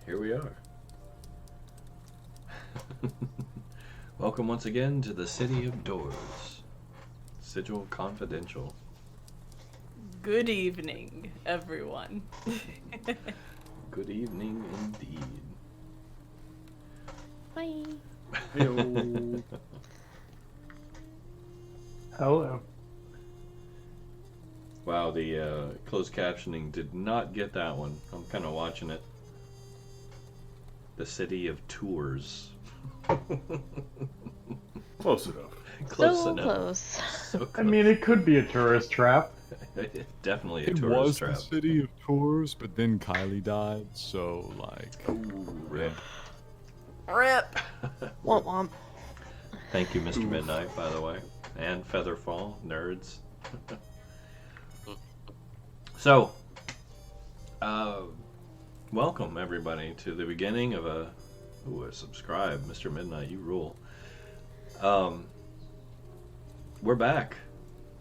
here we are. Welcome once again to the City of Doors. Sigil Confidential. Good evening, everyone. Good evening indeed. Bye. Hello. Hello. Wow, the closed captioning did not get that one. I'm kind of watching it. The City of Tours. Close enough. Close So enough. close. So close. I mean, it could be a tourist trap. Definitely a It tourist was trap. the city of tours, but then Kylie died, so like. Ooh, rip. Rip. Womp womp. Thank you, Mr. Midnight, by the way. And Featherfall, nerds. So, welcome everybody to the beginning of a subscribe, Mr. Midnight, you rule. We're back.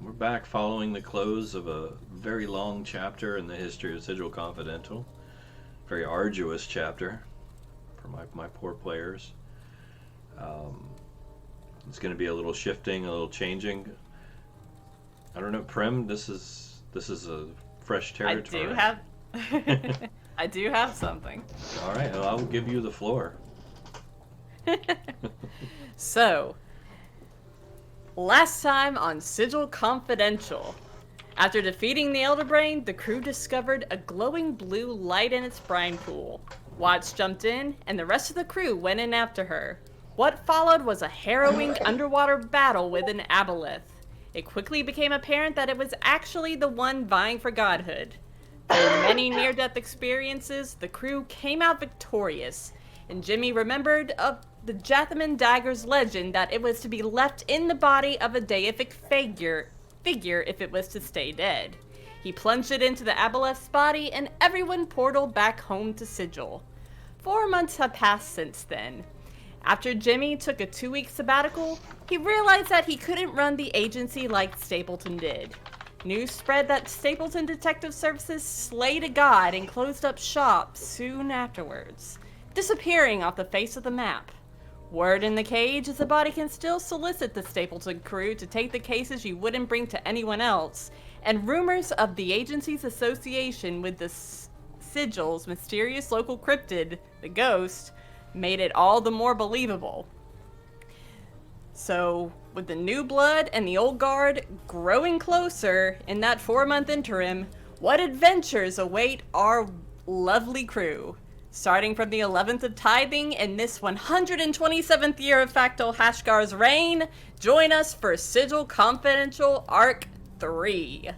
We're back following the close of a very long chapter in the history of Sigil Confidential. Very arduous chapter for my poor players. It's going to be a little shifting, a little changing. I don't know, Prim. This is a fresh territory. I do have something. All right, well, I'll give you the floor. So, last time on Sigil Confidential, after defeating the Elder Brain, the crew discovered a glowing blue light in its brine pool. Watts jumped in, and the rest of the crew went in after her. What followed was a harrowing underwater battle with an aboleth. It quickly became apparent that it was actually the one vying for godhood. Through many near-death experiences, the crew came out victorious, and Jimmy remembered of the Jathaman Dagger's legend that it was to be left in the body of a deific figure if it was to stay dead. He plunged it into the aboleth's body, and everyone portaled back home to Sigil. 4 months have passed since then. After Jimmy took a 2-week sabbatical, he realized that he couldn't run the agency like Stapleton did. News spread that Stapleton Detective Services slayed a god and closed up shop soon afterwards, disappearing off the face of the map. Word in the cage is the body can still solicit the Stapleton crew to take the cases you wouldn't bring to anyone else, and rumors of the agency's association with the Sigil's mysterious local cryptid, the Ghost, made it all the more believable. So, with the new blood and the old guard growing closer in that 4-month interim, what adventures await our lovely crew? Starting from the 11th of Tithing in this 127th year of Facto Hashgar's reign, join us for Sigil Confidential Arc 3.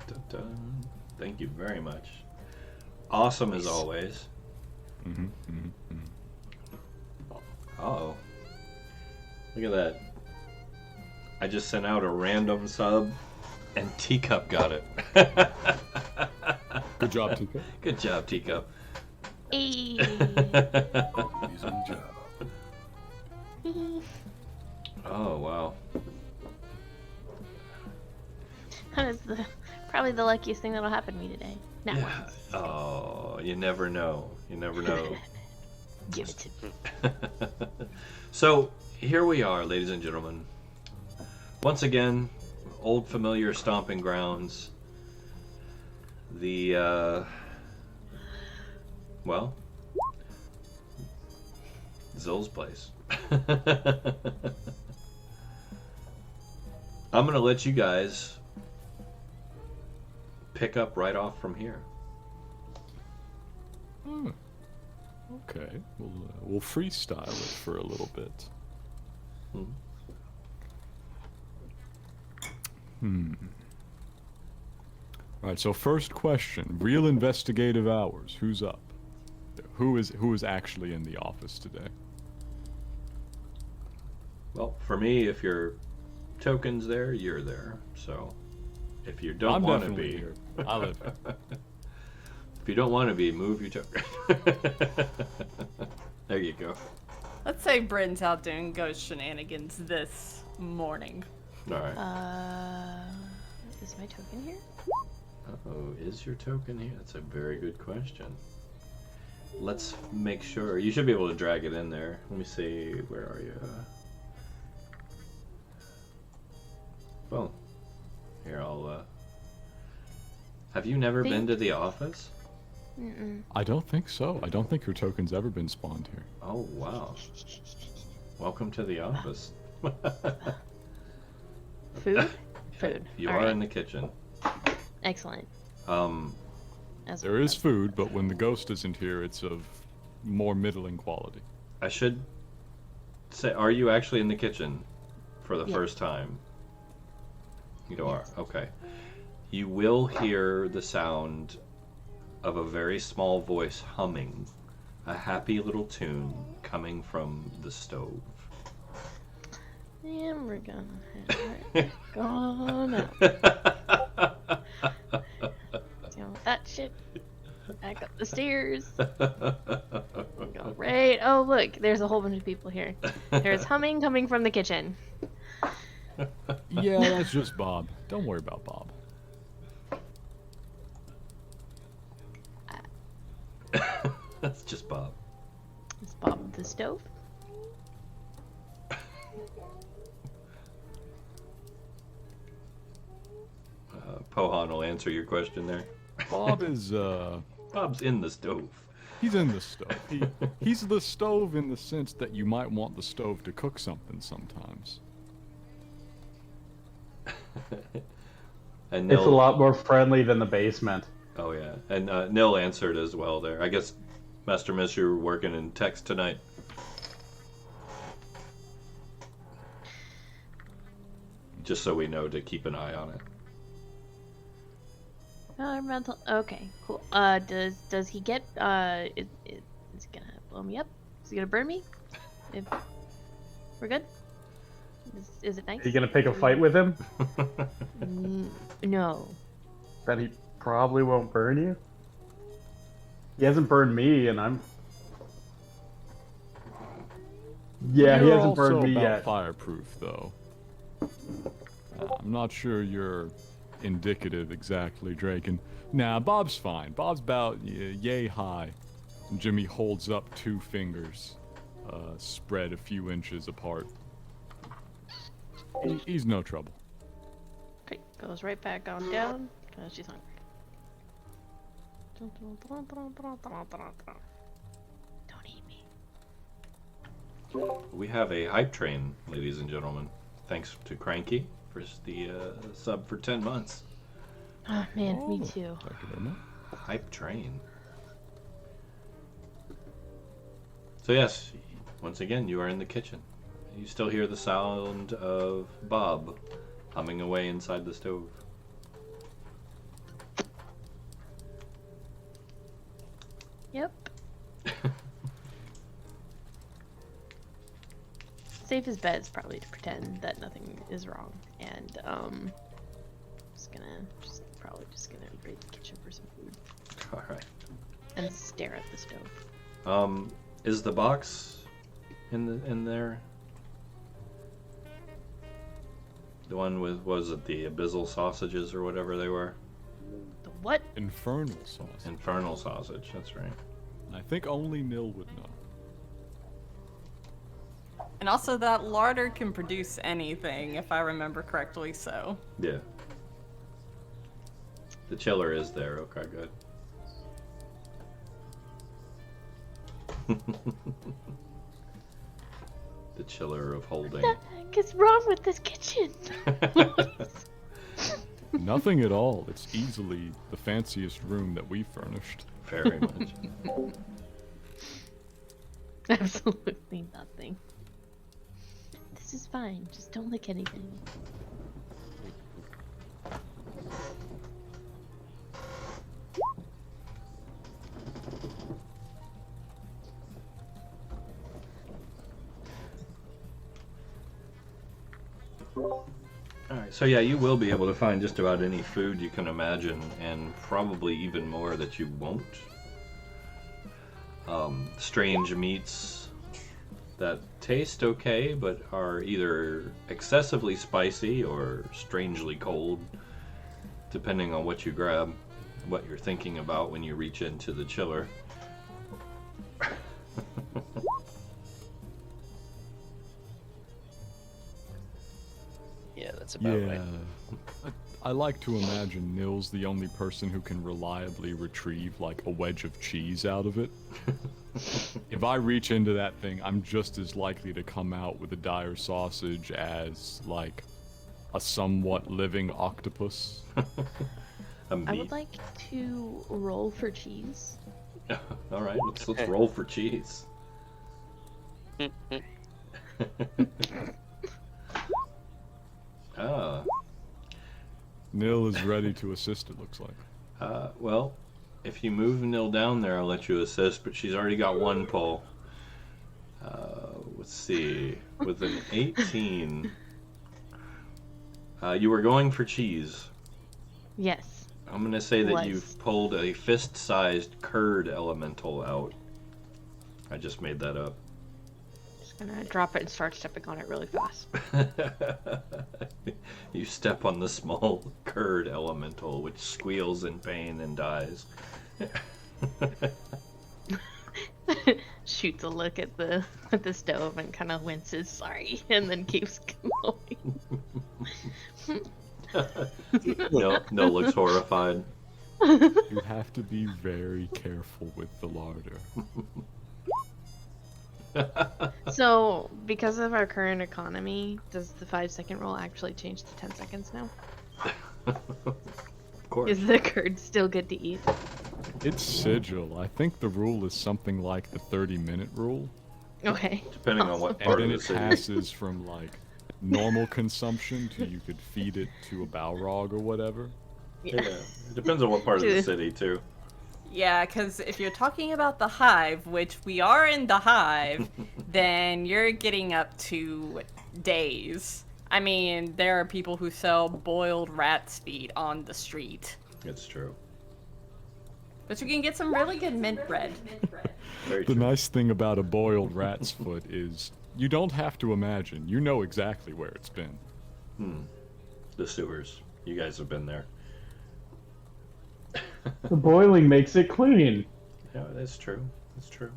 Dun-dun. Thank you very much. Awesome as always. Uh-oh. Look at that. I just sent out a random sub, and Teacup got it. Good job, Tika. Good job, Teacup. Hey. Amazing job. Oh, wow. That is probably the luckiest thing that'll happen to me today. Now, Yeah. Oh, you never know. You never know. give it to me. So, here we are, ladies and gentlemen. Once again, old familiar stomping grounds. The, well, Zill's place. I'm going to let you guys pick up right off from here. Okay, we'll freestyle it for a little bit. All right. So first question: real investigative hours. Who's up? Who is actually in the office today? Well, for me, if your token's there, you're there. So, if you don't I'm want to definitely be, here. I live here. if you don't want to be, move your token. There you go. Let's say Bryn's out doing ghost shenanigans this morning. All right. Is my token here? Oh, is your token here? That's a very good question. let's make sure. You should be able to drag it in there. Let me see. Where are you? Well, here I'll. Have you never been to the office? Mm-mm. I don't think so. I don't think your token's ever been spawned here. Oh wow! Welcome to the office. Food? Food. You All are right. in the kitchen. Excellent. As There is food, but when the ghost isn't here, it's of more middling quality. I should say, are you actually in the kitchen for the Yeah. first time? You are. Yes. Okay. You will hear the sound of a very small voice humming a happy little tune coming from the stove. And we're gonna have it gone up. Deal with that shit. Back up the stairs. Go right. Oh, look, there's a whole bunch of people here. There's humming coming from the kitchen. Yeah, that's just Bob. Don't worry about Bob. That's just Bob. Is Bob the stove? Pohan will answer your question there. Bob is, Bob's in the stove. he's in the stove. He's the stove in the sense that you might want the stove to cook something sometimes. And It's a Nil, lot more friendly than the basement. oh yeah, and Nil answered as well there. I guess Master Miss, you're working in text tonight. Just so we know to keep an eye on it. Environmental. Okay, cool. Does he get? Is he gonna blow me up? Is he gonna burn me? If we're good. Is it nice? Are you gonna pick a fight with him? No. Then he probably won't burn you. He hasn't burned me, and I'm. Yeah, he You're hasn't burned also me about yet. fireproof, though. I'm not sure you're indicative exactly, Draken. Nah, Bob's fine. Bob's about yay high. And Jimmy holds up 2 fingers, spread a few inches apart. He's no trouble. Okay, goes right back on down. She's hungry. Don't eat me. We have a hype train, ladies and gentlemen. Thanks to Cranky for the sub for 10 months. Oh man, me Oh, too. Thank you very much. Hype train. So yes, once again, you are in the kitchen. You still hear the sound of Bob humming away inside the stove. Yep. Safest bet is probably to pretend that nothing is wrong, and probably just gonna raid the kitchen for some food All right. and stare at the stove. Is the box in there? The one with, was it the abyssal sausages or whatever they were? The what? Infernal sauce. Infernal sausage, that's right. I think only Nil would know. And also that larder can produce anything, if I remember correctly, so. Yeah. The chiller is there, okay, good. The chiller of holding. What the heck is wrong with this kitchen? Nothing at all. It's easily the fanciest room that we furnished. Very much. Absolutely nothing. This is fine. Just don't lick anything. Alright, so yeah, you will be able to find just about any food you can imagine, and probably even more that you won't. Strange meats that taste okay, but are either excessively spicy or strangely cold, depending on what you grab, what you're thinking about when you reach into the chiller. Yeah, that's about right. I like to imagine Nil's the only person who can reliably retrieve, like, a wedge of cheese out of it. If I reach into that thing, I'm just as likely to come out with a dire sausage as, like, a somewhat living octopus. A meat. I would like to roll for cheese. All right, let's roll for cheese. Ah, Nil is ready to assist, it looks like. well, if you move Nil down there, I'll let you assist, but she's already got one pull. Let's see. With an 18, you were going for cheese. Yes. I'm going to say that Was. you've pulled a fist-sized curd elemental out. I just made that up. Just gonna drop it and start stepping on it really fast. You step on the small curd elemental, which squeals in pain and dies. Shoots a look at the stove and kind of winces, sorry, and then keeps going. No looks horrified. You have to be very careful with the larder. So, because of our current economy, does the 5-second rule actually change to 10 seconds now? Of course. Is the curd still good to eat? It's Sigil. I think the rule is something like the 30-minute rule. Okay. Depending on what And part then of the it city. passes from, like, normal consumption to you could feed it to a Balrog or whatever. Yeah, it depends on what part of the city, too. Yeah, because if you're talking about the hive, which we are in the hive, then you're getting up to days. I mean, there are people who sell boiled rat's feet on the street. It's true. But you can get some really good mint bread. Very The true. nice thing about a boiled rat's foot is you don't have to imagine. You know exactly where it's been. The sewers. You guys have been there. The boiling makes it clean. Yeah, that's true. That's true.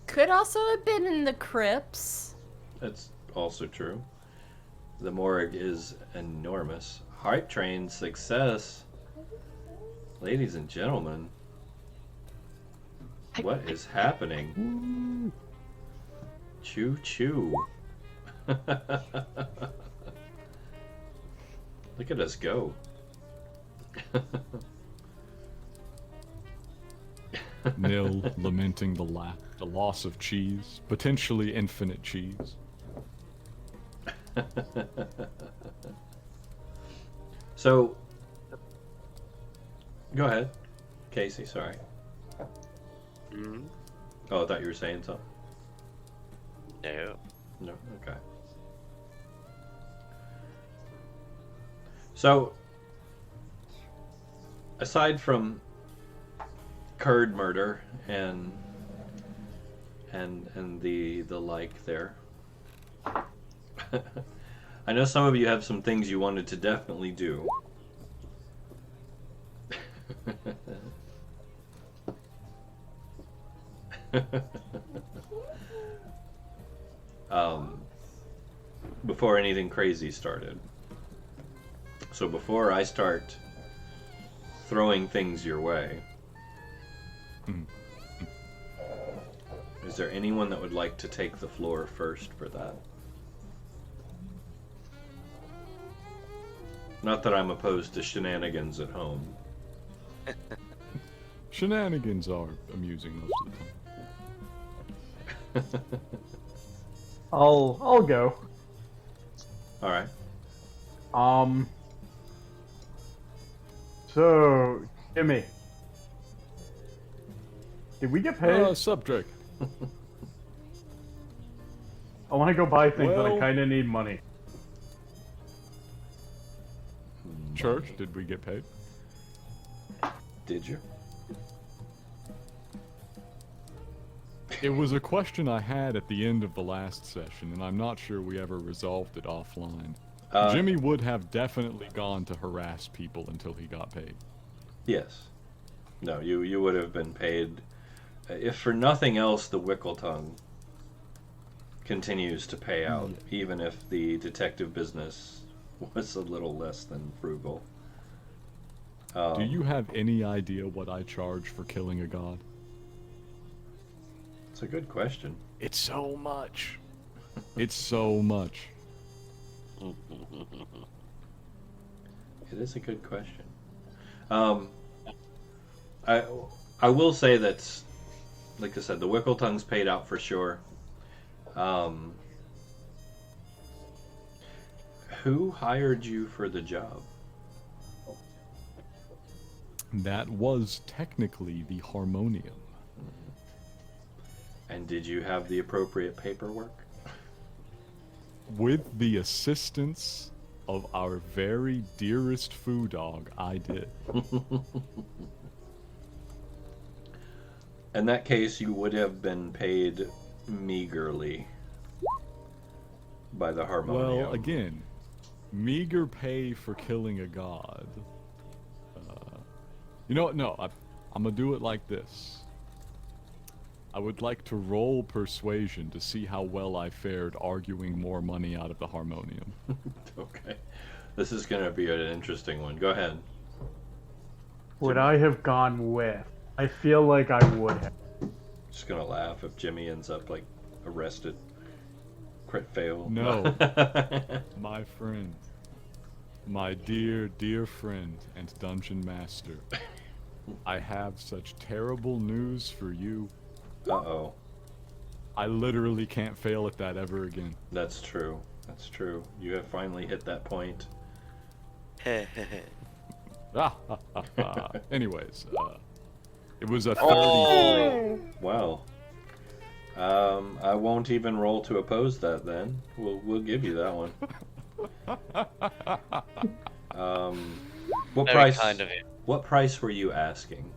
Could also have been in the crypts. That's also true. The morgue is enormous. Hype train success. Ladies and gentlemen, what is happening? Choo choo. Look at us go. Nil lamenting the loss of cheese, potentially infinite cheese. So, go ahead, Casey. Sorry. Mm, Oh, I thought you were saying something. no. No. Okay. So, aside from curd murder and the like there, I know some of you have some things you wanted to definitely do. Before anything crazy started. So before I start throwing things your way, is there anyone that would like to take the floor first for that? Not that I'm opposed to shenanigans at home. Shenanigans are amusing most of the time. I'll go. All right. So, Jimmy, did we get paid? Subject. I want to go buy things, but I well- kind of need money. Church, did we get paid? Did you? It was a question I had at the end of the last session, and I'm not sure we ever resolved it offline. Jimmy would have definitely gone to harass people until he got paid. Yes. No, you would have been paid if for nothing else, the Wickletongue continues to pay out, even if the detective business was a little less than frugal. Do you have any idea what I charge for killing a god? It's a good question. It's so much. It's so much. It is a good question. I will say that, like I said, the Wickletongue's paid out for sure. Who hired you for the job? That was technically the harmonium. And did you have the appropriate paperwork? With the assistance of our very dearest foo dog, I did. In that case, you would have been paid meagerly by the harmonium. Well, again, meager pay for killing a god. You know what? No, I'm gonna do it like this. I would like to roll persuasion to see how well I fared arguing more money out of the harmonium. Okay. This is going to be an interesting one. Go ahead. Would I have gone with? I feel like I would have. Just going to laugh if Jimmy ends up, like, arrested. Crit fail. No. My friend. My dear, dear friend and dungeon master. I have such terrible news for you. Uh-oh. I literally can't fail at that ever again. That's true. That's true. You have finally hit that point. Anyways, it was a 33. Wow. I won't even roll to oppose that then. We'll give you that one. What Very price? kind of you. What price were you asking?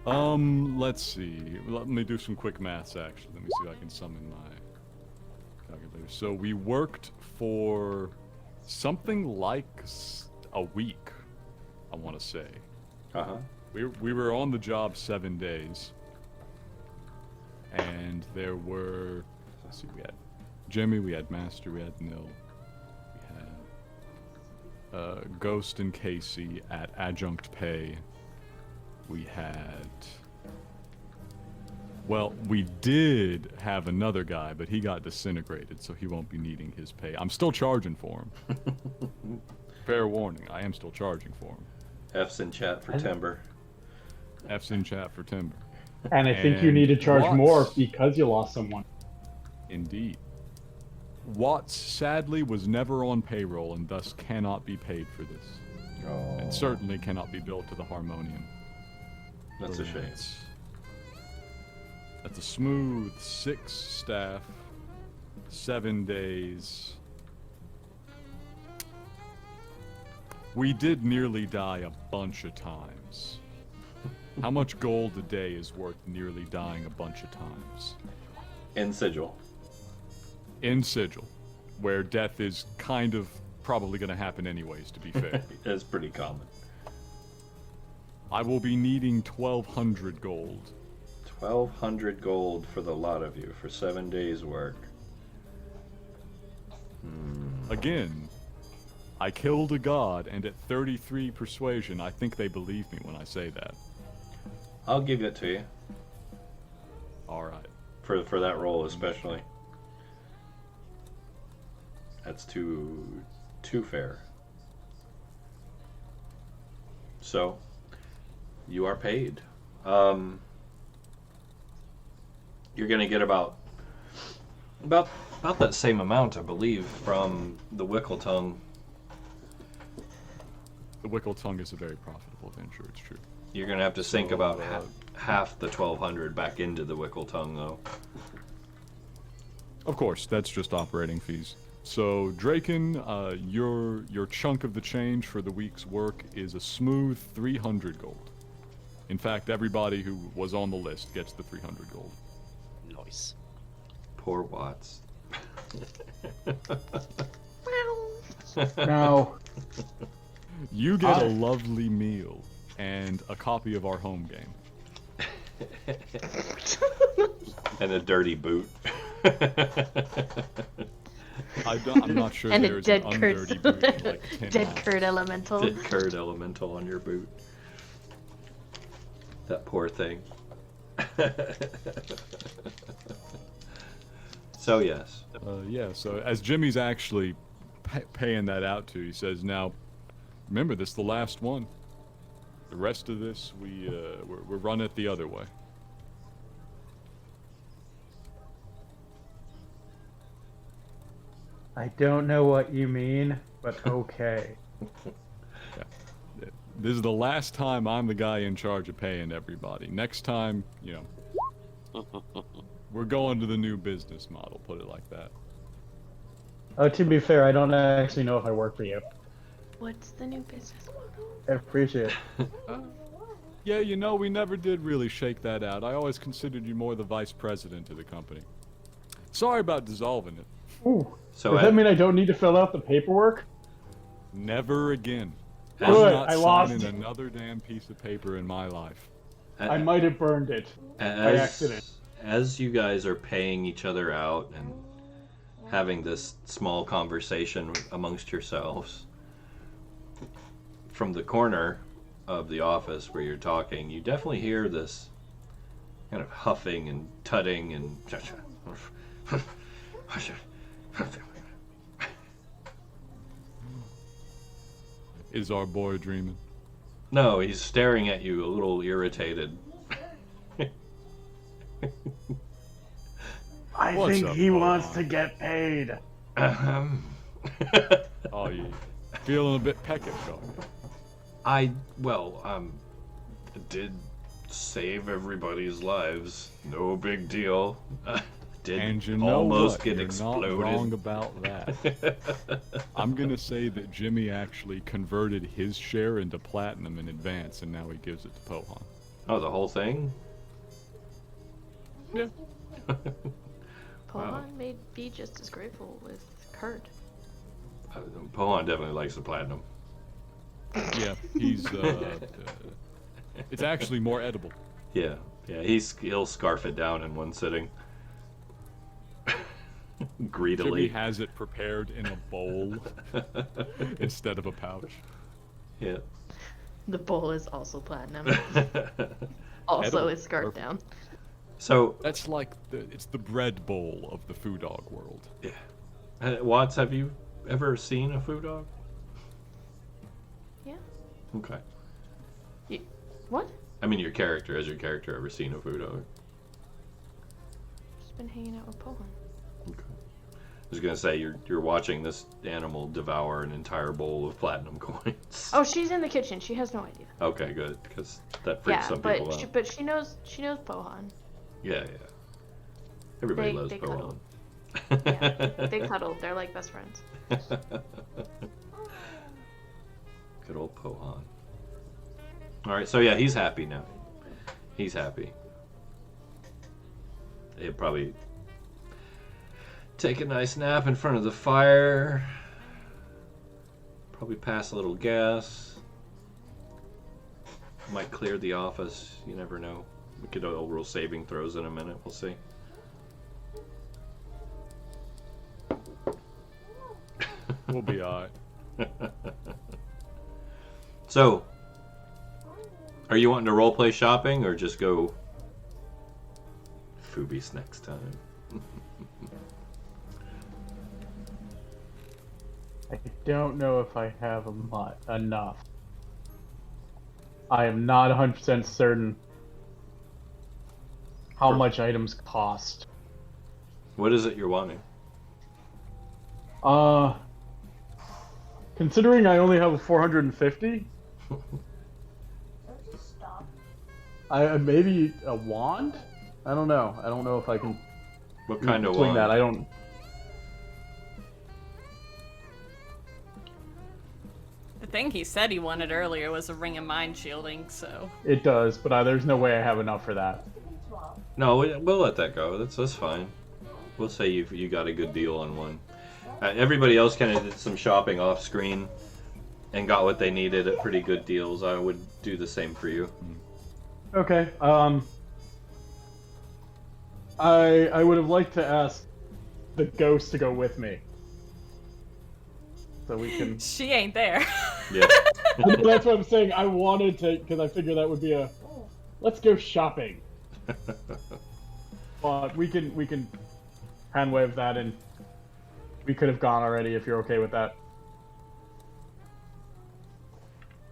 Let's see. Let me do some quick maths, actually. Let me see if I can summon my calculator. So we worked for something like a week, I want to say. Uh-huh. We were on the job 7 days. And there were, let's see, we had Jimmy, we had Master, we had Nil. We had Ghost and Casey at adjunct pay. We had... Well, we did have another guy, but he got disintegrated, so he won't be needing his pay. I'm still charging for him. Fair warning, I am still charging for him. F's in chat for timber. F's in chat for timber. And I think you need to charge more because you lost someone. Indeed. Watts sadly was never on payroll and thus cannot be paid for this. Oh, And certainly cannot be billed to the harmonium. that's a shame. That's a smooth 6 staff, 7 days. We did nearly die a bunch of times. How much gold a day is worth nearly dying a bunch of times? In Sigil. In Sigil, where death is kind of probably going to happen anyways, to be fair. It's pretty common. I will be needing 1,200 gold. 1,200 gold for the lot of you for 7 days' work. Again, I killed a god, and at 33 persuasion, I think they believe me when I say that. I'll give it to you Alright. for that role especially. That's too fair. So, you are paid. You're gonna get about that same amount, I believe, from the Wickletongue. The Wickletongue is a very profitable venture, it's true. You're gonna have to sink about half the 1,200 back into the Wickletongue, though. Of course, that's just operating fees. So, Draken, your chunk of the change for the week's work is a smooth 300 gold. In fact, everybody who was on the list gets the 300 gold. Nice. Poor Watts. No. You get a lovely meal and a copy of our home game. And a dirty boot. I'm not sure And a there's dead an curd, undirty boot in, like 10 dead miles. curd elemental. Dead curd elemental on your boot. That poor thing. So yes. Yeah, so as Jimmy's actually paying that out to, he says, "Now, remember, this is the last one. The rest of this, we're run it the other way." I don't know what you mean, but okay. This is the last time I'm the guy in charge of paying everybody. Next time, we're going to the new business model, put it like that. To be fair, I don't actually know if I work for you. What's the new business model? I appreciate it. Yeah, we never did really shake that out. I always considered you more the vice president of the company. Sorry about dissolving it. Ooh. So Does that mean I don't need to fill out the paperwork? Never again. Good, I'm not I lost signing it. another damn piece of paper in my life. I might have burned it by accident. As you guys are paying each other out and having this small conversation amongst yourselves, from the corner of the office where you're talking, you definitely hear this kind of huffing and tutting and Is our boy dreaming? No, he's staring at you a little irritated. I What's think up, he Bohan? wants to get paid. Ahem. Oh, you feeling a bit peckish, are you? Did save everybody's lives. No big deal. Did And you know almost what? get You're exploded. not wrong about that. I'm gonna say that Jimmy actually converted his share into platinum in advance, and now he gives it to Pohan. Oh, the whole thing? Yeah. Pohan may be just as grateful with curd. Pohan definitely likes the platinum. Yeah, he's. It's actually more edible. Yeah, he'll scarf it down in one sitting. Jimmy Greedily. has it prepared in a bowl instead of a pouch. Yeah. The bowl is also platinum. Also Edible. is scarfed Perfect. down. So, That's like it's the bread bowl of the food dog world. Watts, have you ever seen a food dog? Yeah. Okay. What? I mean, has your character ever seen a food dog? Just been hanging out with Pohan. Okay. I was gonna say you're watching this animal devour an entire bowl of platinum coins. Oh, she's in the kitchen. She has no idea. Okay, good, because that freaks some people out. but she knows Pohan. Yeah. Everybody They- loves they Pohan. Yeah, they cuddle. They're like best friends. Good old Pohan. Alright, so yeah, he's happy now. He's happy. He'll probably take a nice nap in front of the fire. Probably pass a little gas. Might clear the office. You never know. We could roll saving throws in a minute. We'll see. We'll be alright. So, are you wanting to roleplay shopping or just go Foobies next time? I don't know if I have enough. I am not 100% certain how much items cost. What is it you're wanting? Considering I only have a 450, maybe a wand? I don't know. I don't know if I can What kind of swing wand? that. I don't. The thing he said he wanted earlier was a ring of mind shielding, so. It does, but there's no way I have enough for that. No, we'll let that go. That's fine. We'll say you got a good deal on one. Everybody else kind of did some shopping off screen and got what they needed at pretty good deals. I would do the same for you. Okay. I would have liked to ask the ghost to go with me. So we can. She ain't there. Yeah. That's what I'm saying. I wanted to, because I figure that would be a. Let's go shopping. But we can hand wave that, and we could have gone already if you're okay with that.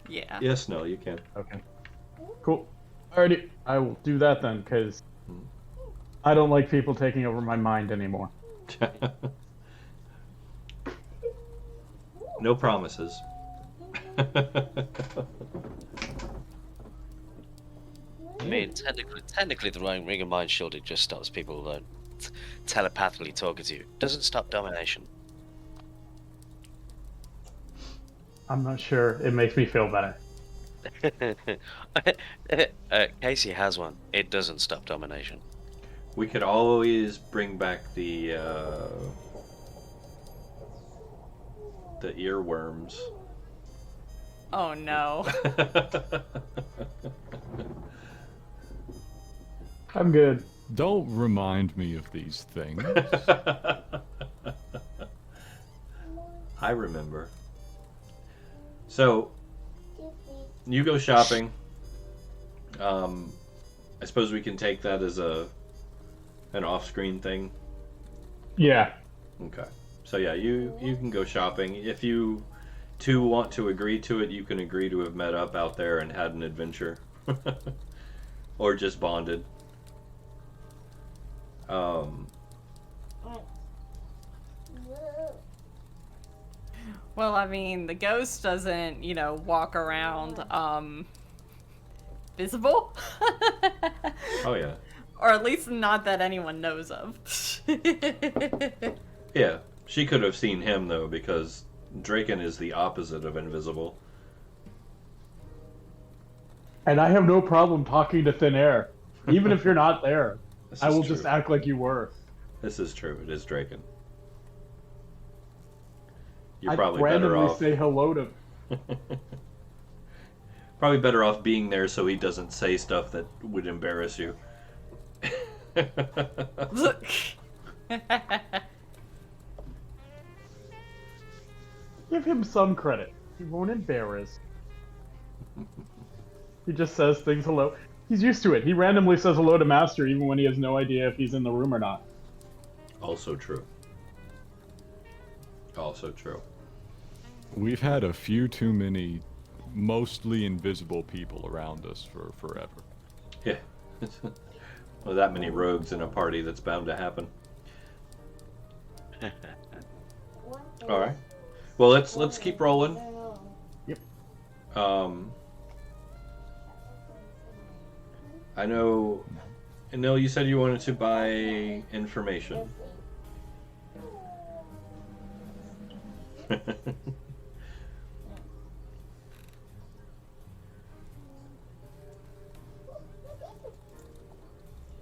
Yeah. Yes, no, you can. Okay. Cool. Alrighty, I will do that then, because I don't like people taking over my mind anymore. No promises. I mean, technically, the ring of mind shielding just stops people telepathically talking to you. Doesn't stop domination. I'm not sure. It makes me feel better. Casey has one. It doesn't stop domination. We could always bring back the earworms. Oh no. I'm good. Don't remind me of these things. I remember. So, you go shopping. I suppose we can take that as an off-screen thing. Yeah. Okay. So yeah, you can go shopping. If you two want to agree to it, you can agree to have met up out there and had an adventure. Or just bonded. Well, I mean, the ghost doesn't, walk around, visible. Oh yeah. Or at least not that anyone knows of. Yeah. She could have seen him though, because Draken is the opposite of invisible. And I have no problem talking to thin air. Even if you're not there. This I is will true. just act like you were. This is true. It is Draken. You're I'd probably better randomly off. say hello to. Probably better off being there so he doesn't say stuff that would embarrass you. Give him some credit. He won't embarrass. He just says things hello. He's used to it. He randomly says hello to Master even when he has no idea if he's in the room or not. Also true. Also true. We've had a few too many mostly invisible people around us for forever. Yeah. Well, that many rogues in a party, that's bound to happen. All right. Well, let's keep rolling. Yep. I know you said you wanted to buy information.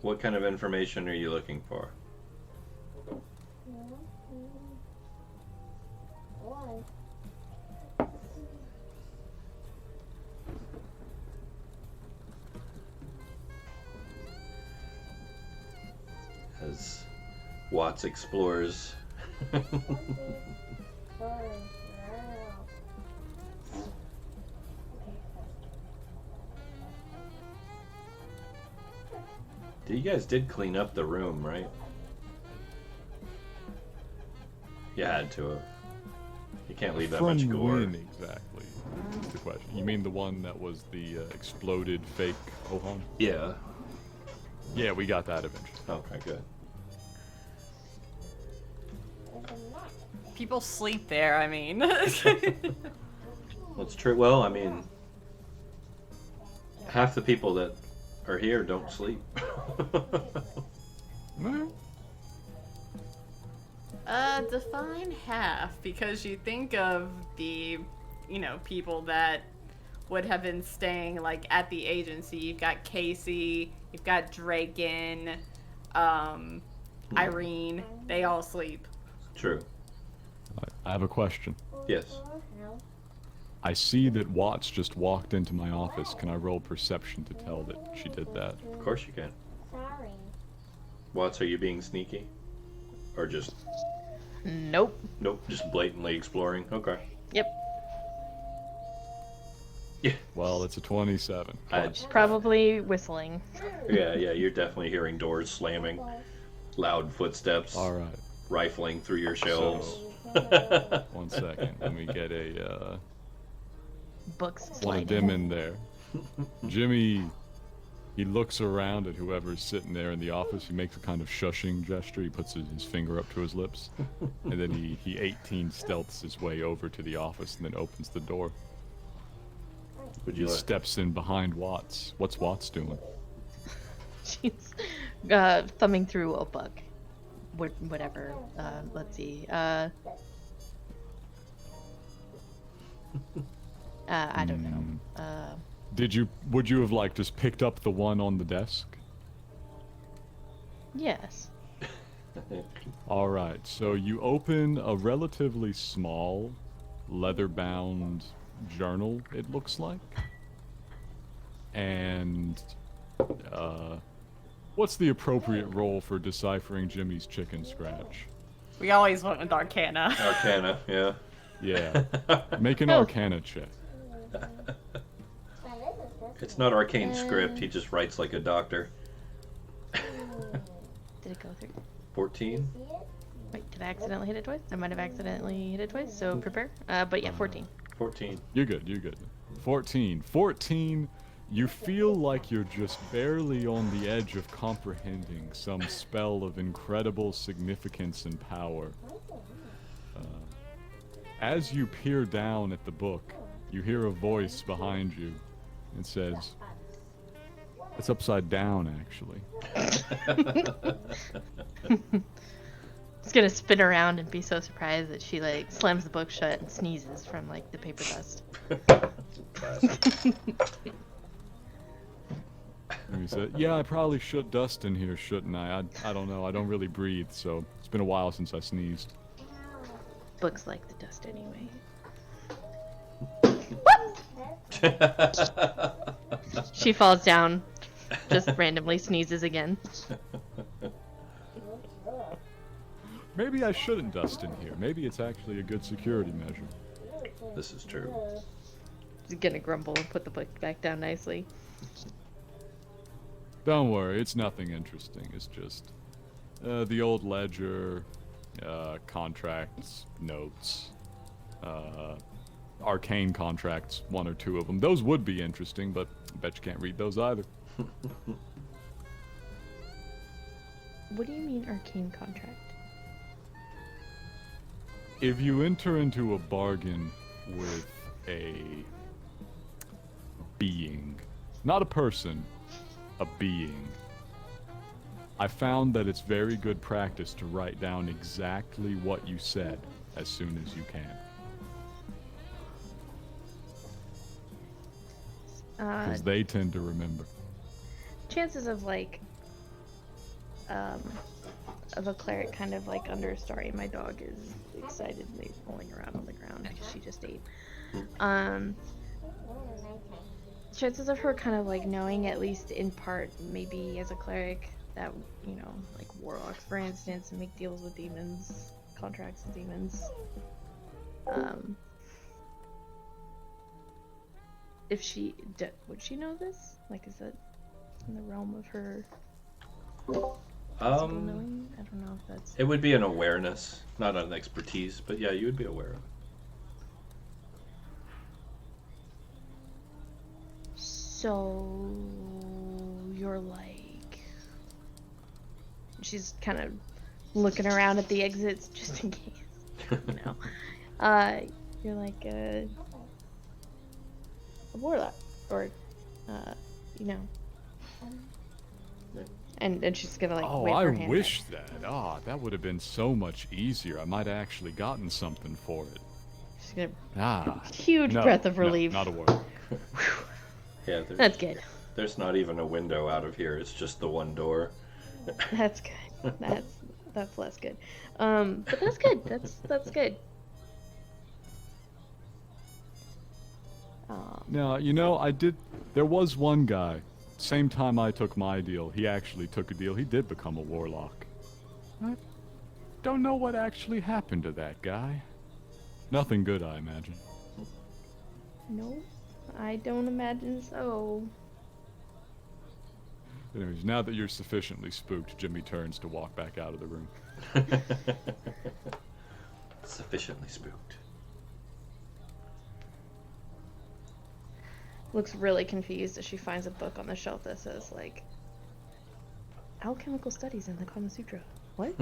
What kind of information are you looking for? As Watts explores. You guys did clean up the room, right? You had to have. You can't leave that From much gore. when exactly? Is the question. You mean the one that was the exploded fake Ohan? Yeah. Yeah, we got that eventually. Okay, good. People sleep there, I mean. Well, it's true. Well, I mean, half the people that are here don't sleep. Well, Define half, because you think of the, people that would have been staying, like, at the agency. You've got Casey, you've got Draken, Irene. They all sleep. True. I have a question. Yes. I see that Watts just walked into my office. Can I roll perception to tell that she did that? Of course you can. Watts, are you being sneaky? Or just... Nope. Nope, just blatantly exploring? Okay. Yep. Yeah. Well, it's a 27. Probably whistling. Yeah, you're definitely hearing doors slamming, loud footsteps, All right. rifling through your shelves. So, 1 second. Let me get a, Books want to sliding. dim in there. Jimmy, he looks around at whoever's sitting there in the office. He makes a kind of shushing gesture. He puts his finger up to his lips. And then he 18 stealths his way over to the office and then opens the door. Would He you like... steps in behind Watts. What's Watts doing? She's thumbing through a book. Whatever. Let's see. I don't know. Would you have like just picked up the one on the desk? Yes. All right. So you open a relatively small leather-bound journal, it looks like. And what's the appropriate role for deciphering Jimmy's chicken scratch? We always went with Arcana. Arcana, yeah. Yeah. Make an Oh. Arcana check. It's not arcane script, he just writes like a doctor. Did it go through? 14? Wait, did I accidentally hit it twice? I might have accidentally hit it twice, so prepare. But yeah, 14. 14. You're good. 14. 14, you feel like you're just barely on the edge of comprehending some spell of incredible significance and power. As you peer down at the book, you hear a voice behind you. It says, it's upside down, actually. It's gonna spin around and be so surprised that she like slams the book shut and sneezes from like the paper dust. Classic. And he said, yeah, I probably should dust in here, shouldn't I? I don't know. I don't really breathe, so it's been a while since I sneezed. Books like the dust anyway. She falls down, just randomly sneezes again. Maybe I shouldn't dust in here. Maybe it's actually a good security measure. This is true. She's gonna grumble and put the book back down nicely. Don't worry, it's nothing interesting. It's just the old ledger, contracts, notes, arcane contracts, one or two of them. Those would be interesting, but I bet you can't read those either. What do you mean arcane contract? If you enter into a bargain with a being, not a person, a being, I found that it's very good practice to write down exactly what you said as soon as you can. Because they tend to remember. Chances of like of a cleric kind of like understory. My dog is excitedly rolling around on the ground because she just ate. Chances of her kind of like knowing, at least in part, maybe as a cleric, that, you know, like warlocks for instance, and make deals with demons, contracts with demons. If she would she know this? Like, is that in the realm of her physical knowing? I don't know if that's. It would be an awareness, not an expertise, but yeah, you would be aware of it. So you're like, she's kind of looking around at the exits just in case, you know. You're like a warlock, or you know. And she's gonna like Oh, wave I her hand wish that. Ah, that would have been so much easier. I might have actually gotten something for it. She's gonna Ah. huge No, breath of no, relief. not a word. Yeah, That's good. there's not even a window out of here. It's just the one door. That's good. That's less good. But that's good. That's good. Now, you know, there was one guy, Same time I took my deal, he actually took a deal. He did become a warlock. I don't know what actually happened to that guy. Nothing good, I imagine. No, I don't imagine so. Anyways, now that you're sufficiently spooked, Jimmy turns to walk back out of the room. Sufficiently spooked. Looks really confused as she finds a book on the shelf that says, like, Alchemical Studies in the Kama Sutra. What?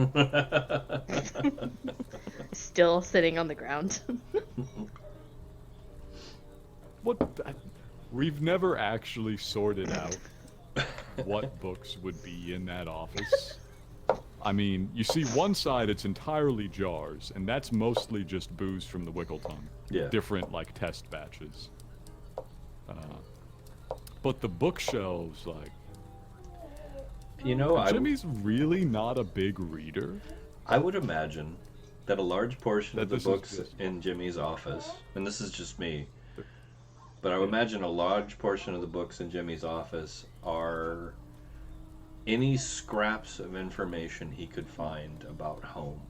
Still sitting on the ground. We've never actually sorted out what books would be in that office. I mean, you see one side, it's entirely jars, and that's mostly just booze from the Wickleton. Yeah. Different, like, test batches. But the bookshelves, like... You know, Jimmy's really not a big reader. I would imagine that a large portion That of the this is books just- in Jimmy's office, and this is just me, but I would imagine a large portion of the books in Jimmy's office are any scraps of information he could find about home.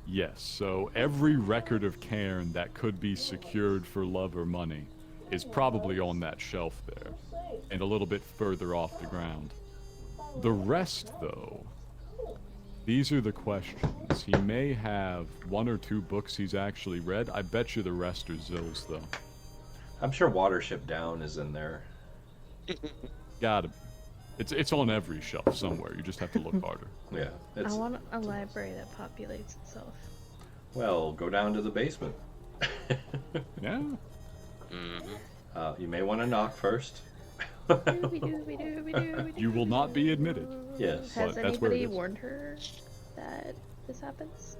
Yes, so every record of Cairn that could be secured for love or money is probably on that shelf there, and a little bit further off the ground. The rest, though, these are the questions. He may have 1 or 2 books he's actually read. I bet you the rest are Zill's, though. I'm sure Watership Down is in there. Gotta be. It's on every shelf somewhere. You just have to look harder. Yeah. I want a library that populates itself. Well, go down to the basement. Yeah. You may want to knock first. You will not be admitted. Yes. Has But that's where it anybody is. warned her that this happens?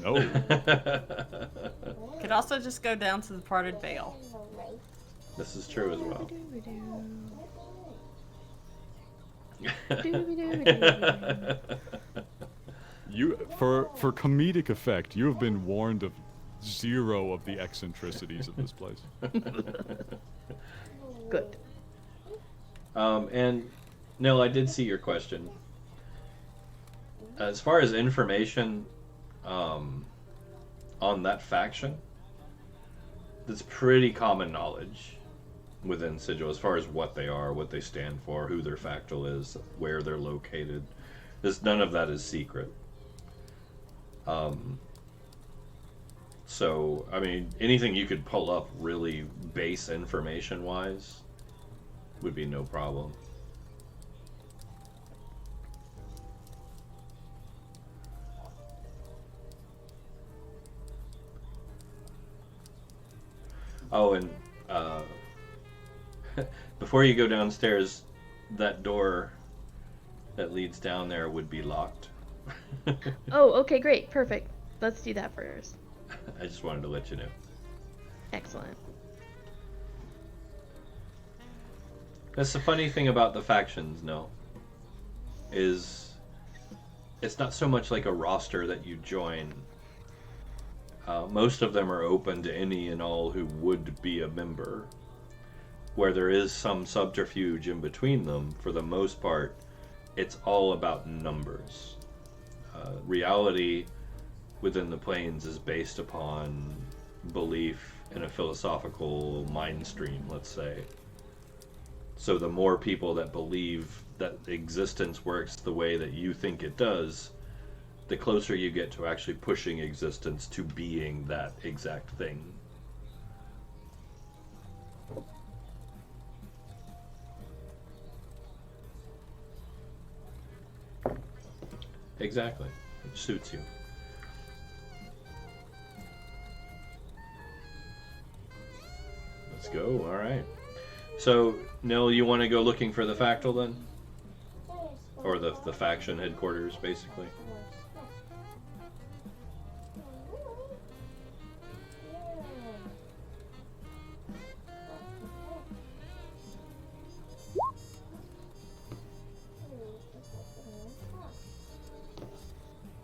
No. Could also just go down to the parted veil. This is true as well. You, for comedic effect, you have been warned of 0 of the eccentricities of this place. Good. And Nil, I did see your question. As far as information on that faction, that's pretty common knowledge within Sigil as far as what they are, what they stand for, who their factal is, where they're located. None of that is secret. So, I mean, anything you could pull up really base information-wise would be no problem. Oh, and before you go downstairs, that door that leads down there would be locked. Oh, okay, great, perfect. Let's do that first. I just wanted to let you know. Excellent. That's the funny thing about the factions, no, is it's not so much like a roster that you join. Most of them are open to any and all who would be a member. Where there is some subterfuge in between them, for the most part, it's all about numbers. Reality within the planes is based upon belief in a philosophical mind stream, let's say. So the more people that believe that existence works the way that you think it does, the closer you get to actually pushing existence to being that exact thing. Exactly. It suits you. Let's go. All right. So, Nil, you want to go looking for the factal then? Or the faction headquarters, basically?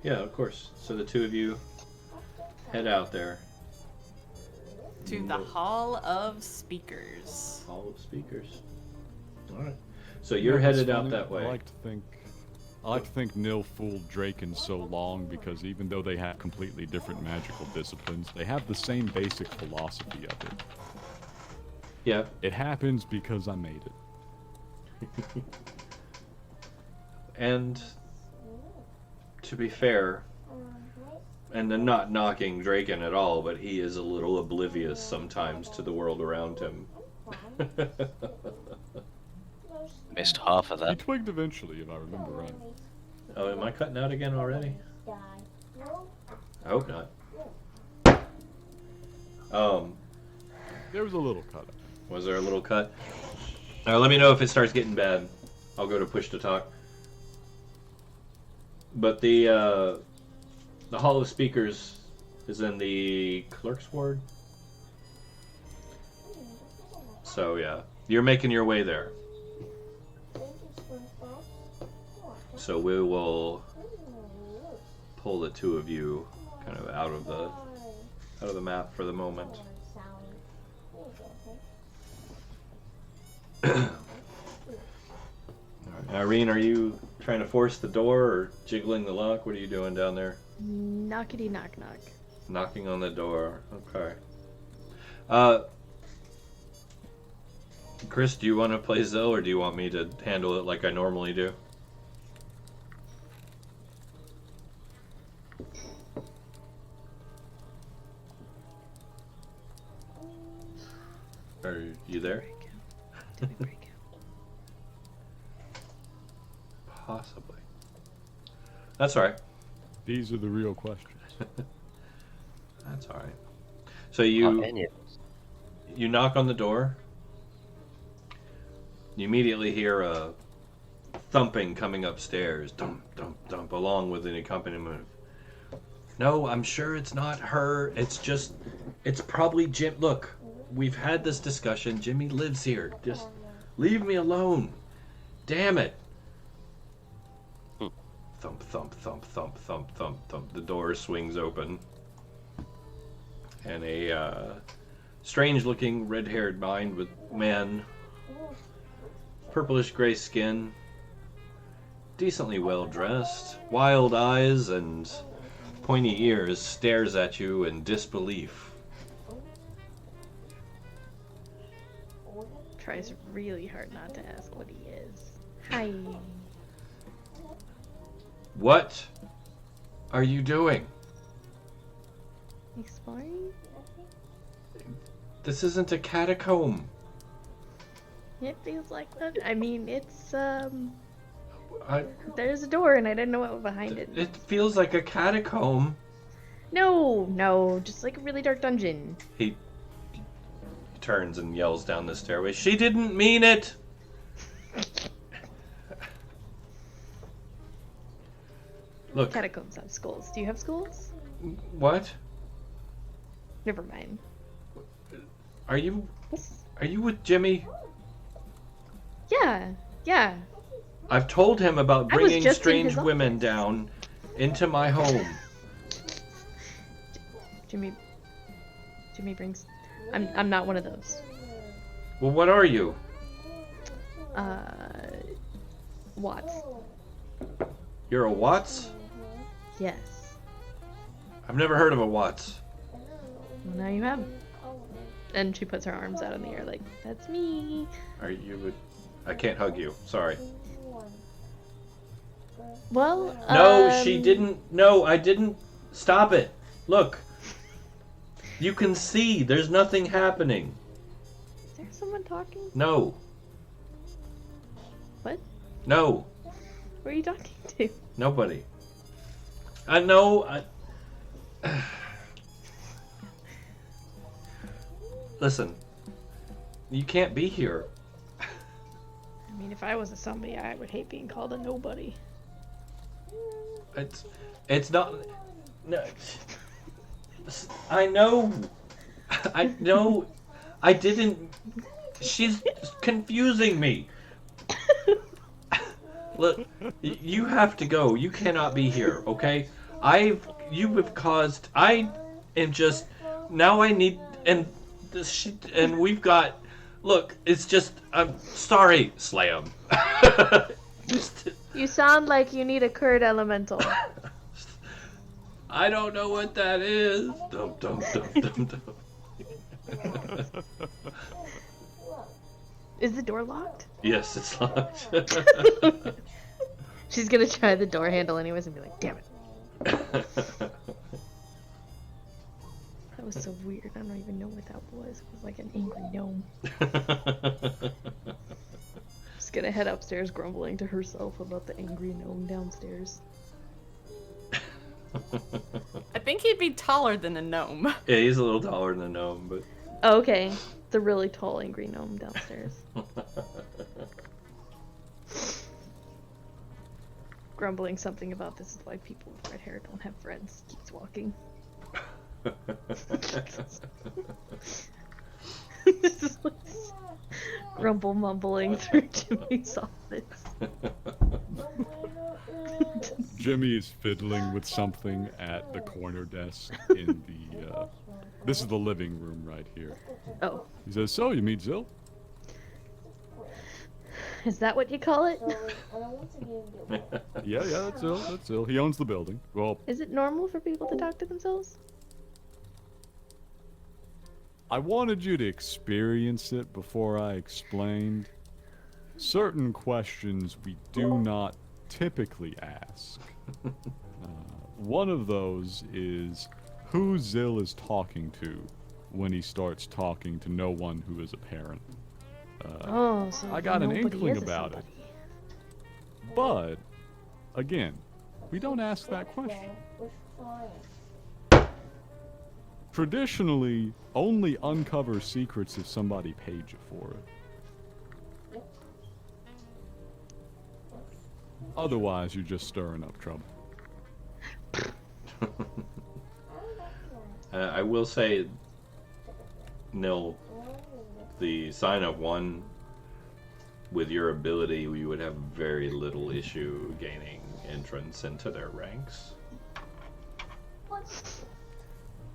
Yeah, of course. So the two of you head out there. To the Hall of Speakers. Hall of Speakers. All right. So you're Yeah, that's headed out funny. that way. I like to think Nil fooled Draken so long because even though they have completely different magical disciplines, they have the same basic philosophy of it. Yeah. It happens because I made it. And to be fair, and I'm not knocking Draken at all, but he is a little oblivious sometimes to the world around him. Missed half of He that. twigged eventually, if I remember right. Oh, am I cutting out again already? I hope not. There was a little cut. Was there a little cut? Let me know if it starts getting bad. I'll go to push to talk. But the Hall of Speakers is in the clerk's ward. So yeah, you're making your way there. So we will pull the two of you kind of out of the map for the moment. Irene, are you trying to force the door or jiggling the lock? What are you doing down there? Knockety knock knock. Knocking on the door. Okay. Chris, do you want to play Zill or do you want me to handle it like I normally do? Are you there? Did we break out? Possibly. That's alright. These are the real questions. That's alright. So Not any of us. you knock on the door. You immediately hear a thumping coming upstairs. Dump, dump, dump, along with an accompaniment of, no, I'm sure it's not her. It's probably Jim. Look, we've had this discussion. Jimmy lives here. Just leave me alone. Damn it. Thump, thump, thump, thump, thump, thump, thump. The door swings open. And a strange-looking, red-haired man, purplish-gray skin, decently well-dressed, wild eyes and pointy ears, stares at you in disbelief. Tries really hard not to ask what he is. Hi. What are you doing? Exploring? This isn't a catacomb. It feels like that. I mean, it's I, there's a door and I didn't know what was behind it. it feels like a catacomb. No, just like a really dark dungeon. He turns and yells down the stairway. She didn't mean it! Look, Catacombs have skulls. Do you have skulls? what? Never mind. Are you with Jimmy? Yeah. I've told him about I was bringing just in strange his women office. down into my home. Jimmy brings. I'm not one of those. Well, what are you? Watts. You're a Watts? Yes. I've never heard of a Watts. Well, now you have. And she puts her arms out in the air like, that's me. Are you? I can't hug you. Sorry. Well, No, she didn't. No, I didn't. Stop it. Look. You can see. There's nothing happening. Is there someone talking? No. What? No. Who are you talking to? Nobody. I know. Listen. You can't be here. I mean, if I was a somebody, I would hate being called a nobody. It's not. No. I know. I know. I didn't. She's confusing me. Look, you have to go. You cannot be here, okay? You have caused. I am just. Now I need. And we've got Look, it's just. I'm sorry. Slam. Just- You sound like you need a curd elemental. I don't know what that is. Dum dum dum dum dum. Is the door locked? Yes, it's locked. She's gonna try the door handle anyways and be like, damn it. That was so weird. I don't even know what that was. It was like an angry gnome. Just gonna head upstairs grumbling to herself about the angry gnome downstairs. I think he'd be taller than a gnome. Yeah, he's a little taller than a gnome, but. Oh, okay. The really tall angry gnome downstairs. Grumbling something about this is why people with red hair don't have friends. Keeps walking. This is like grumble mumbling through Jimmy's office. Jimmy is fiddling with something at the corner desk in the, this is the living room right here. Oh, He says, so, you meet Zill? is that what you call it? Yeah, that's Zill, that's Zill. He owns the building. Well, Is it normal for people to talk to themselves? I wanted you to experience it before I explained. Certain questions we do not typically ask. One of those is who Zill is talking to when he starts talking to no one who is a parent. Oh, so I got an nobody inkling is a about it. somebody. But, again, we don't ask that question. Traditionally, only uncover secrets if somebody paid you for it. Otherwise, you're just stirring up trouble. I will say, Nil, the sign of one, with your ability, you would have very little issue gaining entrance into their ranks.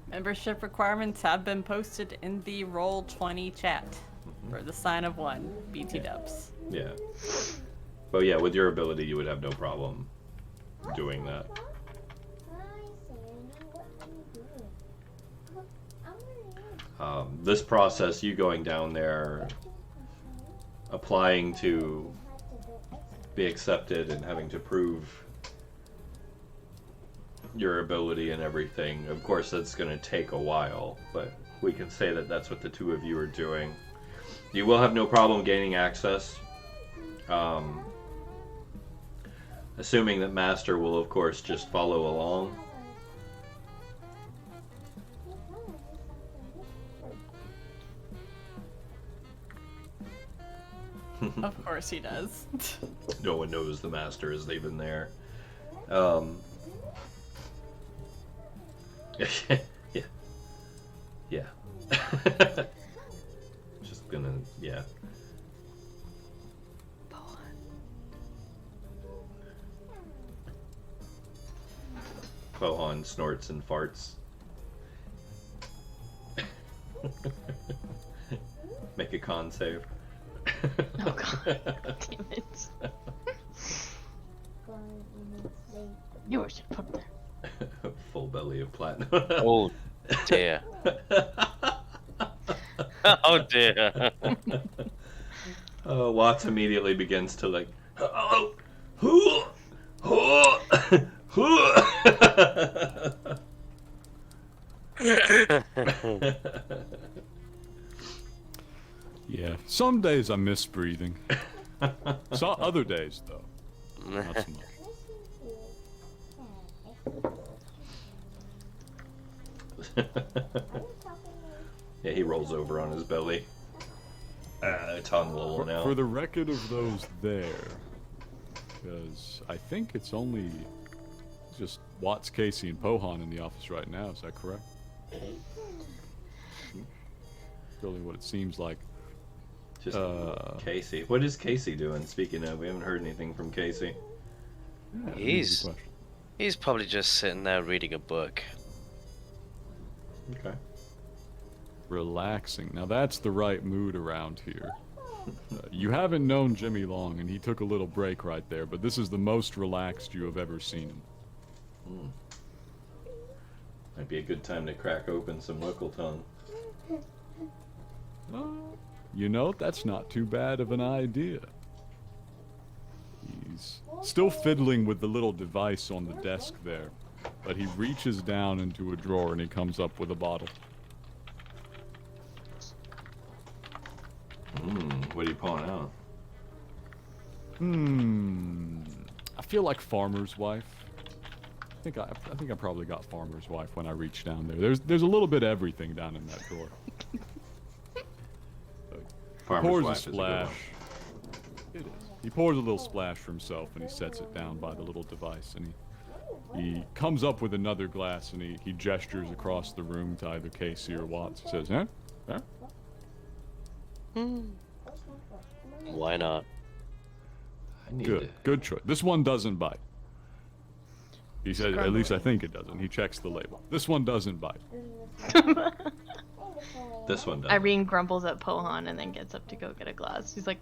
Membership requirements have been posted in the Roll20 chat for the sign of one, BT dubs. Yeah. But yeah, with your ability, you would have no problem doing that. This process, you going down there, applying to be accepted and having to prove your ability and everything, of course that's going to take a while, but we can say that that's what the two of you are doing. You will have no problem gaining access, assuming that Master will of course just follow along. Of course he does. No one knows the Master is even there. Yeah. Yeah. Just gonna, yeah. Pohan snorts and farts. Make a con save. Oh god. Damn it. Yours should put there. Full belly of platinum. Oh dear. Oh dear. Watts immediately begins to like, oh, Yeah, some days I miss breathing. So other days, though, not so much. Yeah, he rolls over on his belly. Tongue level now. For the record of those there, because I think it's only just Watts, Casey, and Pohan in the office right now. Is that correct? Really, what it seems like. Just Casey. What is Casey doing? Speaking of, we haven't heard anything from Casey. Yeah, He's- good question. He's probably just sitting there reading a book. Okay. Relaxing. Now that's the right mood around here. You haven't known Jimmy long, and he took a little break right there, but this is the most relaxed you have ever seen him. Might be a good time to crack open some Wickle Tongue. You know, that's not too bad of an idea. He's still fiddling with the little device on the desk there, but he reaches down into a drawer and he comes up with a bottle. What are you pulling out? I feel like Farmer's Wife. I think I probably got Farmer's Wife when I reached down there. There's a little bit of everything down in that drawer. Farmer's Pours Wife a is a good splash. one. It is. He pours a little splash for himself and he sets it down by the little device and he comes up with another glass and he gestures across the room to either Casey or Watts. He says, huh? Huh? Why not? I need Good. to... Good choice. This one doesn't bite. He said, at least I think it doesn't. He checks the label. This one doesn't bite. This one does. Irene grumbles at Pohan and then gets up to go get a glass. She's like,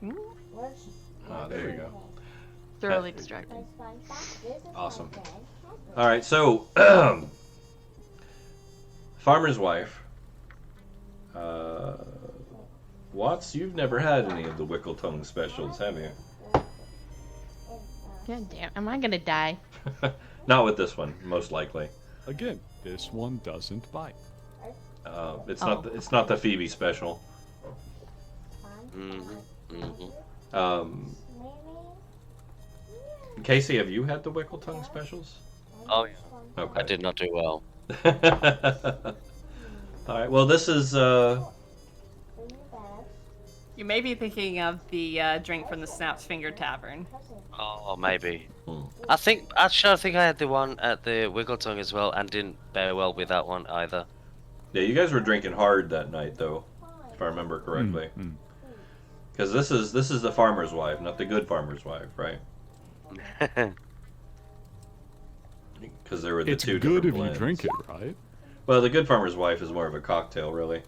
Ah, there you go. thoroughly distracted. Awesome. All right, so Farmer's Wife. Watts, you've never had any of the Wickle Tongue specials, have you? God damn, am I gonna die? Not with this one, most likely. Again, this one doesn't bite. It's not the Phoebe special. Casey, have you had the Wickle Tongue specials? Oh yeah. Okay. I did not do well. All right. Well, this is. You may be thinking of the drink from the Snaps Finger Tavern. Oh, maybe. I think I had the one at the Wiggle Tongue as well, and didn't bear well with that one either. Yeah, you guys were drinking hard that night, though, if I remember correctly. Because this is the Farmer's Wife, not the good Farmer's Wife, right? Because there were the It's two good different if blends. you drink it, right? Well, the good Farmer's Wife is more of a cocktail, really.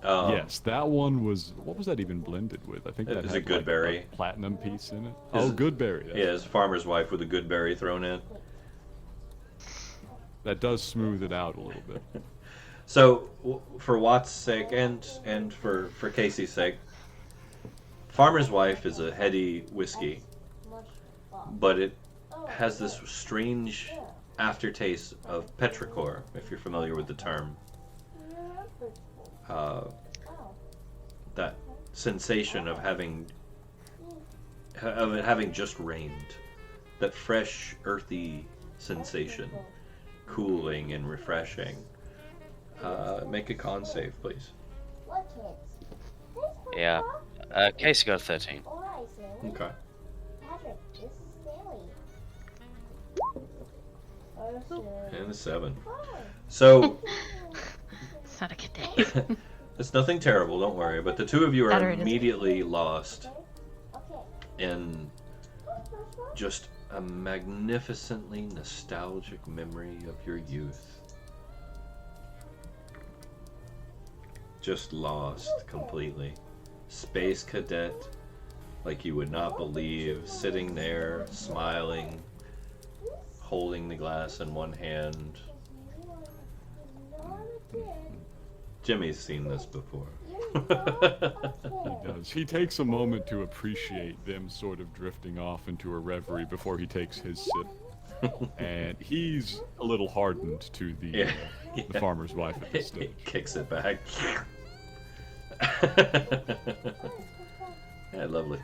Yes, that one was. What was that even blended with? I think that It's had a good berry. a platinum piece in it. Is Oh, it- good berry. Yeah, it's Farmer's Wife with a good berry thrown in. That does smooth it out a little bit. So, for Watt's sake and for Casey's sake, Farmer's Wife is a heady whiskey, but it has this strange aftertaste of petrichor, if you're familiar with the term. That sensation of it having just rained, that fresh, earthy sensation, cooling and refreshing. Make a con save, please. Yeah. Casey got 13. Okay. And a 7. So It's not a good day. it's nothing terrible, don't worry. But the two of you are Better it is. immediately lost in just a magnificently nostalgic memory of your youth. Just lost completely. Space cadet, like you would not believe, sitting there, smiling, holding the glass in one hand. Jimmy's seen this before. He does. He takes a moment to appreciate them sort of drifting off into a reverie before he takes his sip. And he's a little hardened to the the farmer's wife at this stage. Kicks it back. Yeah, lovely.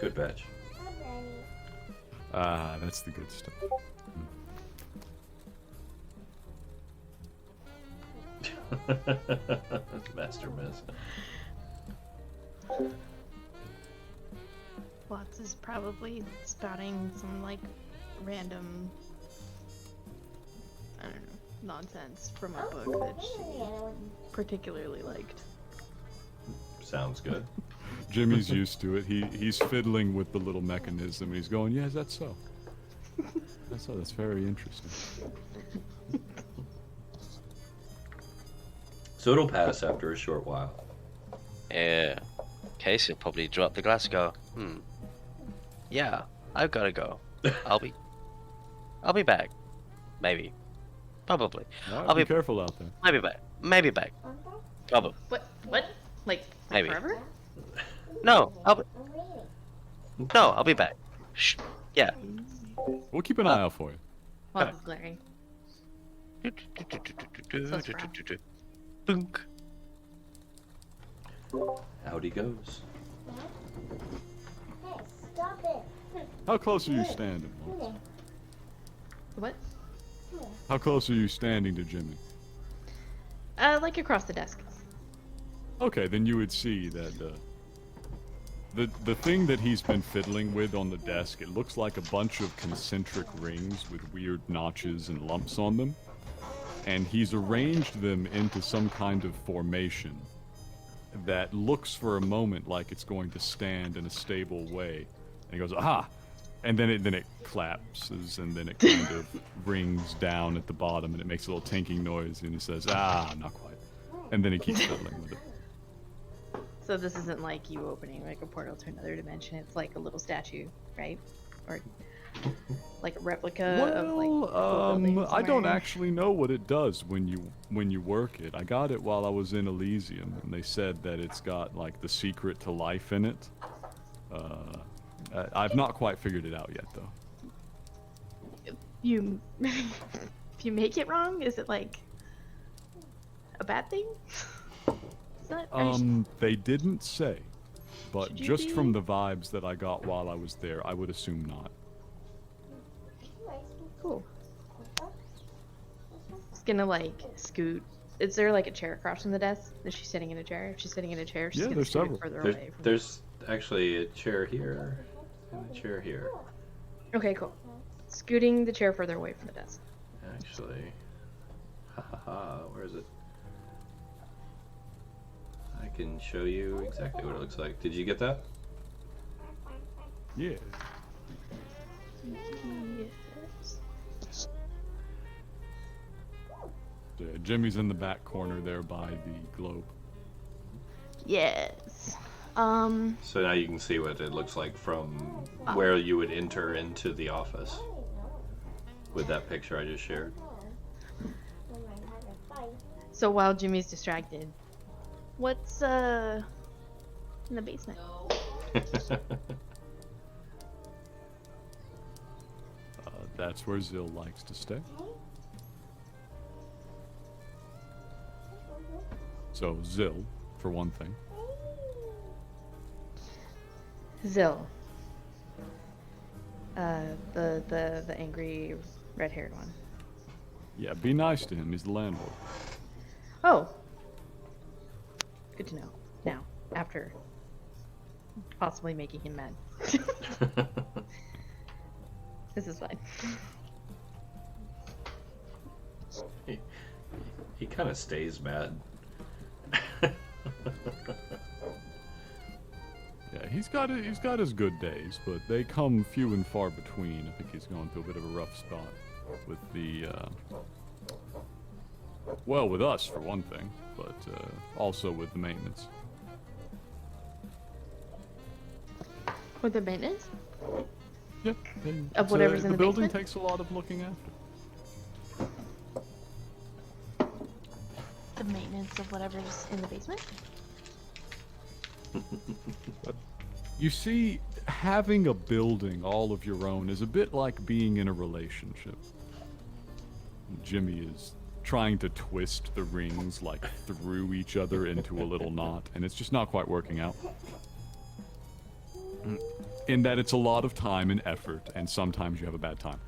Good batch. Ah, that's the good stuff. Master miss. Watts is probably spouting some like random, I don't know, nonsense from a book that she particularly liked. Sounds good. Jimmy's used to it. He's fiddling with the little mechanism and he's going, yes, that's so. That's so. That's very interesting. So it'll pass after a short while. Yeah. Case will probably drop the glass and go, yeah, I've gotta go. I'll be back. Maybe. Probably. All right, I'll be be careful out there. Maybe back. Maybe back. Probably. What? What? Like Maybe. forever? No, I'll be back. Shh. Yeah. We'll keep an eye out for you. Well, it's glaring. So strong. Boonk. Out he goes. Hey, stop it. How close are you standing, Lawrence? What? How close are you standing to Jimmy? Like across the desk. Okay, then you would see that the thing that he's been fiddling with on the desk, it looks like a bunch of concentric rings with weird notches and lumps on them. And he's arranged them into some kind of formation that looks for a moment like it's going to stand in a stable way. And he goes, aha! And then it collapses, and then it kind of rings down at the bottom, and it makes a little tinking noise, and he says, ah, not quite. And then he keeps fiddling with it. So this isn't like you opening like a portal to another dimension. It's like a little statue, right? Or like a replica of like. a cool building I don't somewhere. actually know what it does when you work it. I got it while I was in Elysium, and they said that it's got like the secret to life in it. I've not quite figured it out yet, though. You, if you make it wrong, is it like a bad thing? Is that, They didn't say, but Should you just from be- the vibes that I got while I was there, I would assume not. cool. Just gonna like scoot. Is there like a chair across from the desk? Is she sitting in a chair? If she's sitting in a chair, she's Yeah, gonna there's scoot several. further There's, away. From there's actually a chair here and a chair here. Okay, cool. Scooting the chair further away from the desk. Actually, ha ha ha, where is it? I can show you exactly what it looks like. Did you get that? Yeah. Yes. Jimmy's in the back corner there by the globe. Yes. So now you can see what it looks like from where you would enter into the office with that picture I just shared. So while Jimmy's distracted, what's in the basement? That's where Zill likes to stay. So Zill, for one thing. Zill. The angry red-haired one. Yeah, be nice to him. He's the landlord. Oh. Good to know. Now, after possibly making him mad. This is fine. He kind of stays mad. Yeah, he's got his good days, but they come few and far between. I think he's going through a bit of a rough spot with the, well, with us for one thing, but also with the maintenance. With the maintenance? Yeah, Of whatever's in the the building basement? takes a lot of looking after. The maintenance of whatever's in the basement? You see, having a building all of your own is a bit like being in a relationship. Jimmy is trying to twist the rings like through each other into a little knot, and it's just not quite working out. In that it's a lot of time and effort, and sometimes you have a bad time.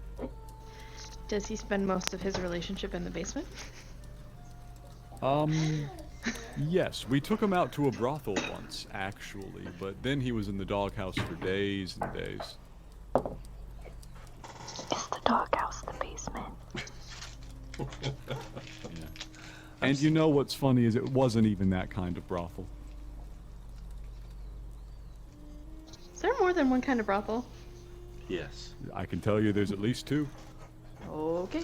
Does he spend most of his relationship in the basement? Yes, we took him out to a brothel once, actually, but then he was in the doghouse for days and days. Is the doghouse the basement? Yeah. And you know what's funny is it wasn't even that kind of brothel. Is there more than one kind of brothel? Yes. I can tell you there's at least two. Okay.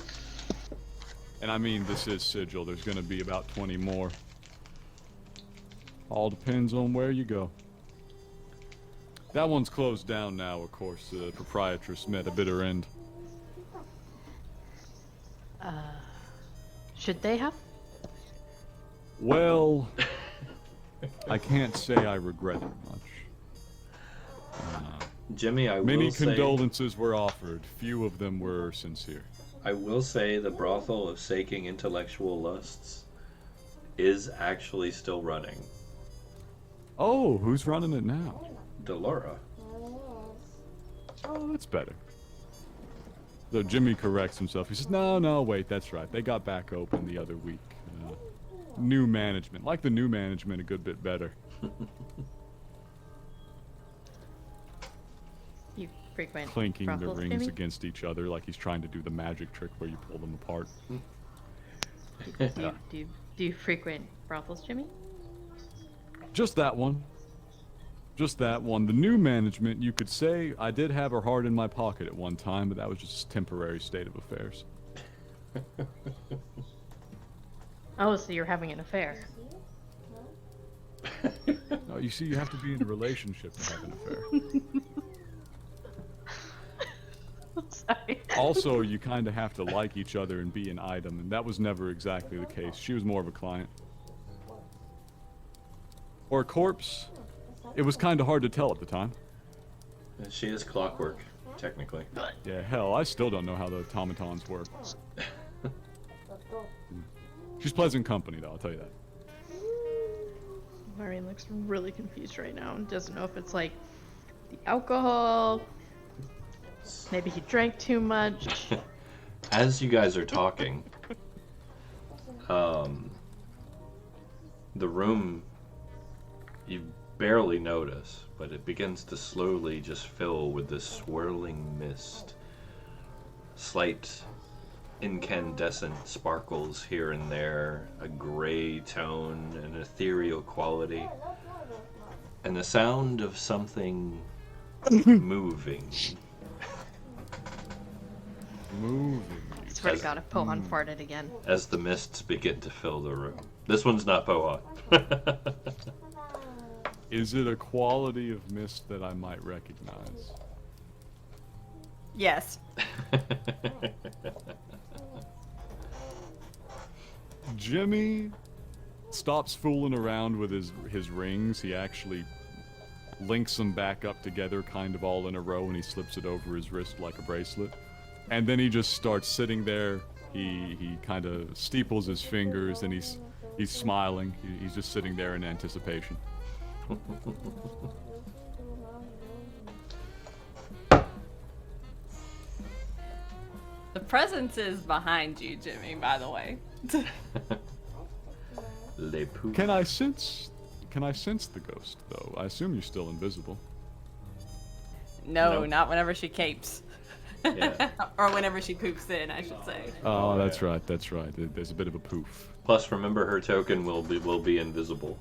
And I mean, this is Sigil. There's going to be about 20 more. All depends on where you go. That one's closed down now, of course. The proprietress met a bitter end. Should they have? Well, I can't say I regret it much. Jimmy, I Many will say, condolences were offered. Few of them were sincere. I will say the brothel of saking intellectual lusts is actually still running. Oh, who's running it now? Delora. Oh, that's better. So Jimmy corrects himself. He says, no, wait, that's right. They got back open the other week. New management. Like the new management a good bit better. You frequent Clinking the brothels, rings Jimmy? against each other like he's trying to do the magic trick where you pull them apart. Do you frequent brothels, Jimmy? Just that one. Just that one. The new management, you could say I did have her heart in my pocket at one time, but that was just a temporary state of affairs. Oh, so you're having an affair. No, you see, you have to be in a relationship to have an affair. Sorry. Also, you kind of have to like each other and be an item, and that was never exactly the case. She was more of a client. Or a corpse. It was kind of hard to tell at the time. She is clockwork, technically. Yeah, hell, I still don't know how the automatons work. She's pleasant company, though, I'll tell you that. Maureen looks really confused right now and doesn't know if it's like the alcohol. Maybe he drank too much. As you guys are talking, the room, you barely notice, but it begins to slowly just fill with this swirling mist. Slight incandescent sparkles here and there, a gray tone, an ethereal quality, and the sound of something moving. Moving. I swear to God, if Pohan farted again. As the mists begin to fill the room. This one's not Poha. Is it a quality of mist that I might recognize? Yes. Jimmy stops fooling around with his rings. He actually links them back up together, kind of all in a row, and he slips it over his wrist like a bracelet. And then he just starts sitting there. He kind of steeples his fingers, and he's smiling. He's just sitting there in anticipation. The presence is behind you, Jimmy, by the way. Les poux. Can I sense the ghost though? I assume you're still invisible. No, No. not whenever she capes. Yeah. Or whenever she poops in, I should say. Oh, yeah. that's right. That's right. There's a bit of a poof. Plus, remember her token will be invisible.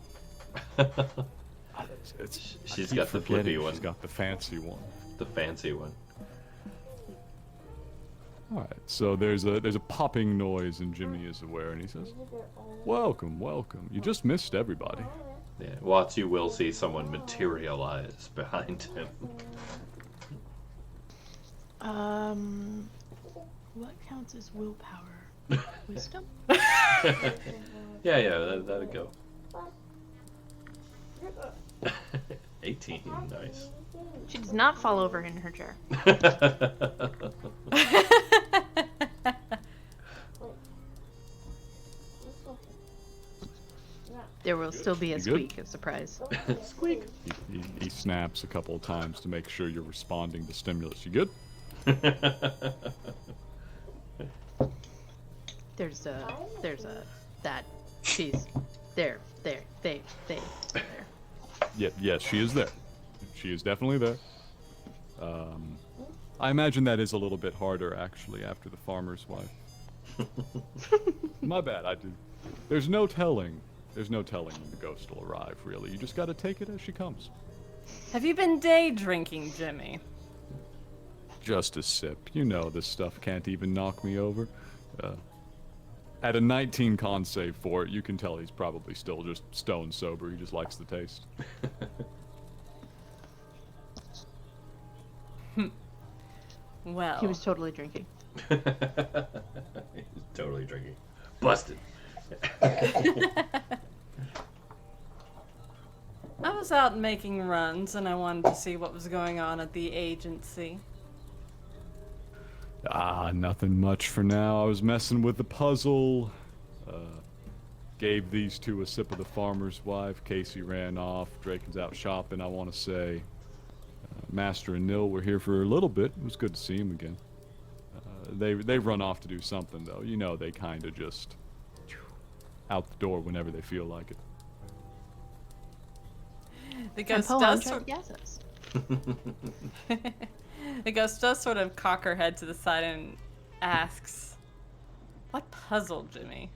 She's got the flippy one. She's got the fancy one. The fancy one. All right. So there's a popping noise, and Jimmy is aware, and he says, "Welcome, welcome. You just missed everybody." Yeah. Watts, you will see someone materialize behind him. What counts as willpower? Wisdom? Yeah, that'd go. 18, nice. She does not fall over in her chair. There will still be a You good? squeak of surprise. Squeak. He snaps a couple of times to make sure you're responding to stimulus. You good? There's a that she's there. Yeah, yes, she is there. She is definitely there. I imagine that is a little bit harder, actually, after the farmer's wife. My bad, I did. There's no telling when the ghost will arrive, really. You just gotta take it as she comes. Have you been day drinking, Jimmy? Just a sip. You know this stuff can't even knock me over. At a 19 con save for it, you can tell he's probably still just stone sober. He just likes the taste. Well, He was totally drinking. He's totally drinking. Busted. I was out making runs and I wanted to see what was going on at the agency. Nothing much for now. I was messing with the puzzle. Gave these two a sip of the farmer's wife. Casey ran off. Draken's out shopping, I want to say. Master and Nil were here for a little bit. It was good to see him again. They run off to do something, though. You know, they kind of just out the door whenever they feel like it. The ghost does the ghost does sort of cock her head to the side and asks, "What puzzle, Jimmy?"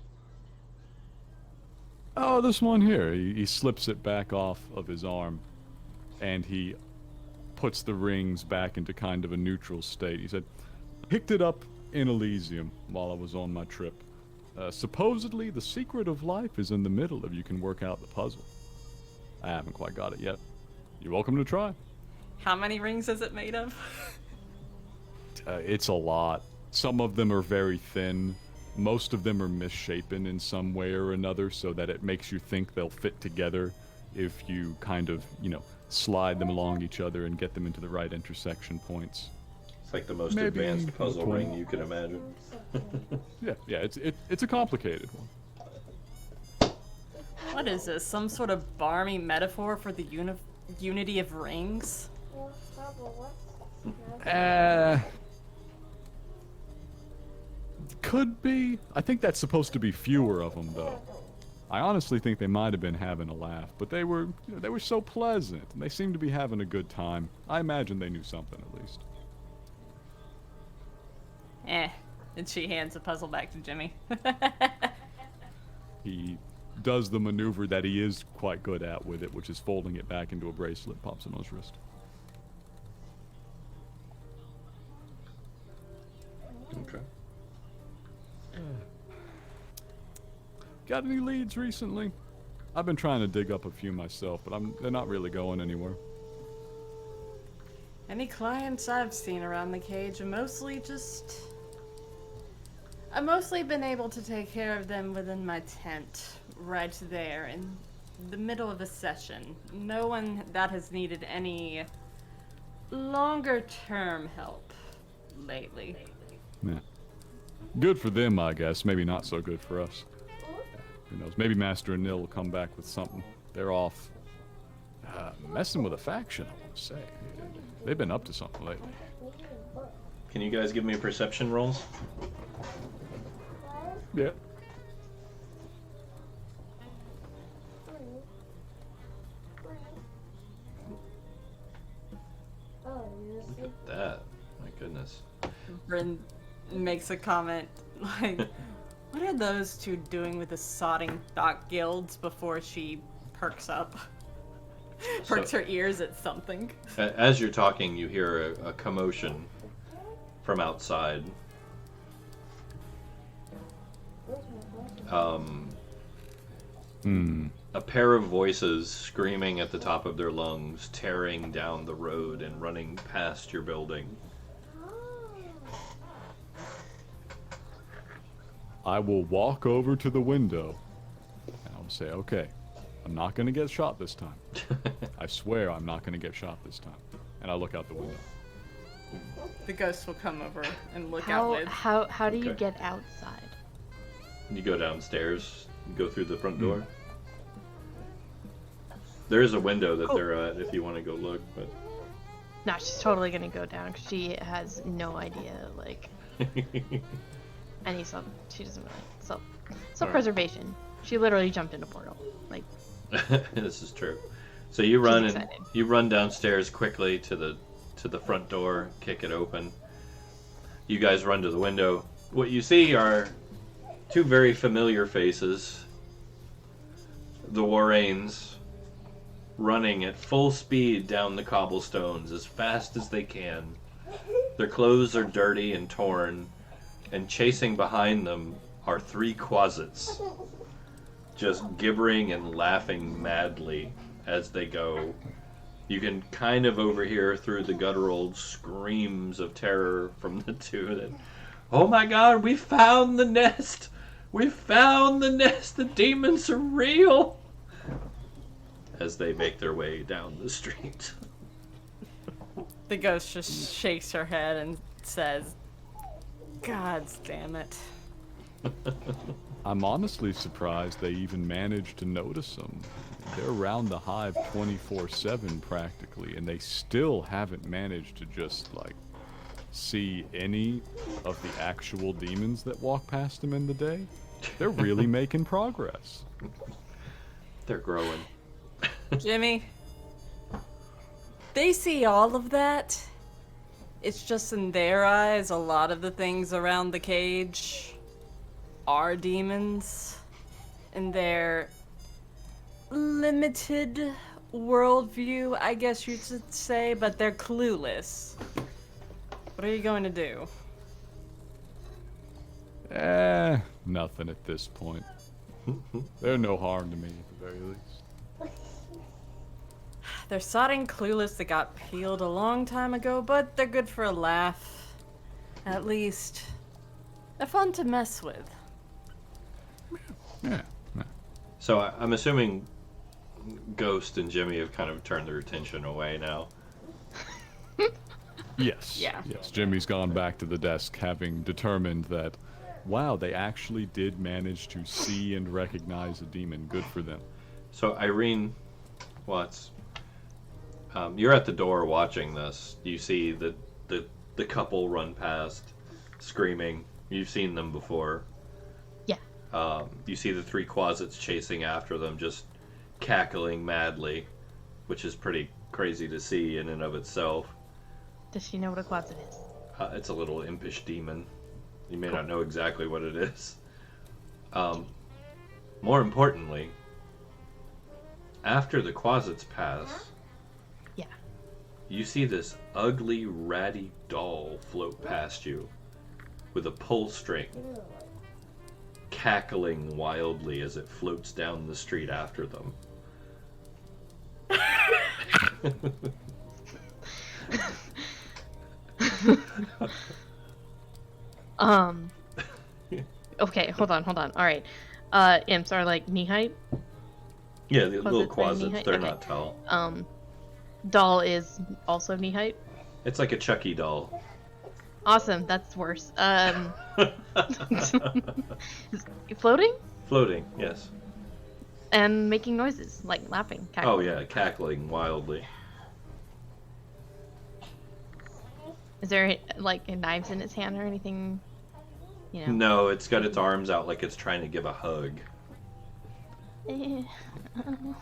Oh, this one here. He slips it back off of his arm, and he puts the rings back into kind of a neutral state. He said, "Picked it up in Elysium while I was on my trip. Supposedly, the secret of life is in the middle if you can work out the puzzle. I haven't quite got it yet. You're welcome to try." How many rings is it made of? It's a lot. Some of them are very thin. Most of them are misshapen in some way or another so that it makes you think they'll fit together if you kind of, slide them along each other and get them into the right intersection points. It's like the most Maybe advanced puzzle 20. ring you can imagine. Yeah, it's a complicated one. What is this? Some sort of barmy metaphor for the unity of rings? Could be. I think that's supposed to be fewer of them, though. I honestly think they might have been having a laugh, but they were so pleasant, and they seemed to be having a good time. I imagine they knew something, at least. And she hands the puzzle back to Jimmy. He does the maneuver that he is quite good at with it, which is folding it back into a bracelet, pops it on his wrist. Okay. Got any leads recently? I've been trying to dig up a few myself, but they're not really going anywhere. Any clients I've seen around the cage are mostly I've mostly been able to take care of them within my tent, right there in the middle of a session. No one that has needed any longer term help lately. Yeah. Good for them, I guess. Maybe not so good for us. Who knows? Maybe Master and Nil will come back with something. They're off messing with a faction, I want to say. They've been up to something lately. Can you guys give me perception rolls? Yeah. Look at that. My goodness. Bryn makes a comment like, "What are those two doing with the sodding thought guilds?" before she perks up. Perks her ears at something. As you're talking, you hear a commotion from outside. A pair of voices screaming at the top of their lungs, tearing down the road and running past your building. I will walk over to the window and I'll say, "Okay, I'm not going to get shot this time. I swear I'm not going to get shot this time." And I look out the window. The ghost will come over and look out with. How do you Okay. get outside? You go downstairs, go through the front door. There is a window that they're at if you want to go look, but No, she's totally gonna go down because she has no idea, like, any she doesn't really, self-preservation. She literally jumped in a portal, like. this is true. So you run She's and excited. you run downstairs quickly to the front door, kick it open. You guys run to the window. What you see are two very familiar faces. The Warranes running at full speed down the cobblestones as fast as they can. Their clothes are dirty and torn, and chasing behind them are three quasits, just gibbering and laughing madly as they go. You can kind of overhear through the guttural screams of terror from the two that, oh my god, we found the nest! We found the nest! The demons are real! As they make their way down the street. The ghost just shakes her head and says, God damn it. I'm honestly surprised they even managed to notice them. They're around the hive 24/7 practically, and they still haven't managed to just, like, see any of the actual demons that walk past them in the day. They're really making progress. They're growing. Jimmy, they see all of that. It's just in their eyes, a lot of the things around the cage are demons. In their limited worldview, I guess you should say, but they're clueless. What are you going to do? Nothing at this point. They're no harm to me at the very least. They're sodding clueless that got peeled a long time ago, but they're good for a laugh. At least, they're fun to mess with. Yeah. So I'm assuming Ghost and Jimmy have kind of turned their attention away now. Yes. Yeah. Yes. Jimmy's gone back to the desk, having determined that, wow, they actually did manage to see and recognize a demon. Good for them. So Irene Watts, you're at the door watching this. You see the couple run past, screaming. You've seen them before. Yeah. You see the three quasits chasing after them, just cackling madly, which is pretty crazy to see in and of itself. Does she know what a closet is? It's a little impish demon. You may not know exactly what it is. More importantly, after the quasits pass, Yeah. you see this ugly, ratty doll float past you with a pull string, cackling wildly as it floats down the street after them. Okay, hold on. All right. Imps are like knee height. Yeah, the little Quasits are knee quasits, height? they're Okay. not tall. Doll is also knee height. It's like a Chucky doll. Awesome, that's worse. Floating Floating, yes. and making noises, like laughing. Oh Cackling. yeah, cackling wildly. Is there like knives in its hand or anything? You know. No, it's got its arms out like it's trying to give a hug. Eh, I don't know.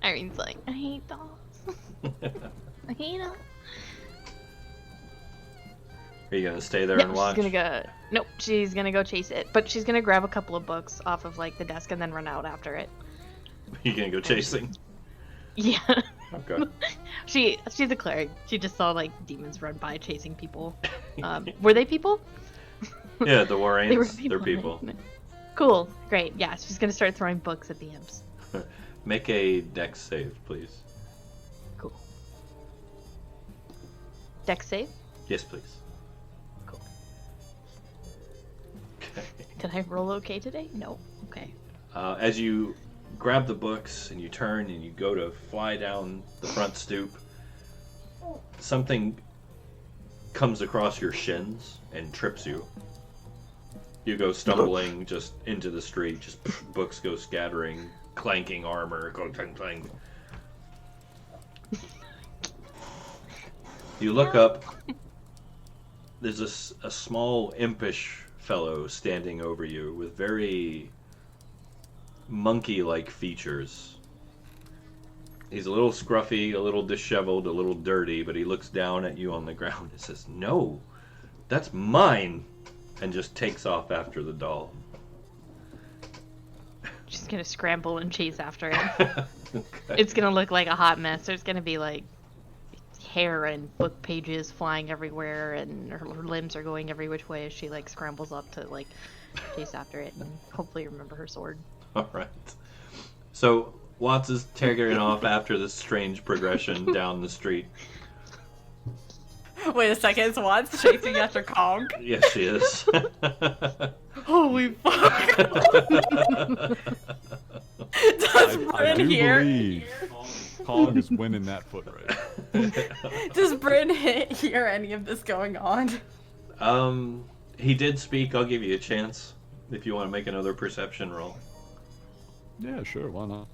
Irene's like, I hate dolls. I hate them. Are you gonna stay there Yeah, and watch? she's gonna go. Nope, she's gonna go chase it. But she's gonna grab a couple of books off of like the desk and then run out after it. You gonna go chasing? Yeah. Okay. She's a cleric. She just saw like demons run by chasing people. Were they people? Yeah, the Warranes, They were they're people. Cool. Great. Yeah, she's gonna start throwing books at the imps. Make a dex save, please. Cool. Dex save? Yes, please. Cool. Okay. Did I roll okay today? No. Okay. As you grab the books and you turn and you go to fly down the front stoop, something comes across your shins and trips you. You go stumbling just into the street, just books go scattering, clanking armor, go clang clang. You look up, there's a small impish fellow standing over you with very monkey-like features. He's a little scruffy, a little disheveled, a little dirty, but he looks down at you on the ground and says, "No, that's mine," and just takes off after the doll. She's gonna scramble and chase after it. Okay. It's gonna look like a hot mess. There's gonna be like hair and book pages flying everywhere, and her limbs are going every which way as she like scrambles up to like chase after it and hopefully remember her sword. All right. So Watts is tearing off after this strange progression down the street. Wait a second, is Watts chasing after Kong? Yes, she is. Holy fuck! Does I Bryn do hear? believe Kong is winning that foot race. Does Bryn hear any of this going on? He did speak. I'll give you a chance if you want to make another perception roll. Yeah, sure, why not?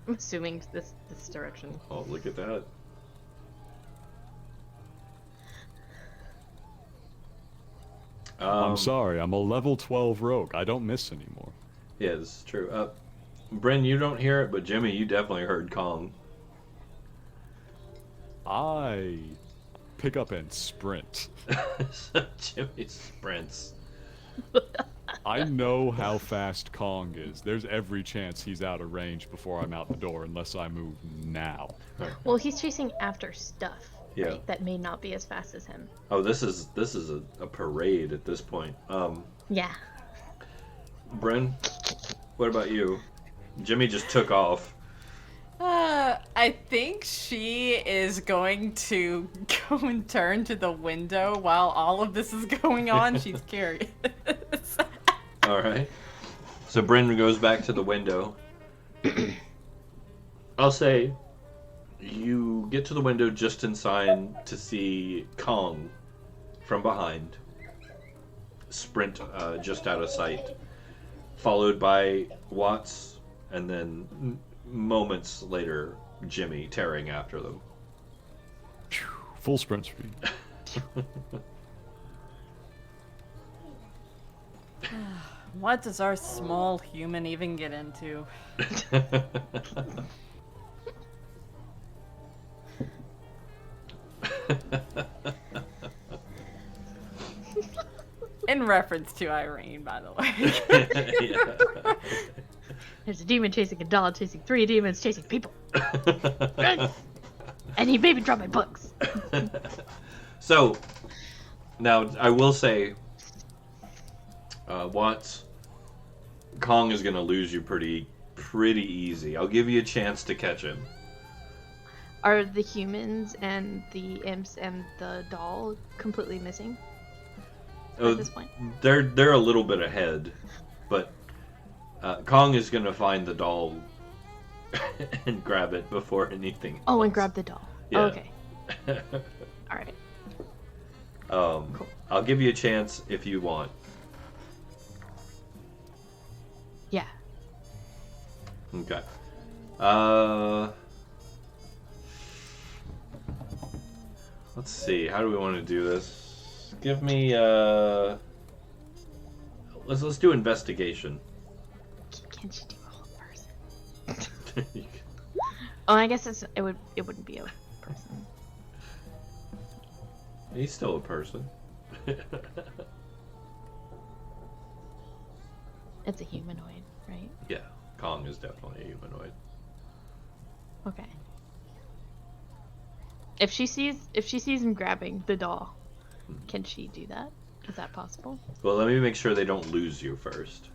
I'm assuming this direction. Oh, look at that. I'm sorry, I'm a level 12 rogue. I don't miss anymore. Yeah, this is true. Bryn, you don't hear it, but Jimmy, you definitely heard Kong. I pick up and sprint. So Jimmy sprints. I know how fast Kong is. There's every chance he's out of range before I'm out the door unless I move now. Well, he's chasing after stuff, Yeah. right? That may not be as fast as him. Oh, this is a parade at this point. Yeah. Bryn, what about you? Jimmy just took off. I think she is going to go and turn to the window while all of this is going on. She's curious. All right. So Bryn goes back to the window. I'll say you get to the window just in time to see Kong from behind sprint just out of sight, followed by Watts, and then moments later, Jimmy tearing after them. Full sprint speed. What does our small human even get into? In reference to Irene, by the way. Yeah. There's a demon chasing a doll, chasing 3 demons, chasing people. And he made me drop my books. So, now I will say, Watts, Kong is gonna lose you pretty easy. I'll give you a chance to catch him. Are the humans and the imps and the doll completely missing Oh, at this point? they're a little bit ahead, but Kong is gonna find the doll and grab it before anything. Oh, and else. grab the doll. Yeah. Oh, okay. Alright. I'll give you a chance if you want. Yeah. Okay. Let's see. How do we want to do this? Give me let's do investigation. Can she do a whole person? Oh, I guess it wouldn't be a person. He's still a person. It's a humanoid, right? Yeah, Kong is definitely a humanoid. Okay. If she sees him grabbing the doll, can she do that? Is that possible? Well, let me make sure they don't lose you first.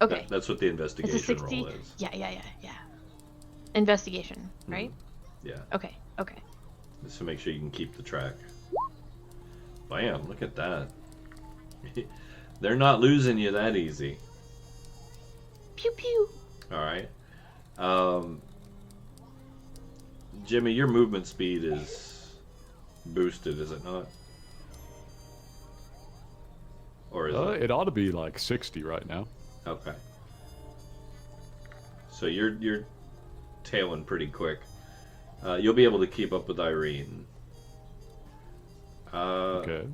Okay. That's what the It's a investigation 60. roll is. Yeah. Investigation, right? Yeah, Okay. just to make sure you can keep the track. Bam! Look at that. They're not losing you that easy. Pew pew. All right. Jimmy, your movement speed is boosted, is it not? Or is it? It ought to be like 60 right now. Okay. So you're tailing pretty quick. You'll be able to keep up with Irene. Okay.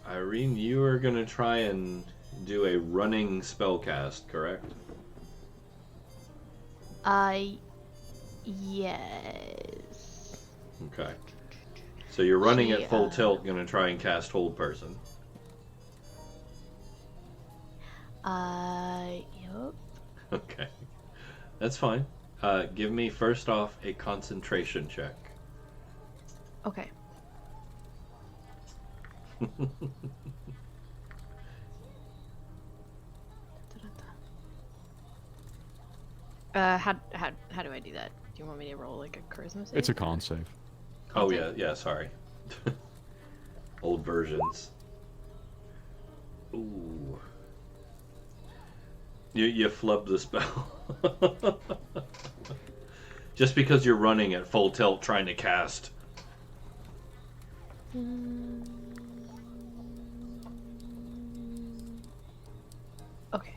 Irene, you are gonna try and do a running spell cast, correct? Yes. Okay. So you're running at full Yeah. tilt, gonna try and cast Hold Person. Yup. Okay. That's fine. Give me first off a concentration check. Okay. How do I do that? Do you want me to roll like a charisma save? It's a con save. Oh yeah, sorry. Old versions. Ooh. You flub the spell. Just because you're running at full tilt trying to cast. Okay.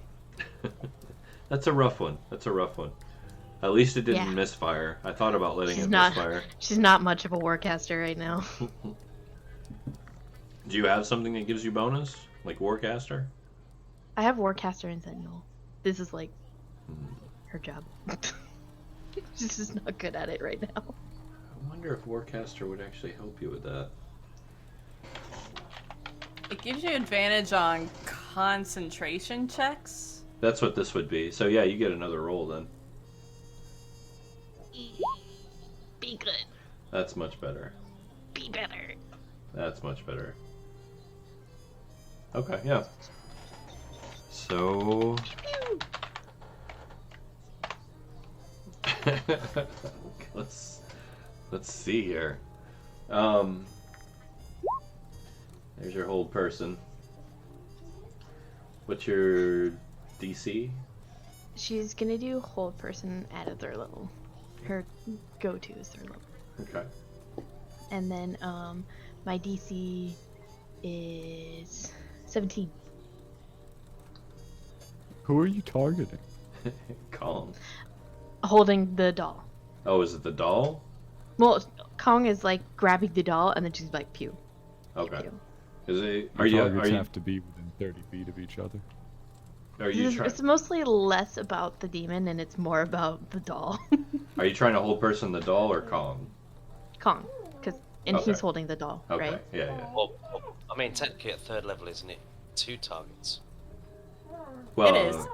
That's a rough one. At least it didn't Yeah. misfire. I thought about letting She's it not. misfire. She's not much of a warcaster right now. Do you have something that gives you bonus? Like Warcaster? I have warcaster and sentinel. This is like her job. She's just not good at it right now. I wonder if Warcaster would actually help you with that. It gives you advantage on concentration checks. That's what this would be. So yeah, you get another roll then. Be good. That's much better. Be better. That's much better. Okay, yeah. So... let's see here. There's your hold person. What's your DC? She's gonna do hold person at a third level. Her go-to is third level. Okay. And then my DC is 17. Who are you targeting? Kong. Holding the doll. Oh, is it the doll? Well, Kong is like grabbing the doll and then she's like pew. Okay. pew. Is it? Your Are targets you? have to be within 30 feet of each other. Are you trying? It's mostly less about the demon and it's more about the doll. Are you trying to hold person the doll or Kong? Kong, and Okay. he's holding the doll, Okay. right? Yeah, yeah. Well, I mean, technically at third level, isn't it? 2 targets. Well, It is.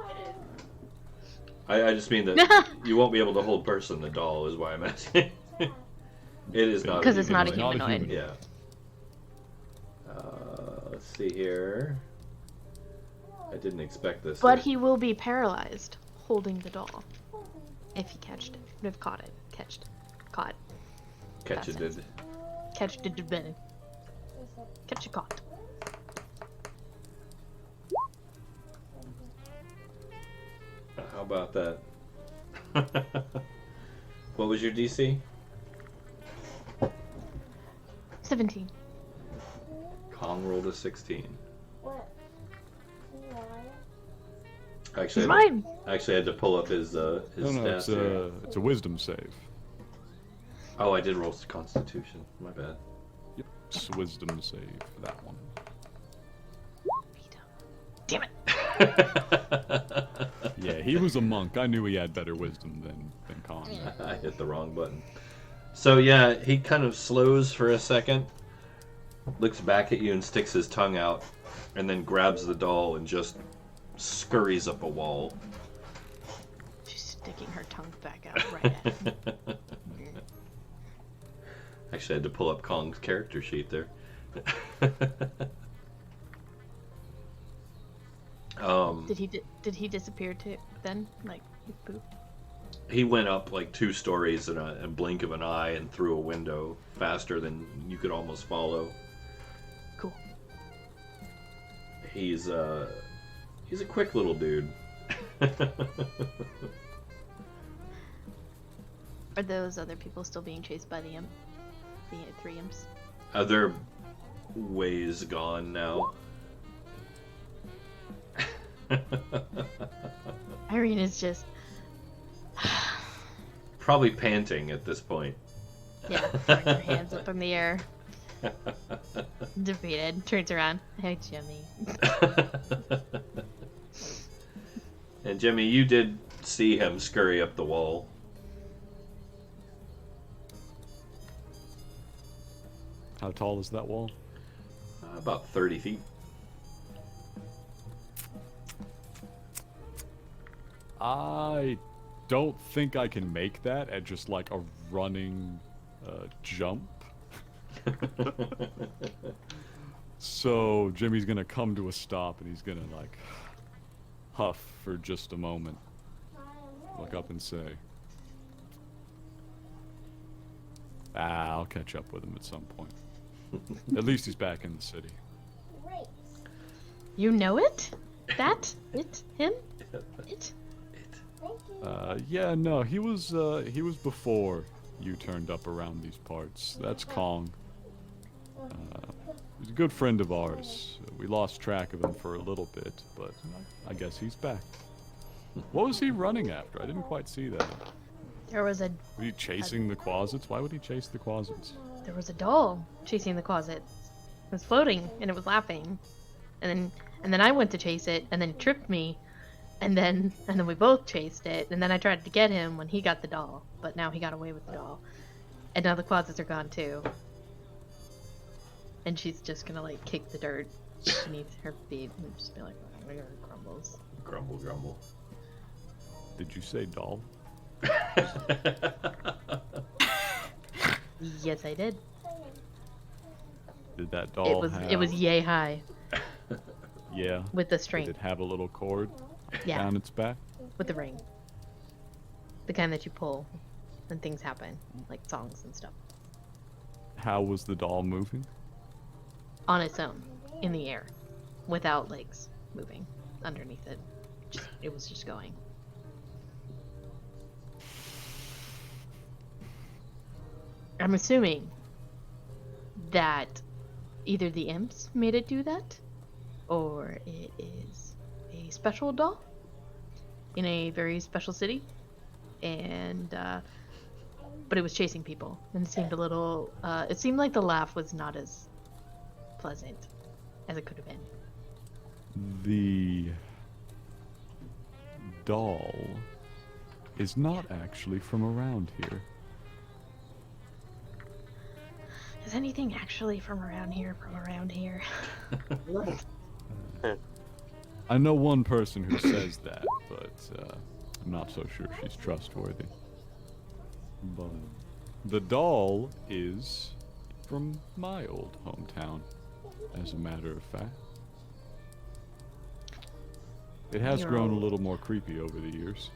I just mean that you won't be able to hold person the doll is why I'm asking. It is not. Because it's not a Not a humanoid. human. Yeah. Let's see here. I didn't expect this. But he will be paralyzed holding the doll. If he catched it. If caught it. Caught. Catch it. That's Did. Catch it. Catch a caught. How about that? What was your DC? 17. Kong rolled a 16. He's Actually, mine. I had to pull up his No, stats here. it's a wisdom save. Oh, I did roll Constitution. My bad. Yep, it's a wisdom save for that one. Damn it. Yeah, he was a monk. I knew he had better wisdom than Kong. I hit the wrong button. So yeah, he kind of slows for a second, looks back at you and sticks his tongue out, and then grabs the doll and just scurries up a wall. She's sticking her tongue back out right at him. Actually, I had to pull up Kong's character sheet there. Did he disappear too then? Like, boop. He went up like 2 stories in a blink of an eye and through a window faster than you could almost follow. Cool. He's a quick little dude. Are those other people still being chased by the imp? The 3 imps? They're ways gone now. Irene is just Probably panting at this point. yeah, throwing her hands up in the air. Defeated. Turns around. Hey, Jimmy. And Jimmy, you did see him scurry up the wall. How tall is that wall? About 30 feet. I don't think I can make that at just like a running jump. So Jimmy's gonna come to a stop and he's gonna like huff for just a moment. Look up and say, I'll catch up with him at some point. At least he's back in the city. You know it? That? It? Him? It? Yeah, no, he was before you turned up around these parts. That's Kong. He's a good friend of ours. We lost track of him for a little bit, but I guess he's back. What was he running after? I didn't quite see that. There was a Was he chasing the Quasits? Why would he chase the Quasits? doll chasing the closet. It was floating and it was laughing. And then I went to chase it and then it tripped me. And then we both chased it. And then I tried to get him when he got the doll. But now he got away with the doll. And now the closets are gone too. And she's just gonna like kick the dirt beneath her feet and just be like, crumbles. Grumble, grumble. Did you say doll? Yes, I did. Did that doll It was yay high Yeah. with the Did string. it have a little cord Yeah, down its back? with the ring. The kind that you pull and things happen, like songs and stuff. How was the doll moving? On its own, in the air, without legs moving underneath it. It was just going. I'm assuming that either the imps made it do that, or it is a special doll in a very special city, and but it was chasing people, and it seemed a little. It seemed like the laugh was not as pleasant as it could have been. The doll is not actually from around here. Is anything actually from around here? I know one person who says that, but I'm not so sure she's trustworthy. But the doll is from my old hometown, as a matter of fact. It has Your grown a old- little more creepy over the years.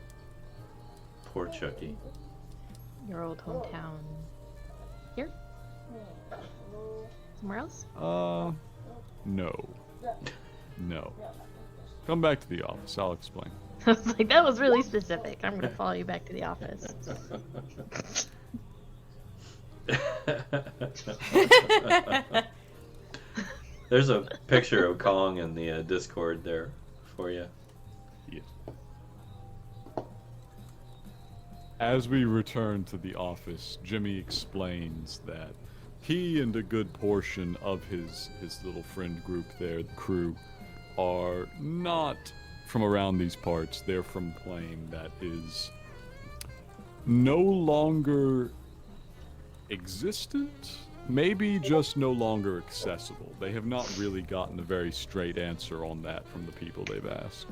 Poor Chucky. Your old hometown. Here? Somewhere else? No. No. Come back to the office, I'll explain. I was like, that was really specific. I'm gonna follow you back to the office. There's a picture of Kong in the Discord there for you. Yes. As we return to the office, Jimmy explains that he and a good portion of his little friend group there, the crew, are not from around these parts. They're from a plane that is no longer existent, maybe just no longer accessible. They have not really gotten a very straight answer on that from the people they've asked.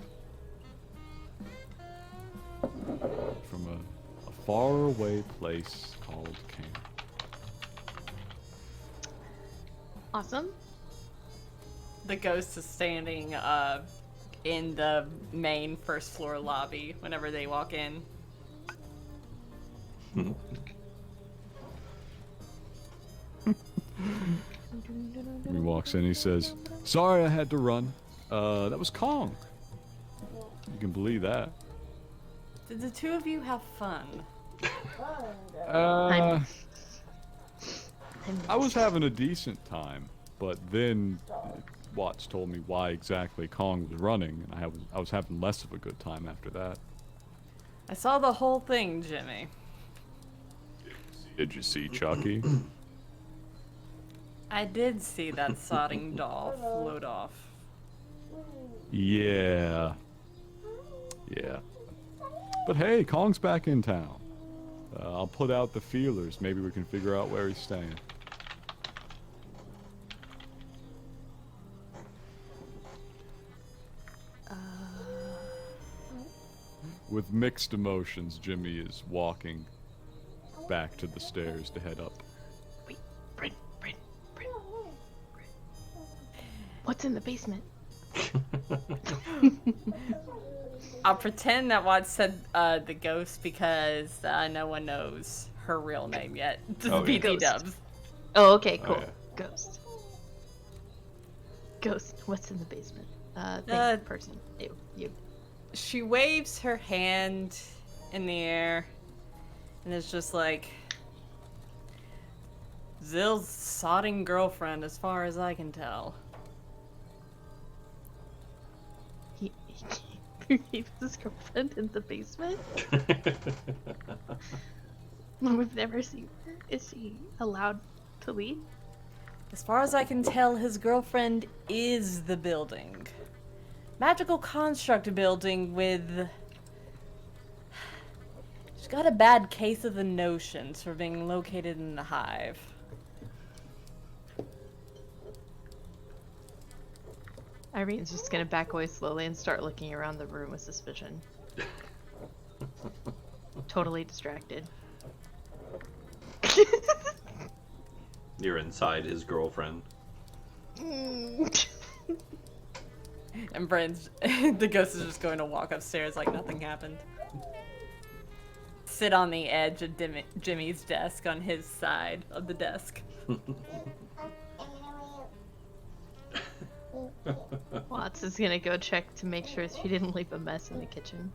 From a faraway place called Camp. Awesome. The ghost is standing in the main first floor lobby whenever they walk in. He walks in, he says, "Sorry I had to run. That was Kong." You can believe that. Did the two of you have fun? I was having a decent time, but then Watts told me why exactly Kong was running, and I was having less of a good time after that. I saw the whole thing, Jimmy. Did you see Chucky? I did see that sodding doll float off. Yeah. Yeah. But hey, Kong's back in town. I'll put out the feelers. Maybe we can figure out where he's staying. With mixed emotions, Jimmy is walking back to the stairs to head up. Wait, Bryn. What's in the basement? I'll pretend that Watts said the ghost because no one knows her real name yet. Just Oh, yeah. BT Ghost. dubs. Oh, okay, cool. yeah. Ghost. Ghost, what's in the basement? Person. You. She waves her hand in the air and it's just like Zill's sodding girlfriend as far as I can tell. He keeps his girlfriend in the basement? We've never seen her. Is she allowed to leave? As far as I can tell, his girlfriend is the building. Magical construct building with... She's got a bad case of the notions for being located in the hive. Irene's just gonna back away slowly and start looking around the room with suspicion. Totally distracted. You're inside his girlfriend. And Brand's... the ghost is just going to walk upstairs like nothing happened. Sit on the edge of Jimmy's desk on his side of the desk. Watts is gonna go check to make sure she didn't leave a mess in the kitchen.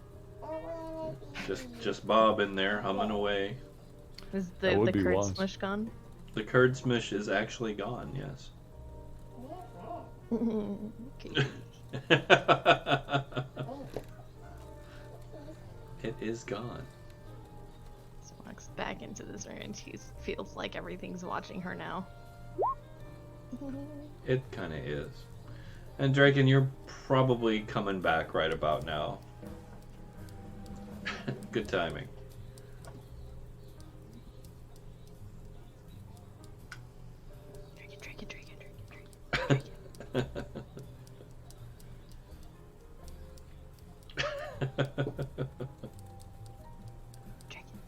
Just Bob in there humming away. Is That the would be curd wise. smush gone? The curd smush is actually gone. Yes. Okay. It is gone. So walks back into this room and she feels like everything's watching her now. It kind of is. And Draken, you're probably coming back right about now. Good timing. Draken.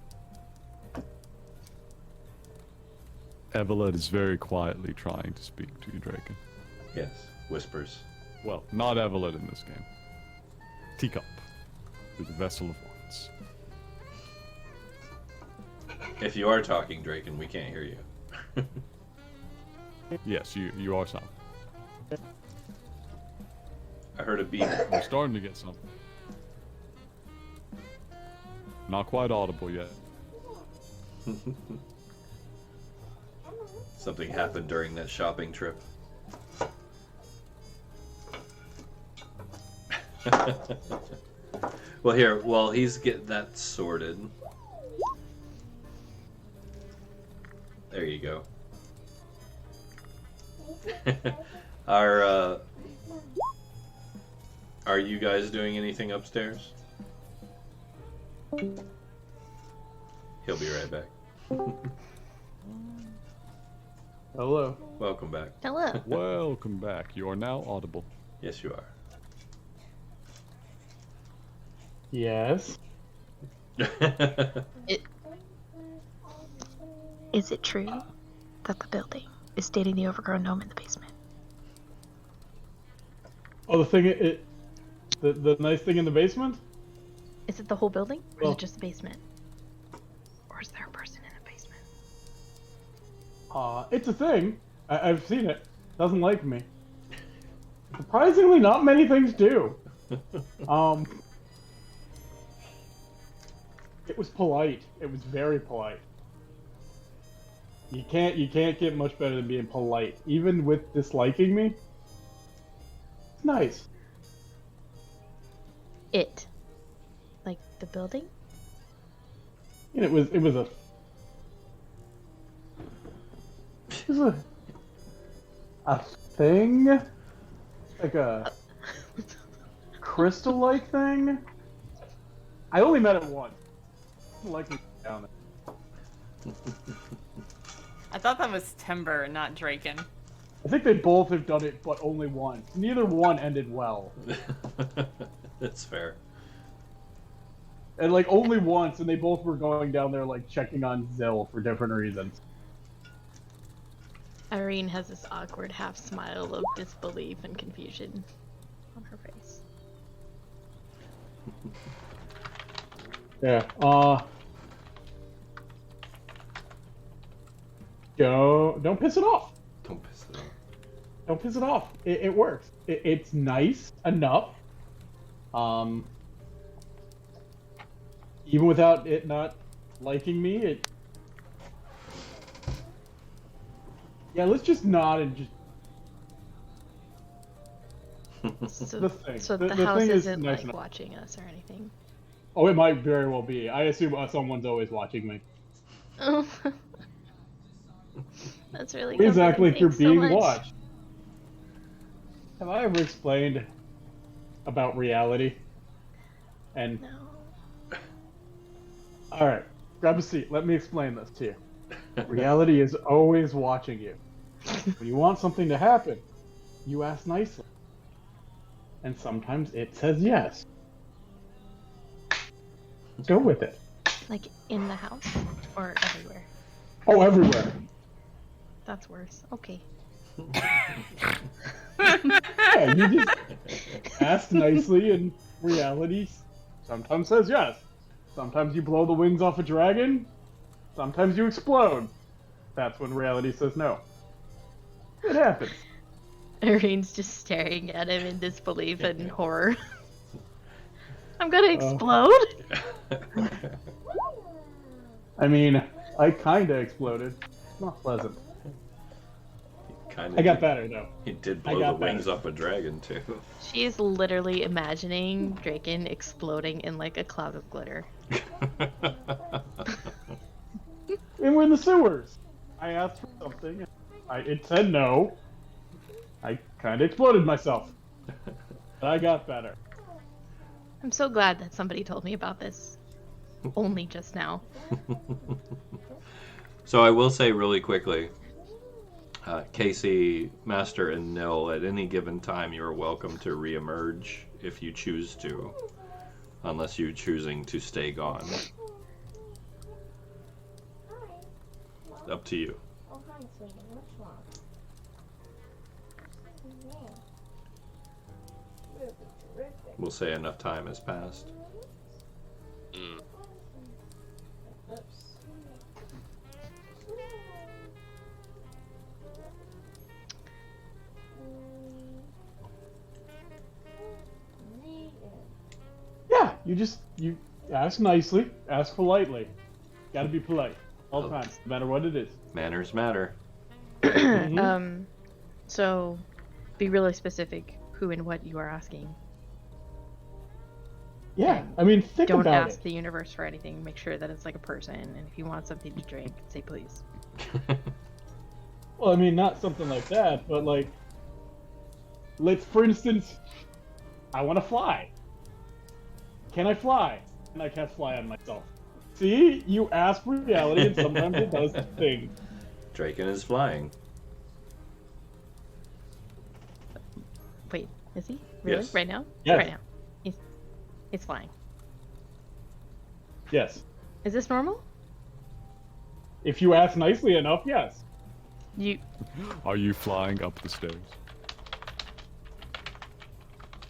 Evelyn is very quietly trying to speak to you, Draken. Yes, whispers. Well, not Evelyn in this game. Teacup, with the vessel of wands. If you are talking, Draken, we can't hear you. Yes, you are something. I heard a beep. We're starting to get something. Not quite audible yet. Something happened during that shopping trip. Well, here, while he's getting that sorted. There you go. Are you guys doing anything upstairs? He'll be right back. Hello. Welcome back. Hello. Welcome back. You are now audible. Yes, you are. Yes. Is it true that the building is dating the overgrown gnome in the basement? Oh, the nice thing in the basement? Is it the whole building? Or is Well- it just the basement? Or is there a person in the basement? It's a thing. I've seen it. Doesn't like me. Surprisingly, not many things do. It was polite. It was very polite. You can't get much better than being polite, even with disliking me. It's nice. It. Like the building? And it was a thing, like a crystal-like thing. I only met it once. Didn't like me down there. I thought that was Timber, not Draken. I think they both have done it, but only once. Neither one ended well. That's fair. And like only once, and they both were going down there like checking on Zill for different reasons. Irene has this awkward half smile of disbelief and confusion on her face. Yeah. Don't piss it off. Don't piss it off. Don't piss it off. It works. It's nice enough. Even without it not liking me, yeah, let's just nod and just. So, The thing. so The- the, the house thing is isn't nice like enough. watching us or anything. Oh, it might very well be. I assume someone's always watching me. Oh, that's really Please act comforting. like you're Thanks so being much. watched. Have I ever explained about reality? And No. all right, grab a seat. Let me explain this to you. Reality is always watching you. When you want something to happen, you ask nicely. And sometimes it says yes. Go with it. Like in the house or everywhere. Oh, everywhere. That's worse. Okay. Yeah, you just ask nicely, and reality sometimes says yes. Sometimes you blow the wings off a dragon. Sometimes you explode. That's when reality says no. It happens. Irene's just staring at him in disbelief and horror. I'm gonna explode? I mean, I kinda exploded. It's not pleasant. Kinda I got did- better though. He did I blow got the wings better. off a dragon too. She is literally imagining Draken exploding in like a cloud of glitter. And we're in the sewers. I asked for something. It said no. I kinda exploded myself. But I got better. I'm so glad that somebody told me about this. Only just now. So I will say really quickly, Casey, Master, and Nil, at any given time, you are welcome to reemerge if you choose to, unless you're choosing to stay gone. Up to you. Oh, hi, sweetie. What's wrong? Yeah. Terrific. We'll say enough time has passed. Mm. Oops. Yeah, you ask nicely, ask politely. Gotta be polite all the Oh. time, no matter what it is. Manners matter. So be really specific who and what you are asking. Yeah, I mean, think Don't about ask it. the universe for anything. Make sure that it's like a person, and if you want something to drink, say please. Well, I mean, not something like that, but like, for instance, I want to fly. Can I fly? And I can't fly on myself. See, you ask for reality, and sometimes it does the thing. Draken is flying. Wait, is he? Really? Yes. Right now? Yes. Right now. He's flying. Yes. Is this normal? If you ask nicely enough, yes. You Are you flying up the stairs?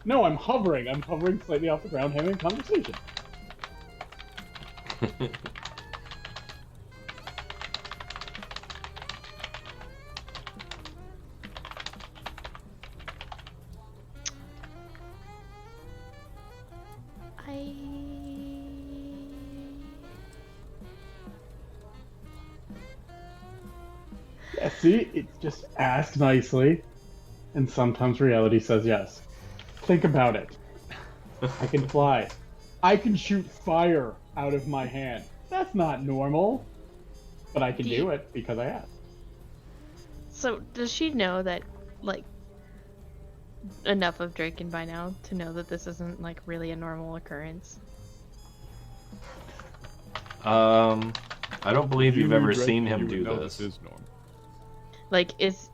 No, I'm hovering. I'm hovering slightly off the ground, having a conversation. Yeah, see, it's just ask nicely, and sometimes reality says yes. Think about it. I can fly. I can shoot fire out of my hand. That's not normal. But I can do it because I asked. So does she know that, like, enough of Draken by now to know that this isn't like really a normal occurrence? I don't believe If you you've knew ever Draken, seen him you would do know this. is normal. Like, is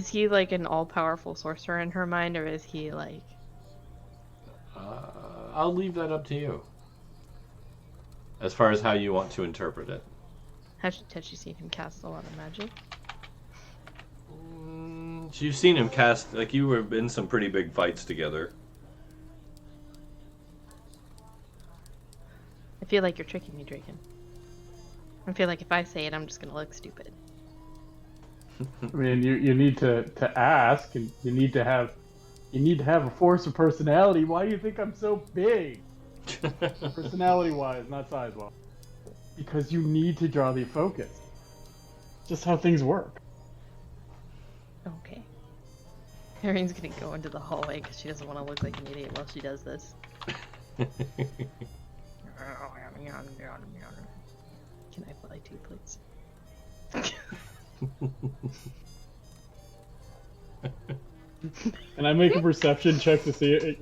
he like an all-powerful sorcerer in her mind, or is he like? I'll leave that up to you. as far as how you want to interpret it. Has she seen him cast a lot of magic? You've seen him cast, like, you were in some pretty big fights together. I feel like you're tricking me, Draken. I feel like if I say it, I'm just gonna look stupid. I mean, you need to ask, and you need to have a force of personality. Why do you think I'm so big? Personality-wise, not size-wise. Because you need to draw the focus. Just how things work. Okay. Erin gonna go into the hallway because she doesn't want to look like an idiot while she does this. Can I fly too, please? And I make a perception check to see it.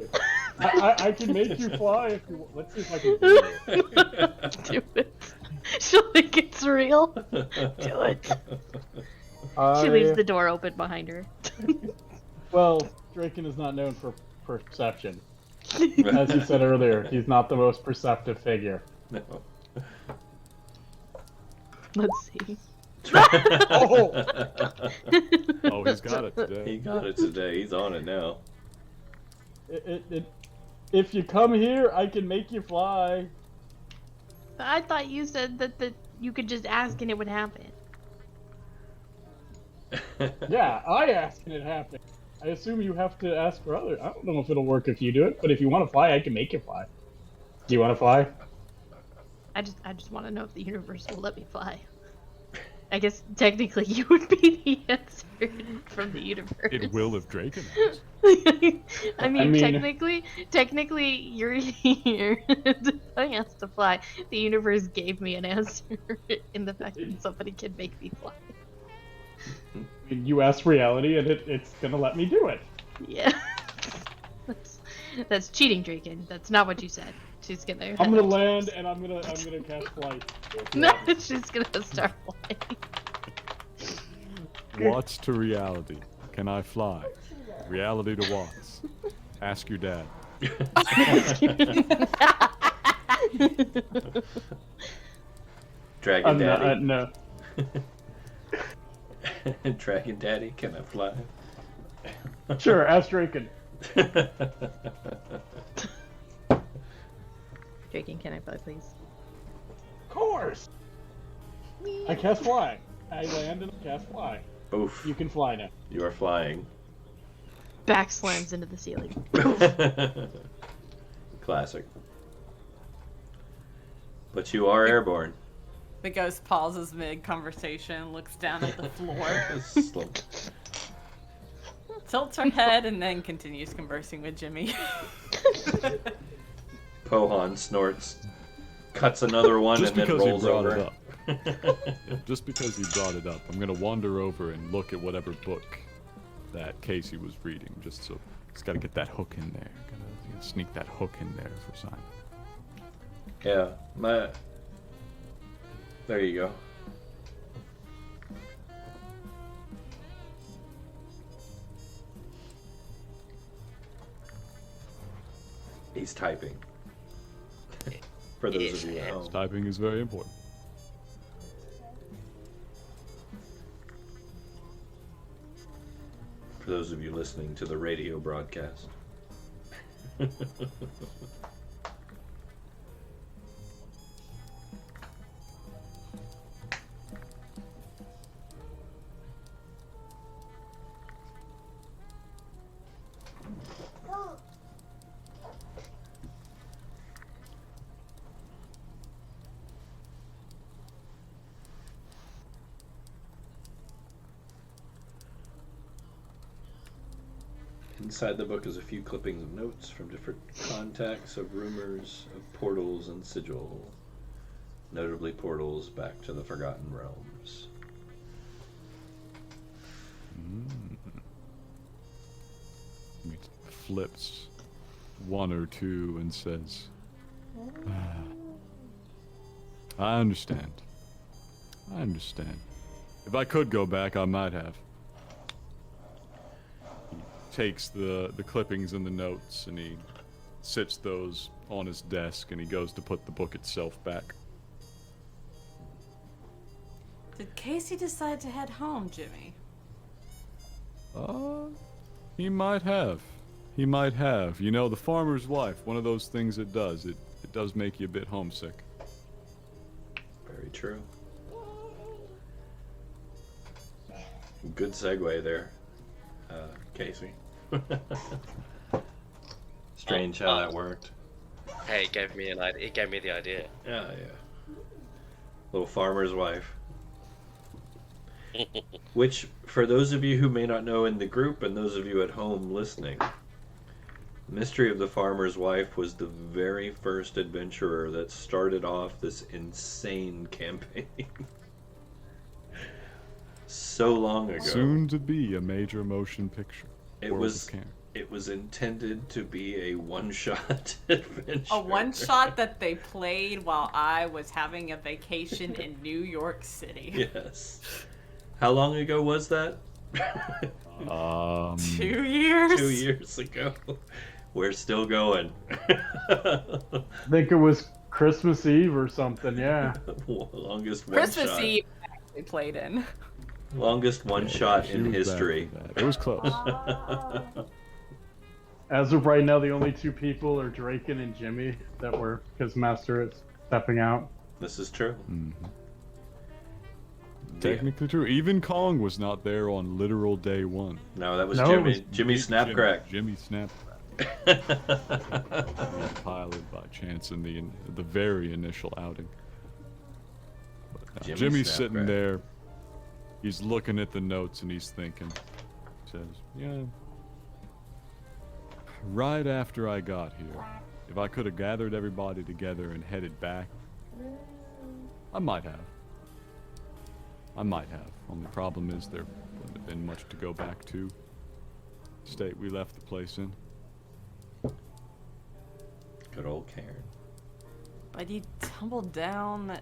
I can make you fly if you want. Let's see if I can do it. Do it. She'll think it's real. Do it. She leaves the door open behind her. Well, Draken is not known for perception. As you said earlier, he's not the most perceptive figure. No. Let's see. Oh! Oh, he's got it today. He got it today. He's on it now. If you come here, I can make you fly. I thought you said that you could just ask and it would happen. Yeah, I ask and it happens. I assume you have to ask for others. I don't know if it'll work if you do it, but if you want to fly, I can make you fly. Do you want to fly? I just want to know if the universe will let me fly. I guess technically you would be the answer from the universe. It will if Draken is. I mean, technically, you're here. I asked to fly. The universe gave me an answer in the fact that somebody can make me fly. You asked reality, and it's gonna let me do it. Yeah. That's cheating, Draken. That's not what you said. She's gonna. I'm gonna land, and I'm gonna cast flight. No, she's gonna start flying. Watts to reality. Can I fly? Reality to Watts. Ask your dad. Dragon Daddy. No. Dragon Daddy, can I fly? Sure, ask Draken. Draken, can I fly, please? Of course. I cast fly. I land and cast fly. Oof. You can fly now. You are flying. Back slams into the ceiling. Classic. But you are airborne. The ghost pauses mid-conversation, looks down at the floor, Slow. tilts her head, and then continues conversing with Jimmy. Pohan snorts, cuts another one, Just and then because he rolls brought over. it up. Yeah, just because he brought it up, I'm gonna wander over and look at whatever book that Casey was reading, just so he's got to get that hook in there. Gotta sneak that hook in there for Simon. Yeah, there you go. He's typing. For those of you at home. Typing is very important. For those of you listening to the radio broadcast. Inside the book is a few clippings of notes from different contacts of rumors of portals and Sigil, notably portals back to the Forgotten Realms. He flips one or two and says, I understand. I understand. If I could go back, I might have. Takes the clippings and the notes and he sits those on his desk and he goes to put the book itself back. Did Casey decide to head home, Jimmy? He might have. He might have. You know, the farmer's wife, one of those things it does. It does make you a bit homesick. Very true. Good segue there, Casey. Strange how that worked. Hey, it gave me an idea. It gave me the idea. Yeah. Little farmer's wife. Which, for those of you who may not know in the group and those of you at home listening, Mystery of the Farmer's Wife was the very first adventurer that started off this insane campaign. So long ago. Soon to be a major motion picture. It World was of Cairn. it was intended to be a one-shot adventure. A one-shot that they played while I was having a vacation in New York City. Yes. How long ago was that? 2 years? 2 years ago. We're still going. I think it was Christmas Eve or something, yeah. Longest one Christmas shot. Eve actually played in. Longest one shot She in was back history. for that. It was close. As of right now, the only two people are Draken and Jimmy that were, because Master is stepping out. This is true. Technically true. Even Kong was not there on literal day one. No, that was No, it Jimmy. was Jimmy Snapcrack. Jimmy Snapcrack. Piloted by chance in the very initial outing. But, Jimmy Jimmy's sitting Snapcrack. there. He's looking at the notes and he's thinking. Says, yeah. Right after I got here, if I could have gathered everybody together and headed back, I might have. Only problem is there wouldn't have been much to go back to. State we left the place in. Good old Karen. But you tumbled down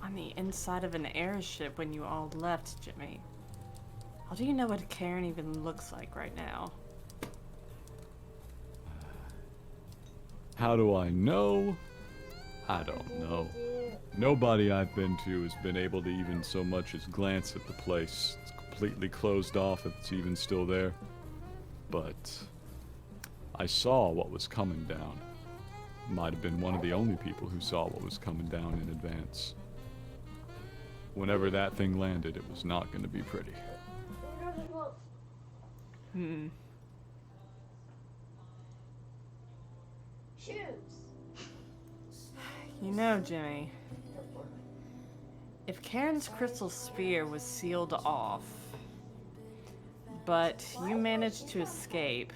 on the inside of an airship when you all left, Jimmy. How do you know what Karen even looks like right now? How do I know? I don't know. Nobody I've been to has been able to even so much as glance at the place. It's completely closed off if it's even still there. But I saw what was coming down. Might have been one of the only people who saw what was coming down in advance. Whenever that thing landed, it was not going to be pretty. Shoes. You know, Jimmy, if Karen's crystal sphere was sealed off, but you managed to escape,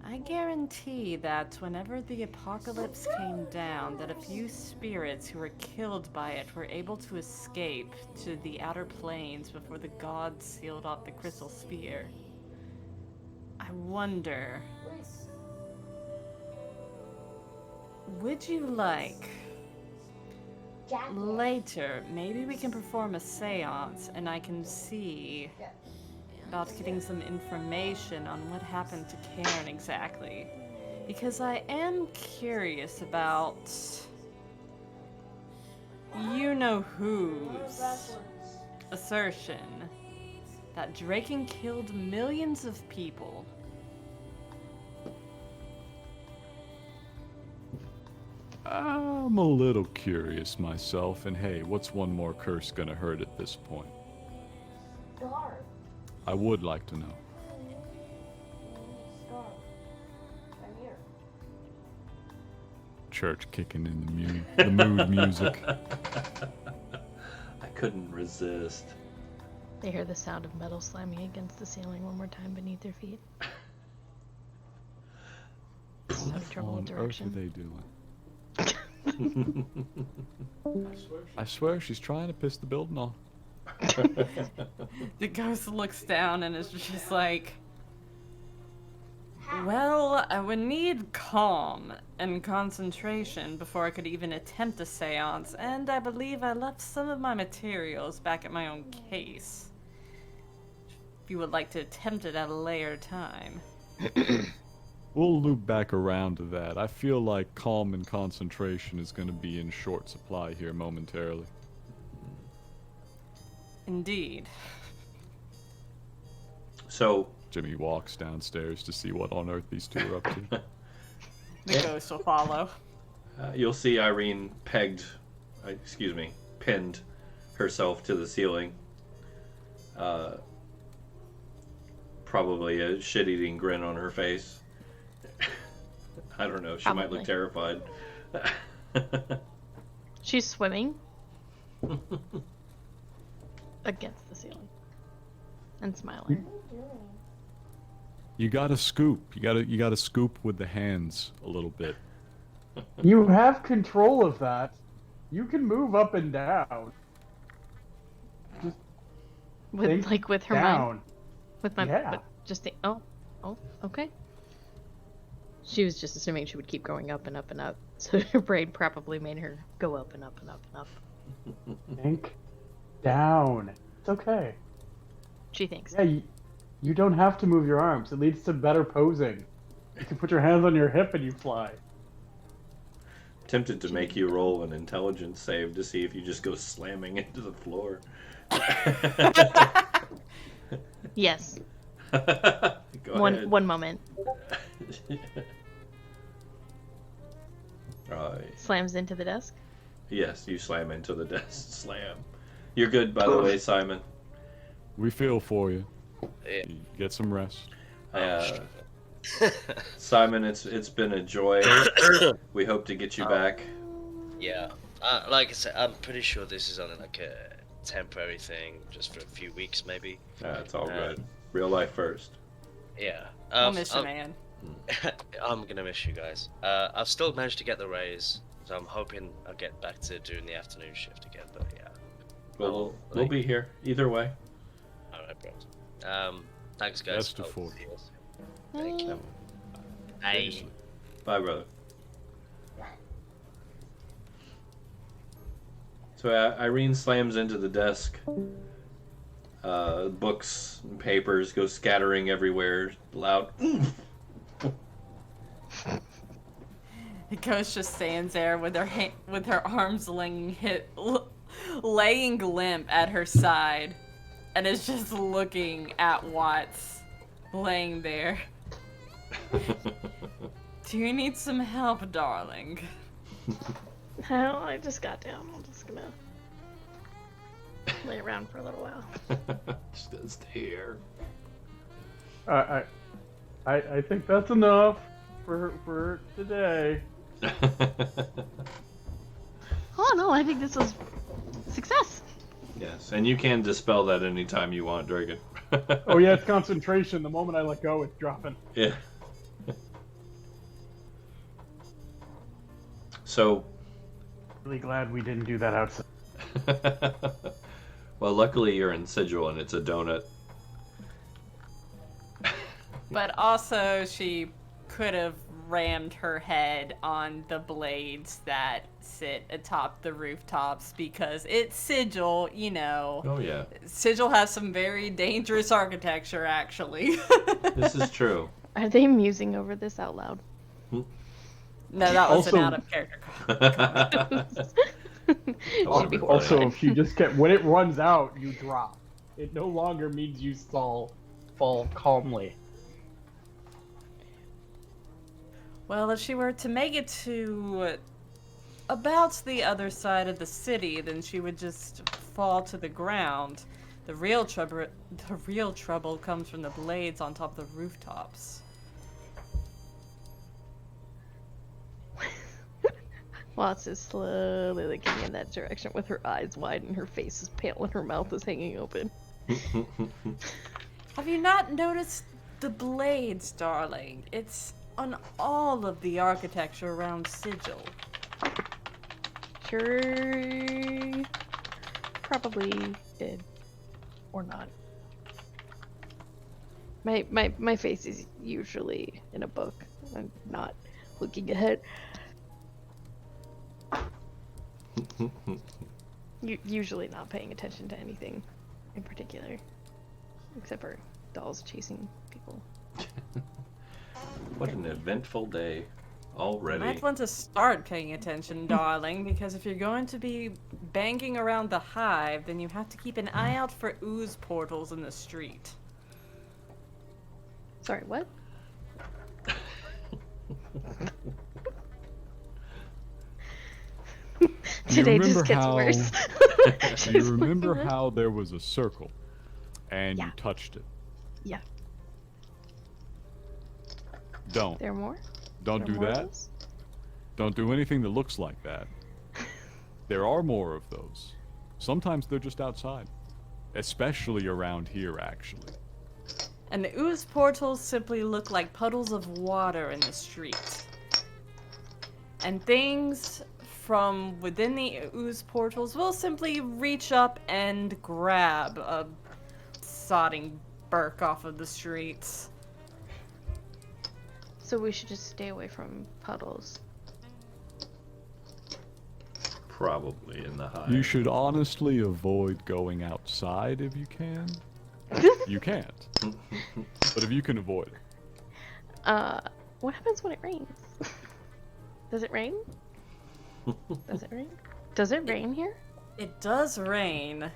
I guarantee that whenever the apocalypse came down, that a few spirits who were killed by it were able to escape to the outer planes before the gods sealed off the crystal sphere. I wonder, would you like later, maybe we can perform a seance and I can see about getting some information on what happened to Karen exactly. Because I am curious about you-know-who's assertion that Draken killed millions of people. I'm a little curious myself, and hey, what's one more curse gonna hurt at this point? Scarf. I would like to know. Scarf. I'm here. Church kicking in the mood music. I couldn't resist. They hear the sound of metal slamming against the ceiling one more time beneath their feet. So trouble On with earth are direction. they doing? I swear she's trying to piss the building off. The ghost looks down and is just like, well, I would need calm and concentration before I could even attempt a seance, and I believe I left some of my materials back at my own case. If you would like to attempt it at a later time. We'll loop back around to that. I feel like calm and concentration is going to be in short supply here momentarily. Indeed. So Jimmy walks downstairs to see what on earth these two are up to. The ghost will follow. you'll see Irene pinned herself to the ceiling. Probably a shit-eating grin on her face. I don't know. She might look Probably. terrified. She's swimming against the ceiling and smiling. You gotta scoop. You gotta scoop with the hands a little bit. You have control of that. You can move up and down. Just think With her down. mind. With my Yeah. but just think. Oh, okay. She was just assuming she would keep going up and up and up, so her brain probably made her go up and up and up and up. Think down. It's okay. She thinks. Yeah, you don't have to move your arms. It leads to better posing. You can put your hands on your hip and you fly. Tempted to make you roll an intelligence save to see if you just go slamming into the floor. Yes. Go ahead. One moment. Right. Slams into the desk. Yes, you slam into the desk. Slam. You're good, by the way, Simon. We feel for you. Yeah. You get some rest. Simon, it's been a joy. We hope to get you back. Yeah. Like I said, I'm pretty sure this is only like a temporary thing, just for a few weeks maybe. It's all good. Real life first. Yeah. I'll miss you, man. I'm gonna miss you guys. I've still managed to get the raise, so I'm hoping I'll get back to doing the afternoon shift again. But yeah. Well, we'll be here either way. All right, bros. Thanks, guys. Best of fortune. See you. Thank you. Bye. Bye, brother. So Irene slams into the desk. Books and papers go scattering everywhere. Loud. The ghost just stands there with her arms laying limp at her side, and is just looking at Watts laying there. Do you need some help, darling? No, I just got down. I'm just gonna lay around for a little while. Just gonna stay here. I think that's enough for today. Oh no, I think this was success. Yes, and you can dispel that anytime you want, Dragon. Oh yeah, it's concentration. The moment I let go, it's dropping. Yeah. So. Really glad we didn't do that outside. Well, luckily you're in Sigil and it's a donut. But also, she could have rammed her head on the blades that sit atop the rooftops because it's Sigil, you know. Oh, yeah. Sigil has some very dangerous architecture, actually. This is true. Are they musing over this out loud? No, that was Also- an out of character comment. Should be Also, funny. if you just get when it runs out, you drop. It no longer means you fall calmly. Well, if she were to make it to about the other side of the city, then she would just fall to the ground. The real trouble comes from the blades on top of the rooftops. Watts is slowly looking in that direction with her eyes wide and her face is pale and her mouth is hanging open. Have you not noticed the blades, darling? It's on all of the architecture around Sigil. Sure. Probably did. Or not. My face is usually in a book. I'm not looking ahead. Usually not paying attention to anything in particular. Except for dolls chasing people. What an eventful day. Already. Might want to start paying attention, darling, because if you're going to be banging around the hive, then you have to keep an eye out for ooze portals in the street. Sorry, what? Today just gets worse. You She's remember like, how there was a circle, and Yeah. you touched it? Yeah. Don't. There are more? Don't There do are more of that. those? Don't do anything that looks like that. There are more of those. Sometimes they're just outside. Especially around here, actually. And the ooze portals simply look like puddles of water in the street. And things from within the ooze portals will simply reach up and grab a sodding Burke off of the streets. So we should just stay away from puddles. Probably in the hive. You should honestly avoid going outside if you can. You can't. But if you can avoid it. What happens when it rains? Does it rain? Does it rain? Does it rain here? It does rain.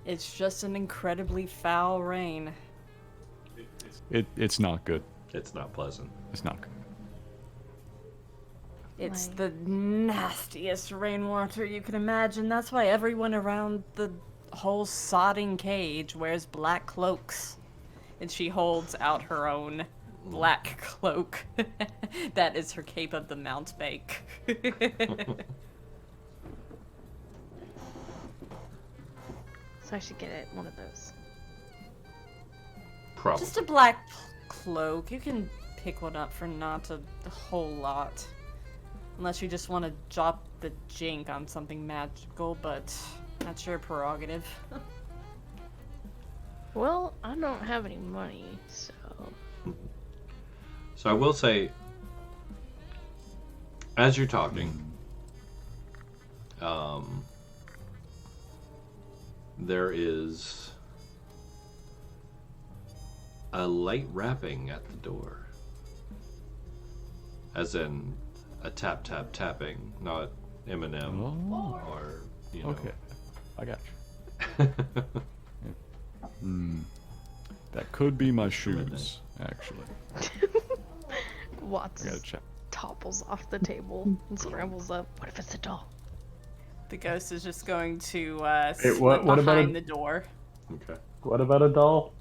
It's just an incredibly foul rain. It's not good. It's not pleasant. It's not good. It's Like- the nastiest rainwater you can imagine. That's why everyone around the whole sodding cage wears black cloaks. And she holds out her own black cloak. That is her cape of the mountebank. So I should get it one of those. Probably. Just a black cloak. You can pick one up for not a whole lot. Unless you just want to drop the jink on something magical, but that's your prerogative. Well, I don't have any money, so... So I will say, as you're talking, there is a light rapping at the door. As in a tap tap tapping, not Eminem Oh, or, you know. okay. I got you. That could be my shoes, actually. Watts I gotta check. topples off the table and scrambles up. What if it's a doll? The ghost is just going to Hey, slip what about behind a- the door. Okay. What about a doll?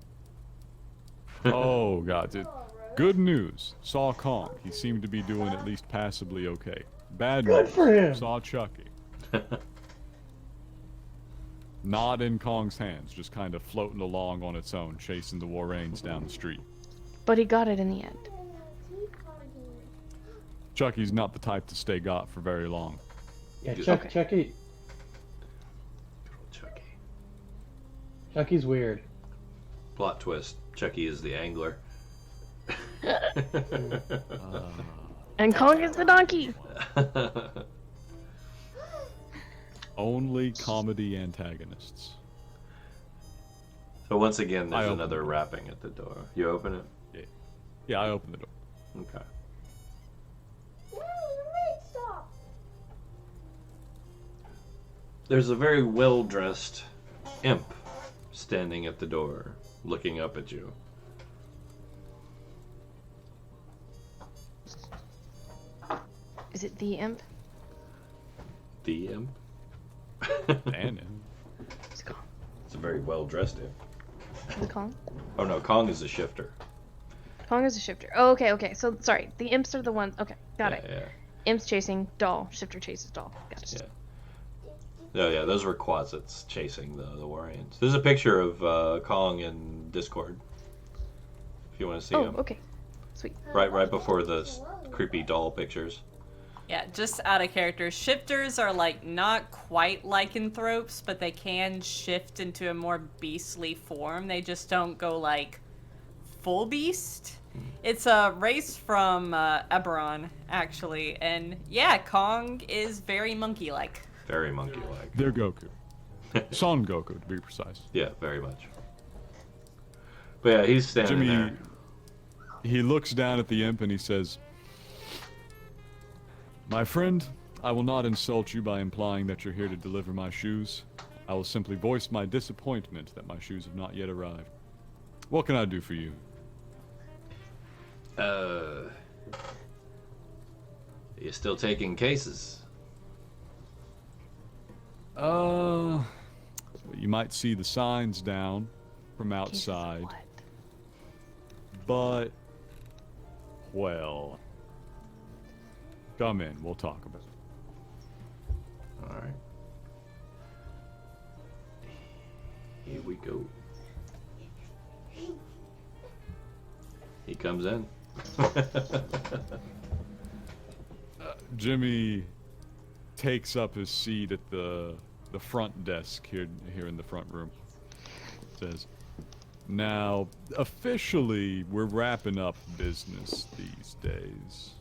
Oh, God. Good news. Saw Kong. He seemed to be doing at least passably okay. Bad Good news. for him. Saw Chucky. Not in Kong's hands, just kind of floating along on its own, chasing the Warranes down the street. But he got it in the end. Chucky's not the type to stay got for very long. Yeah, Okay. Chucky. Good old Chucky. Chucky's weird. Plot twist. Chucky is the angler. And Kong is the donkey! Only comedy antagonists. So once again, I there's open another it. rapping at the door. You open it? Yeah, I opened the door. Okay. Stop. There's a very well-dressed imp standing at the door, looking up at you. Is it the imp? The imp? And It's Kong. It's a very well-dressed imp. Is it Kong? Oh no, Kong is a shifter. Kong is a shifter. Oh, okay. So, sorry. The imps are the ones... Okay, got it. Yeah. Imps chasing doll. Shifter chases doll. Got it. Yeah. Oh yeah, those were Quasits chasing the Warriors. There's a picture of Kong in Discord. If you want to see Oh, him. okay. Sweet. Right before the creepy doll pictures. Yeah, just out of character. Shifters are like not quite lycanthropes, but they can shift into a more beastly form. They just don't go like full beast. It's a race from Eberron, actually, and yeah, Kong is very monkey-like. Very monkey-like. they're Goku. Son Goku, to be precise. Yeah, very much. But yeah, he's standing Jimmy, there. he looks down at the imp and he says, My friend, I will not insult you by implying that you're here to deliver my shoes. I will simply voice my disappointment that my shoes have not yet arrived. What can I do for you? You still taking cases? You might see the signs down from outside. What? But, well, come in, we'll talk about it. All right. Here we go. He comes in. Jimmy takes up his seat at the front desk here in the front room. Says, "Now, officially, we're wrapping up business these days.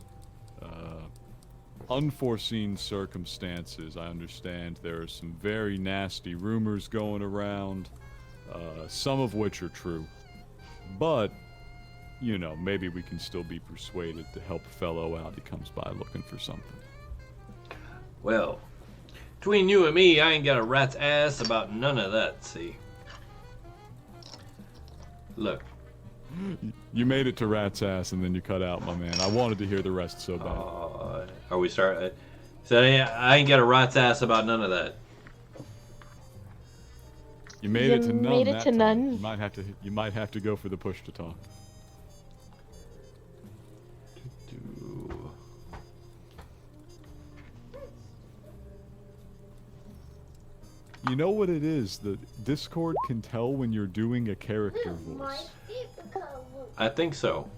Unforeseen circumstances, I understand there are some very nasty rumors going around, some of which are true. But, you know, maybe we can still be persuaded to help a fellow out. He comes by looking for something." Well, between you and me, I ain't got a rat's ass about none of that, see? Look. You made it to rat's ass and then you cut out, my man. I wanted to hear the rest so bad. Are we starting? So I ain't got a rat's ass about none of that. You made it to none. made it that to time. none. You might have to go for the push to talk. You know what it is? The Discord can tell when you're doing a character voice. I think so.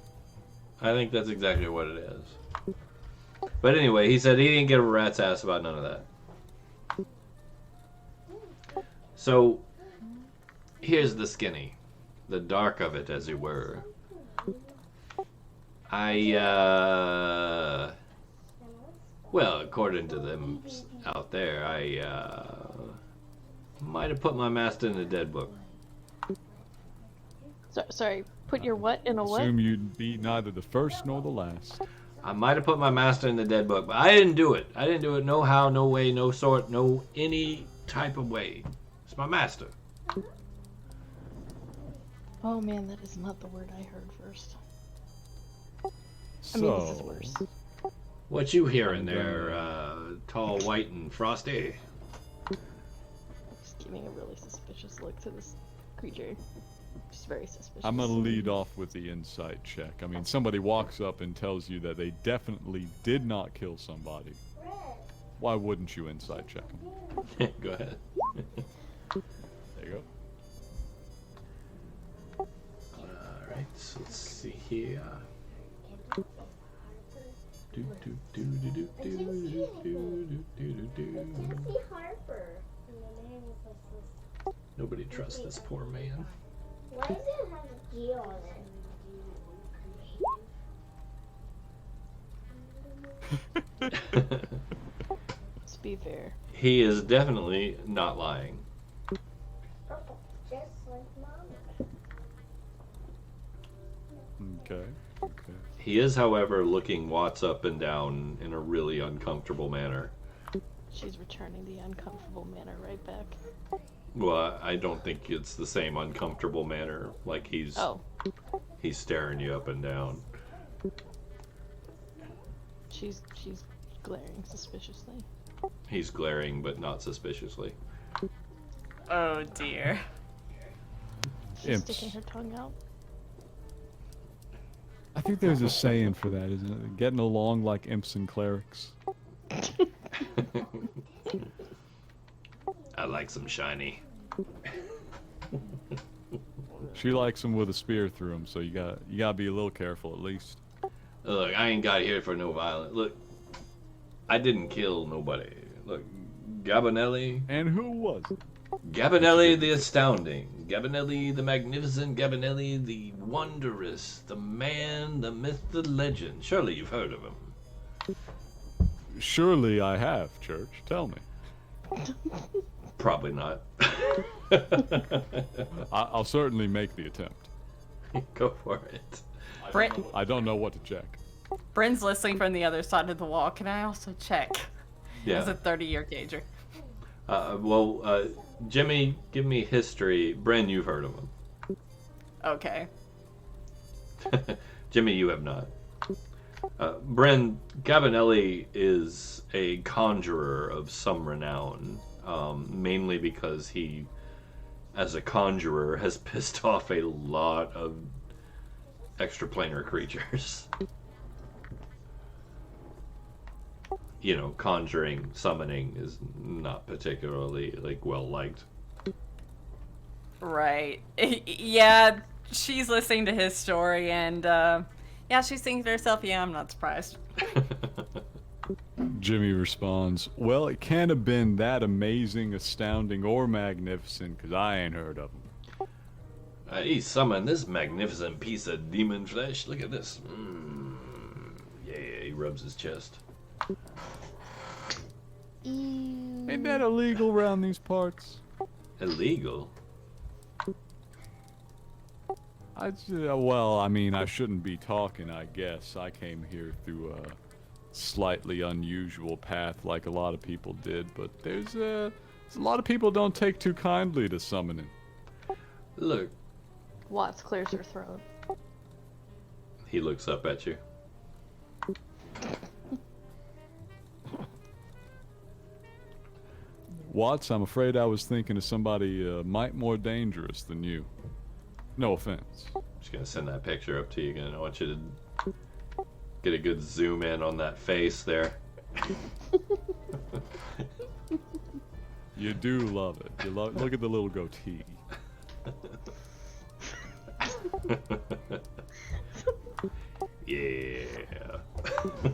I think that's exactly what it is. But anyway, he said he didn't get a rat's ass about none of that. So, here's the skinny. The dark of it, as it were. Well, according to them out there, I might have put my master in the dead book. Sorry, put your what in a what? Assume you'd be neither the first nor the last. I might have put my master in the dead book, but I didn't do it. I didn't do it no how, no way, no sort, no any type of way. It's my master. Oh man, that is not the word I heard first. So, I mean, this is worse. What you hearing there, tall, white, and frosty? Just giving a really suspicious look to this creature. Just very suspicious. I'm gonna lead off with the insight check. I mean, somebody walks up and tells you that they definitely did not kill somebody. Why wouldn't you insight check them? Go ahead. There you go. Alright, so let's see here. Harper. Nobody trusts this poor man. Why does it have a G on it? Let's be fair. He is definitely not lying. Purple, just like Mama. Okay. Okay. He is, however, looking Watts up and down in a really uncomfortable manner. She's returning the uncomfortable manner right back. Well, I don't think it's the same uncomfortable manner. Like he's staring you up and down. She's glaring suspiciously. He's glaring, but not suspiciously. Oh dear. She's Imps. sticking her tongue out. I think there's a saying for that, isn't it? Getting along like imps and clerics. I like some shiny. She likes them with a spear through them, so you gotta be a little careful at least. Look, I ain't got here for no violence. Look, I didn't kill nobody. Look, Gabinelli. And who was it? Gabinelli the astounding. Gabinelli the magnificent. Gabinelli the wondrous. The man, the myth, the legend. Surely you've heard of him. Surely I have, Church. Tell me. Probably not. I'll certainly make the attempt. Go for it. Brit. I don't know what to check. Bryn's listening from the other side of the wall. Can I also check? As a Yeah. 30-year gauger. Jimmy, give me history. Bren, you've heard of Okay. him. Jimmy, you have not. Bren, Gabinelli is a conjurer of some renown, mainly because he, as a conjurer, has pissed off a lot of extraplanar creatures. You know, conjuring, summoning is not particularly well liked. Right. Yeah, she's listening to his story, and yeah, she's thinking to herself, yeah, I'm not surprised. Jimmy responds, well, it can't have been that amazing, astounding, or magnificent, 'cause I ain't heard of him. He summoned this magnificent piece of demon flesh. Look at this. Yeah, he rubs his chest. Ain't that illegal around these parts? Illegal? Well, I mean, I shouldn't be talking, I guess. I came here through a slightly unusual path like a lot of people did, but there's a lot of people don't take too kindly to summoning. Look, Watts clears her throat. he looks up at you. Watts, I'm afraid I was thinking of somebody might more dangerous than you. No offense. Just gonna send that picture up to you again. I want you to get a good zoom in on that face there. You do love it. Look at the little goatee. Yeah.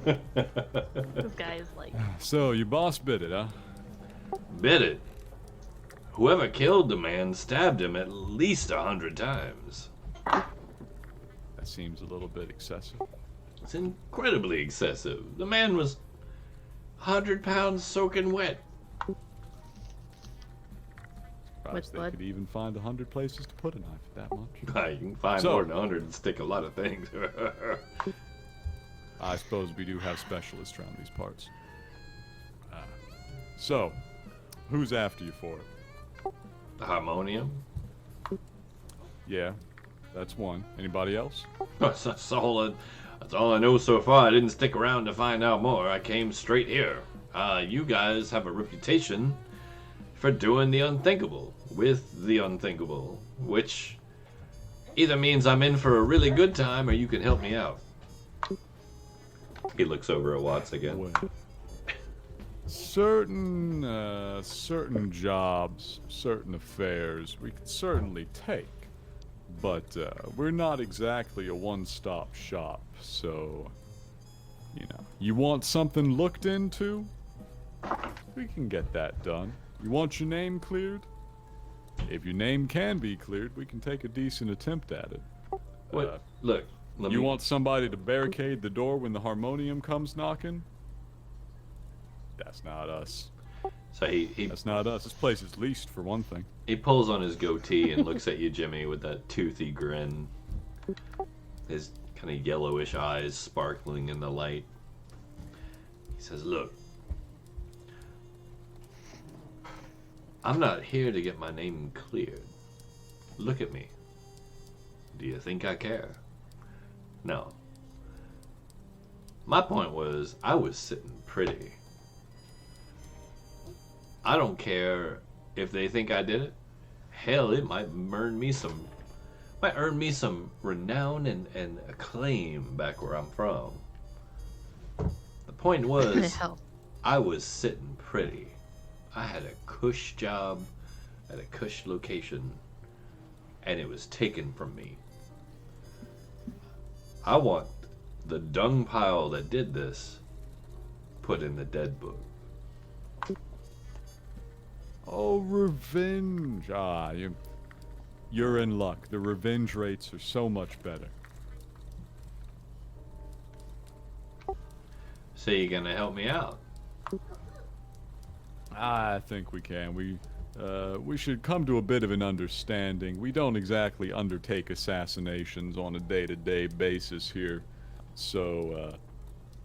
This guy is like, So, your boss bid it, huh? Bit it. Whoever killed the man stabbed him at least 100 times. That seems a little bit excessive. It's incredibly excessive. The man was 100 pounds soaking wet. Surprised they blood? could even find 100 places to put a knife at that much. You can find So- more than 100 and stick a lot of things. I suppose we do have specialists around these parts. So, who's after you for it? The harmonium? Yeah, that's one. Anybody else? That's all I know so far. I didn't stick around to find out more. I came straight here. You guys have a reputation for doing the unthinkable with the unthinkable, which either means I'm in for a really good time or you can help me out. He looks over at Watts again. Well, certain jobs, certain affairs, we could certainly take, but we're not exactly a one-stop shop. So, you want something looked into? We can get that done. You want your name cleared? If your name can be cleared, we can take a decent attempt at it. What? Look, let You me- want somebody to barricade the door when the harmonium comes knocking? That's not us. So he That's not us. This place is leased, for one thing. pulls on his goatee and looks at you, Jimmy, with that toothy grin. His kind of yellowish eyes sparkling in the light. He says, "Look, I'm not here to get my name cleared. Look at me. Do you think I care? No. My point was, I was sitting pretty. I don't care if they think I did it. Hell, it might earn me some renown and acclaim back where I'm from. The point was, hell. I was sitting pretty. I had a cush job at a cush location, and it was taken from me. I want the dung pile that did this put in the dead book." Oh, revenge. You're in luck. The revenge rates are so much better. So you gonna help me out? I think we can. We should come to a bit of an understanding. We don't exactly undertake assassinations on a day-to-day basis here. So,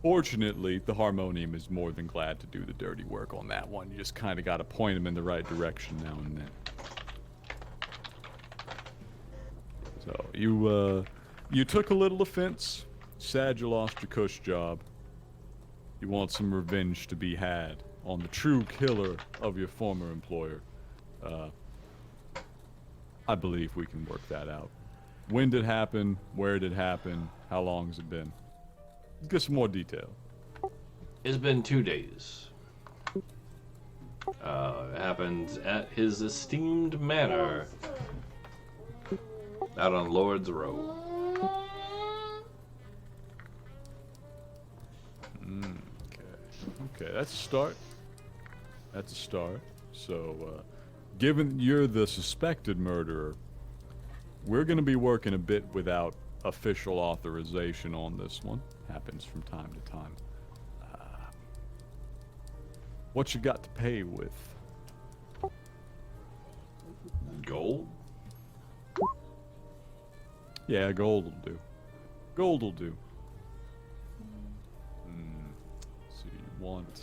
Fortunately, the harmonium is more than glad to do the dirty work on that one. You just kind of got to point him in the right direction now and then. So, you took a little offense. Sad you lost your cush job. You want some revenge to be had on the true killer of your former employer. I believe we can work that out. When did it happen? Where did it happen? How long has it been? Let's get some more detail. It's been 2 days. It happened at his esteemed manor out on Lord's Row. Okay, that's a start. That's a start. So, given you're the suspected murderer, we're going to be working a bit without official authorization on this one. Happens from time to time. What you got to pay with? Gold? Yeah, gold will do. Gold will do. So you want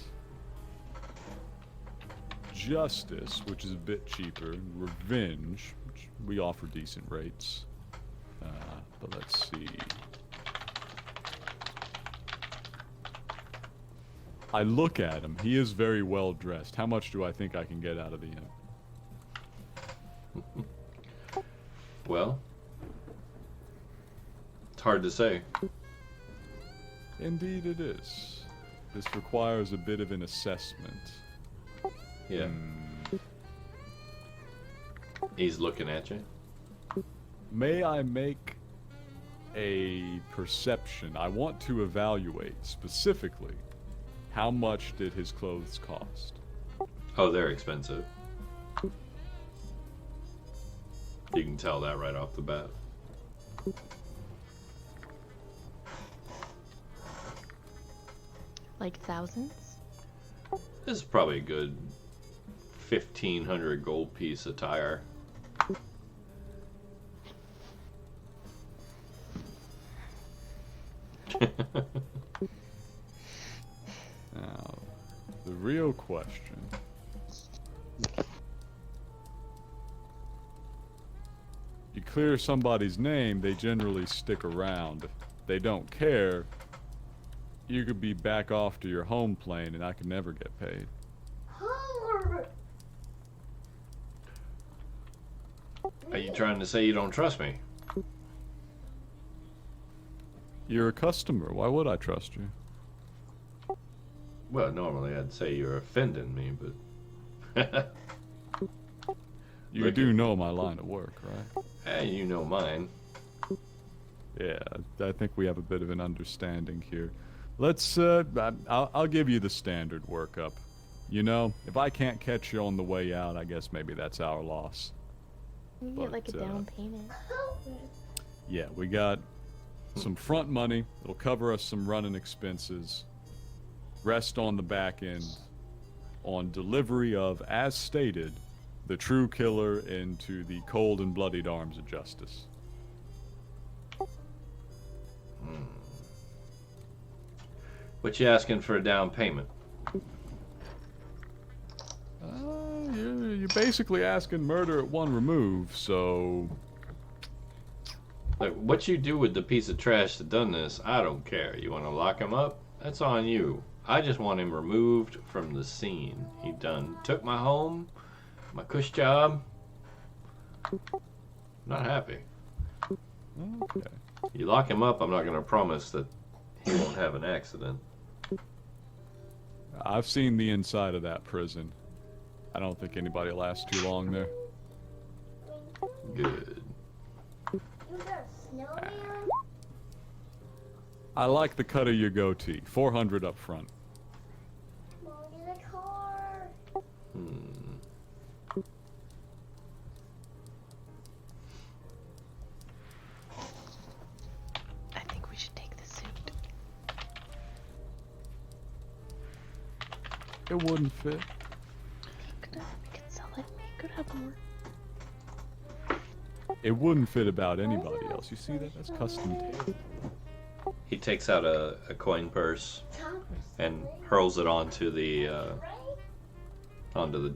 justice, which is a bit cheaper, and revenge, which we offer decent rates. But let's see. I look at him. He is very well dressed. How much do I think I can get out of the inn? Well, it's hard to say. Indeed it is. This requires a bit of an assessment. Yeah. He's looking at you. May I make a perception? I want to evaluate specifically how much did his clothes cost? Oh, they're expensive. You can tell that right off the bat. Like thousands? This is probably a good 1,500 gold piece attire. Now, the real question. You clear somebody's name, they generally stick around. If they don't care, you could be back off to your home plane and I could never get paid. Are you trying to say you don't trust me? You're a customer. Why would I trust you? Well, normally I'd say you're offending me, but... You Look do at- know my line of work, right? Hey, you know mine. Yeah, I think we have a bit of an understanding here. Let's, I'll give you the standard workup. You know, if I can't catch you on the way out, I guess maybe that's our loss. You But, get like a down payment. Yeah, we got some front money. It'll cover us some running expenses. Rest on the back end on delivery of, as stated, the true killer into the cold and bloodied arms of justice. What you asking for a down payment? You're basically asking murder at one remove, so... Like, what you do with the piece of trash that done this, I don't care. You want to lock him up? That's on you. I just want him removed from the scene. He done took my home, my cush job. Not happy. Okay. You lock him up, I'm not going to promise that he won't have an accident. I've seen the inside of that prison. I don't think anybody lasts too long there. Good. You got a snowman? I like the cut of your goatee. 400 up front. Mom, get a car. I think we should take the suit. It wouldn't fit. We could sell it. We could have more. It wouldn't fit about anybody else. You see that? That's custom tape. He takes out a coin purse and hurls it onto the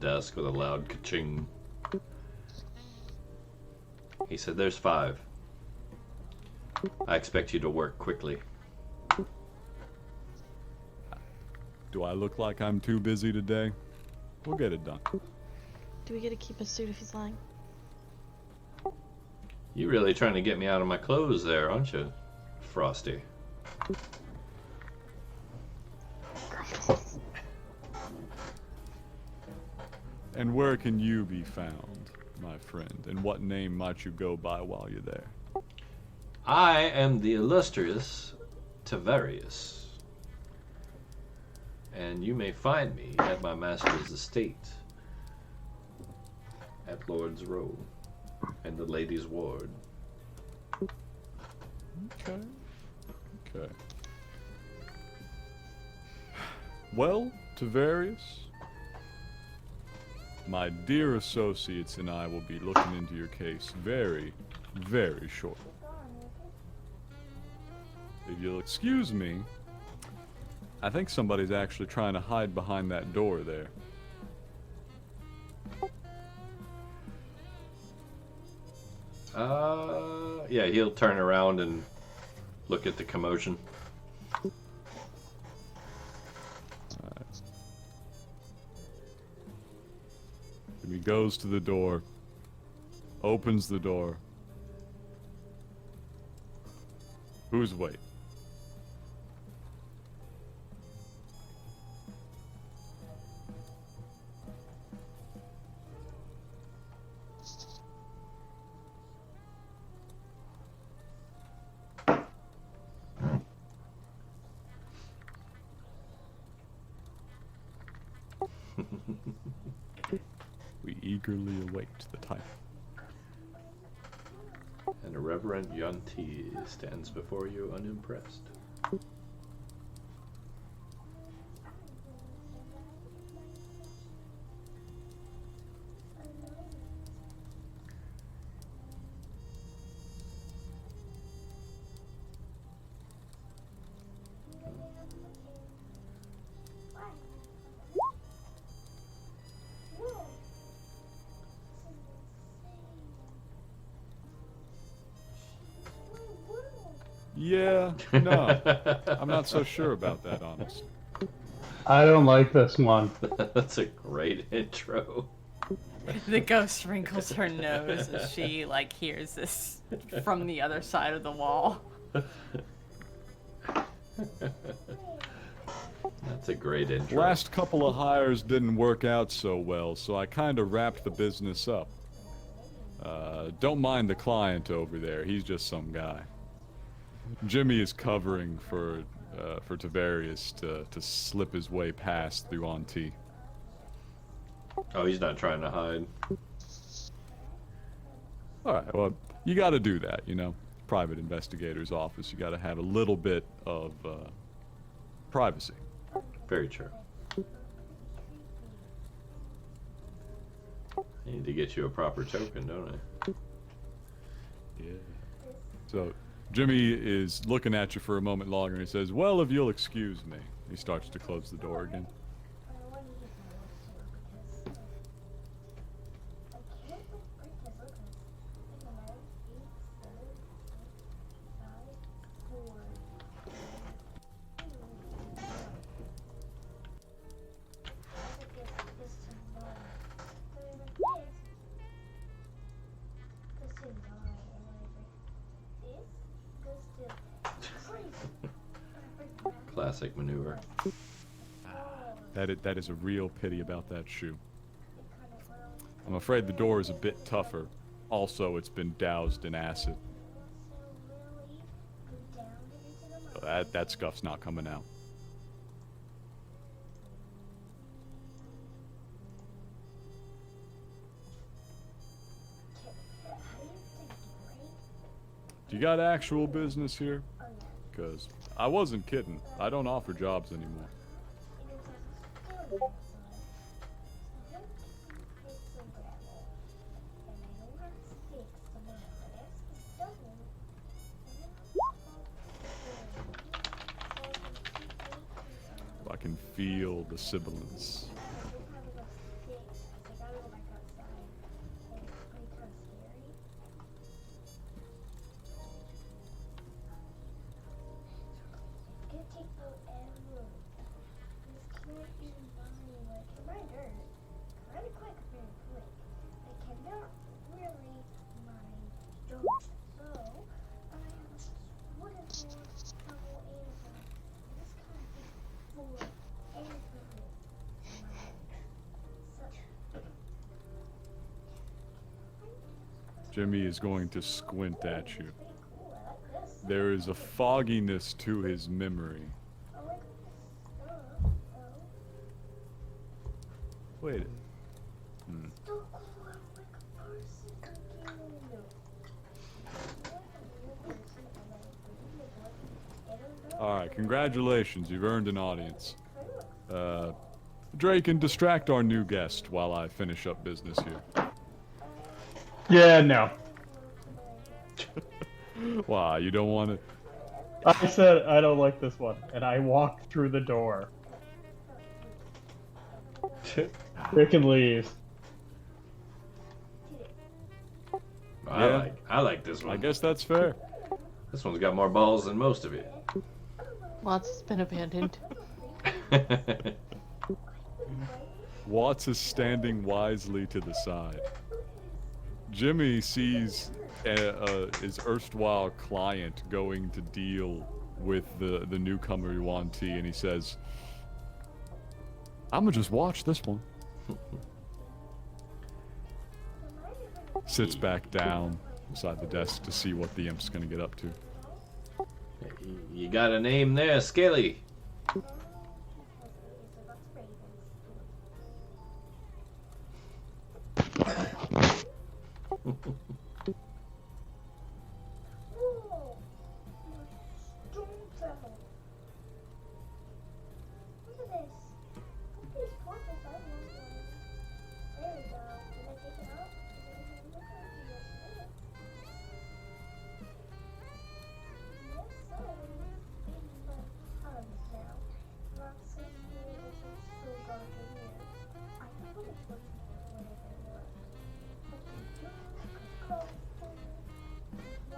desk with a loud ka-ching. He said, "There's 5. I expect you to work quickly." Do I look like I'm too busy today? We'll get it done. Do we get to keep his suit if he's lying? You really trying to get me out of my clothes there, aren't you, Frosty? And where can you be found, my friend? And what name might you go by while you're there? I am the illustrious Tavarius, and you may find me at my master's estate at Lord's Row and the Ladies' Ward. Okay. Okay. Well, Tavarius, my dear associates and I will be looking into your case very, very shortly. If you'll excuse me, I think somebody's actually trying to hide behind that door there. Yeah, he'll turn around and look at the commotion. And he goes to the door, opens the door. Who's waiting? We eagerly await the time. And a Reverend Yunti stands before you unimpressed. Yeah, no, I'm not so sure about that, honestly. I don't like this one. That's a great intro. The ghost wrinkles her nose as she like hears this from the other side of the wall. That's a great intro. Last couple of hires didn't work out so well, so I kind of wrapped the business up. Don't mind the client over there, he's just some guy. Jimmy is covering for Tavarius to slip his way past through Auntie. Oh, he's not trying to hide. Alright, well, you gotta do that, you know? Private investigator's office, you gotta have a little bit of privacy. Very true. I need to get you a proper token, don't I? Yeah. So, Jimmy is looking at you for a moment longer and he says, "Well, if you'll excuse me." He starts to close the door again. Classic maneuver. That is a real pity about that shoe. I'm afraid the door is a bit tougher. Also, it's been doused in acid. That scuff's not coming out. Do you got actual business here? Because I wasn't kidding. I don't offer jobs anymore. feel the sibilance. Jimmy is going to squint at you. There is a fogginess to his memory. Wait. Alright, congratulations. You've earned an audience. Drake, and distract our new guest while I finish up business here. Yeah, no. Why, you don't want to... I said I don't like this one, and I walked through the door. Freaking leaves. I like this one. I guess that's fair. This one's got more balls than most of you. Watts has been abandoned. Watts is standing wisely to the side. Jimmy sees his erstwhile client going to deal with the newcomer Yuan Ti, and he says, "I'ma just watch this one." Sits back down beside the desk to see what the imp's gonna get up to. You got a name there, Scaly.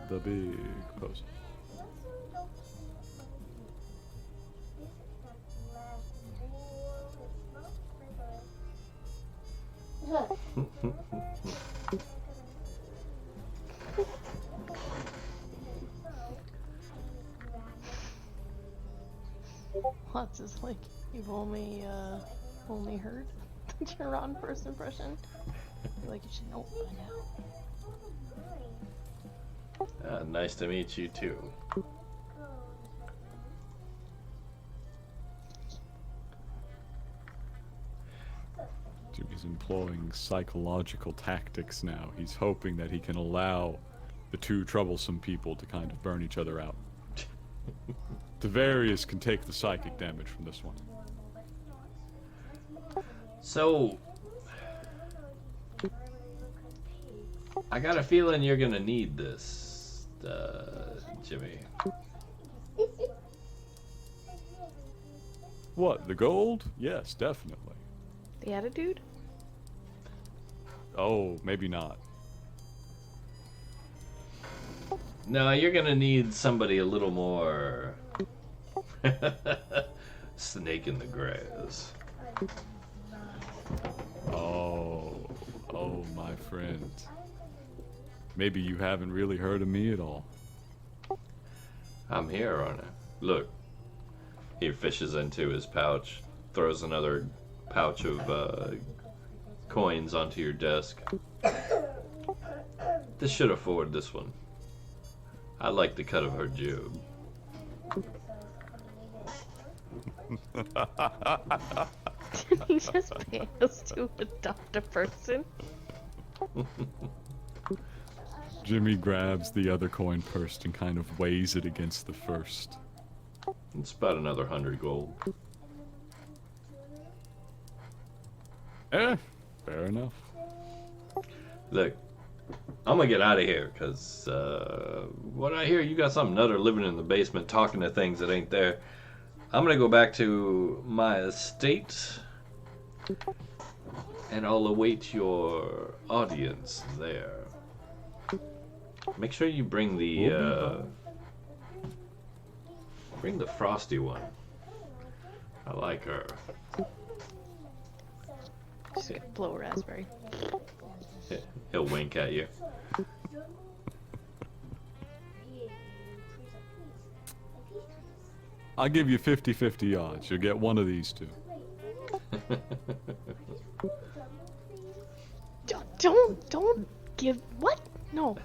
The big post. Watts is like, you've only heard the Chiron first impression. You're like, you should know by now. Nice to meet you too. Jimmy's employing psychological tactics now. He's hoping that he can allow the two troublesome people to kind of burn each other out. Tavarius can take the psychic damage from this one. So, I got a feeling you're gonna need this, Jimmy. What, the gold? Yes, definitely. The attitude? Oh, maybe not. No, you're gonna need somebody a little more snake in the grass. Oh, my friend. Maybe you haven't really heard of me at all. I'm here, aren't I? Look. He fishes into his pouch, throws another pouch of coins onto your desk. This should afford this one. I like the cut of her jib. Did he just pay us to adopt a person? Jimmy grabs the other coin first and kind of weighs it against the first. It's about another 100 gold. Fair enough. Look, I'm gonna get out of here, because what I hear, you got some nutter living in the basement talking to things that ain't there. I'm gonna go back to my estate, and I'll await your audience there. Make sure you bring the frosty one. I like her. Just gonna blow a raspberry. He'll wink at you. I'll give you 50-50 odds. You'll get one of these two. Don't give what? No.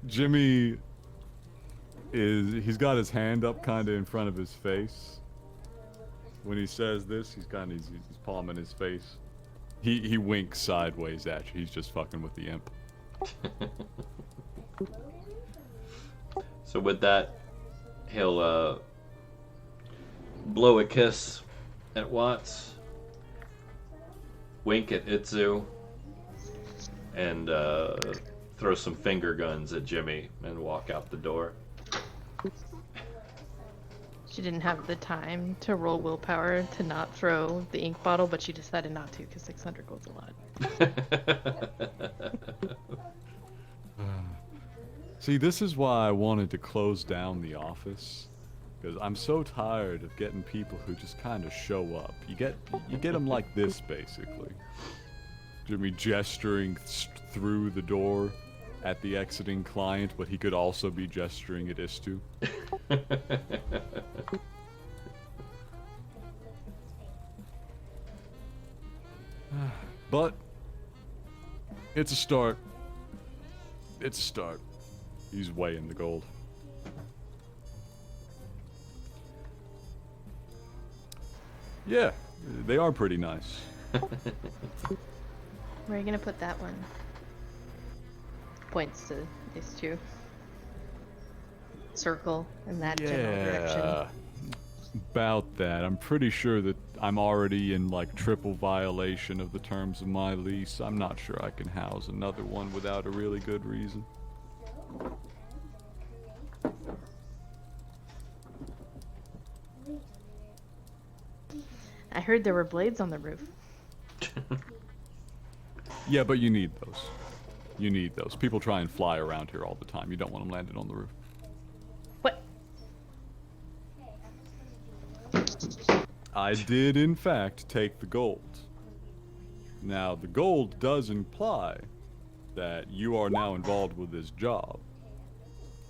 Jimmy he's got his hand up kind of in front of his face. When he says this, he's palming his face. He winks sideways at you. He's just fucking with the imp. So with that, he'll blow a kiss at Watts, wink at Itzu, and throw some finger guns at Jimmy and walk out the door. She didn't have the time to roll willpower to not throw the ink bottle, but she decided not to because 600 gold's a lot. See, this is why I wanted to close down the office, because I'm so tired of getting people who just kind of show up. You get them like this, basically. Jimmy gesturing through the door at the exiting client, but he could also be gesturing at Istu. But it's a start. It's a start. He's weighing the gold. Yeah, they are pretty nice. Where are you gonna put that one? Points to these two. Circle in that general direction. About that. I'm pretty sure that I'm already in like triple violation of the terms of my lease. I'm not sure I can house another one without a really good reason. I heard there were blades on the roof. Yeah, but you need those. You need those. People try and fly around here all the time. You don't want them landed on the roof. What? I did, in fact, take the gold. Now, the gold does imply that you are now involved with this job.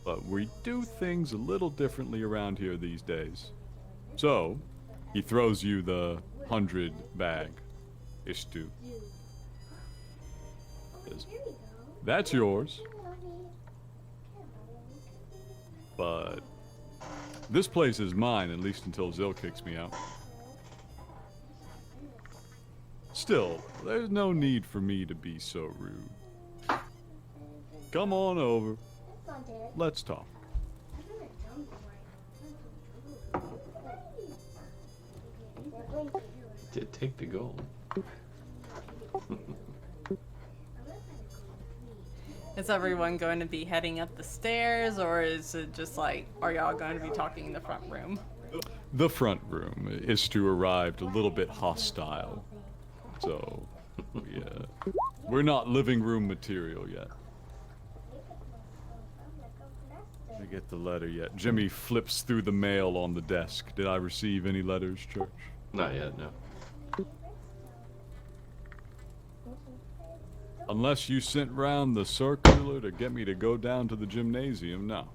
But we do things a little differently around here these days. So, he throws you the 100 bag. Ishtu. That's yours. But this place is mine, at least until Zil kicks me out. Still, there's no need for me to be so rude. Come on over. Let's talk. Take the gold. Is everyone going to be heading up the stairs, or is it just like, are y'all going to be talking in the front room? The front room is to arrived a little bit hostile. So, we're not living room material yet. I get the letter yet. Jimmy flips through the mail on the desk. Did I receive any letters, Church? Not yet, no. Unless you sent round the circular to get me to go down to the gymnasium, no.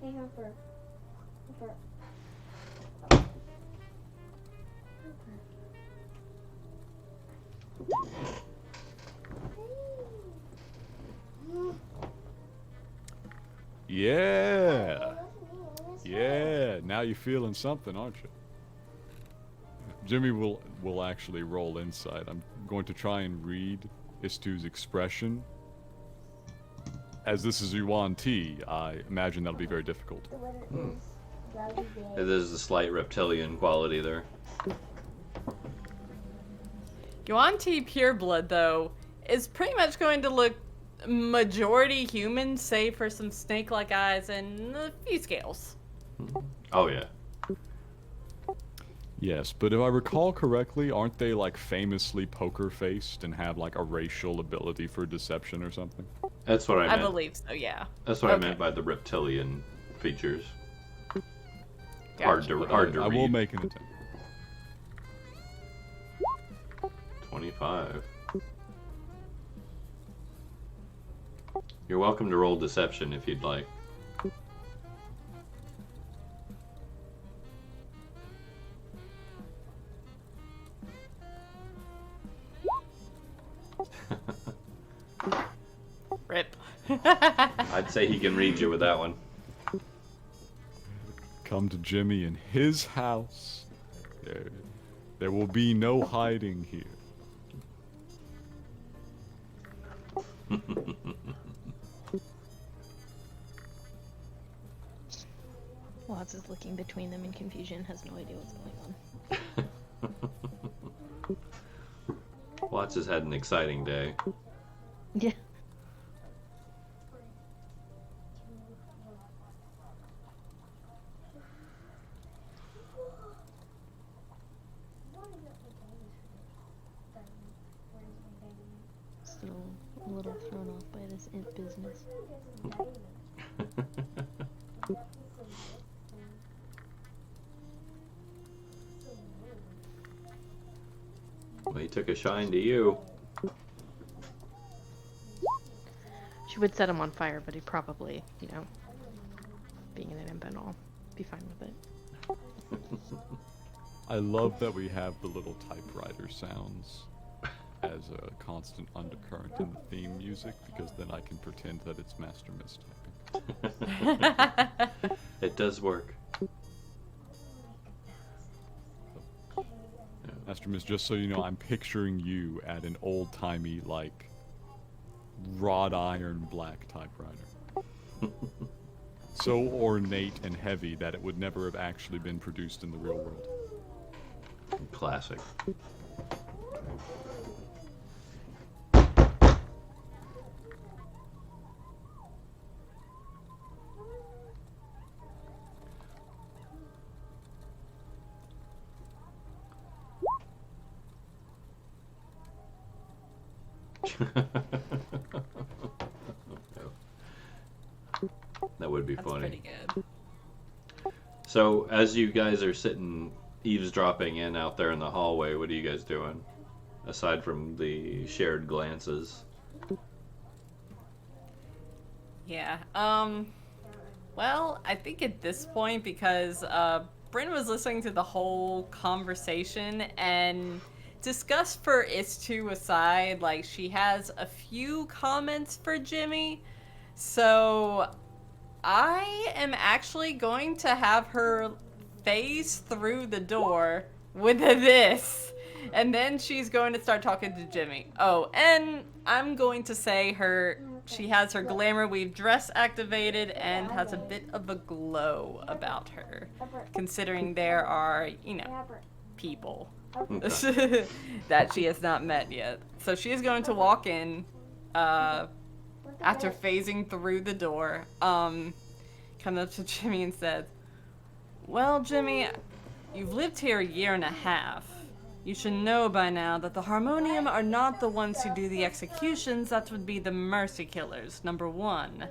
Hey, Hopper. Hopper. Yeah. Yeah. Now you're feeling something, aren't you? Jimmy will actually roll insight. I'm going to try and read Istu's expression. As this is Yuan Ti, I imagine that'll be very difficult. There's a slight reptilian quality there. Yuan-Ti pureblood, though, is pretty much going to look majority human, save for some snake-like eyes and a few scales. Oh yeah. Yes, but if I recall correctly, aren't they like famously poker-faced and have like a racial ability for deception or something? That's what I I meant. believe so, yeah. That's what I Okay. meant by the reptilian features. Gotcha. Hard to But read. I will make an attempt. 25. You're welcome to roll deception if you'd like. Rip. I'd say he can read you with that one. Come to Jimmy in his house. There will be no hiding here. Watts is looking between them in confusion, has no idea what's going on. Watts has had an exciting day. Yeah. Still a little thrown off by this imp business. Well, he took a shine to you. She would set him on fire, but he probably, you know, being an imp and all, be fine with it. I love that we have the little typewriter sounds as a constant undercurrent in the theme music, because then I can pretend that it's Master Mist typing. It does work. Master Mist, just so you know, I'm picturing you at an old-timey, like, wrought iron black typewriter. So ornate and heavy that it would never have actually been produced in the real world. Classic. That would be That's funny. pretty good. So, as you guys are sitting eavesdropping in out there in the hallway, what are you guys doing? Aside from the shared glances. Yeah. Well, I think at this point, because Bryn was listening to the whole conversation, and disgust for Istu aside, like, she has a few comments for Jimmy. So I am actually going to have her phase through the door with this, and then she's going to start talking to Jimmy. Oh, and I'm going to say she has her glamour weave dress activated and has a bit of a glow about her, considering there are, you know, people Okay. that she has not met yet. So she is going to walk in after phasing through the door, comes up to Jimmy and says, "Well, Jimmy, you've lived here a year and a half. You should know by now that the Harmonium are not the ones who do the executions. That would be the Mercy Killers, number one.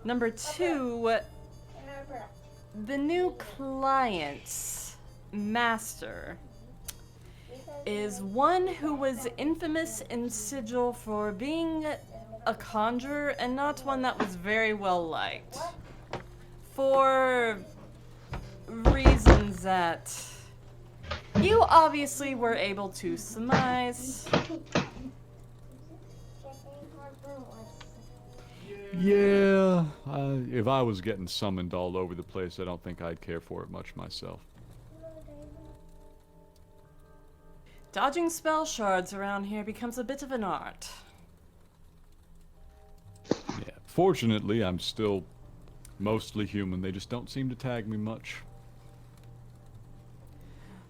Number two, the new client's master is one who was infamous in Sigil for being a conjurer, and not one that was very well liked. For reasons that you obviously were able to surmise. Yeah, if I was getting summoned all over the place, I don't think I'd care for it much myself. Dodging spell shards around here becomes a bit of an art. Yeah, fortunately, I'm still mostly human. They just don't seem to tag me much.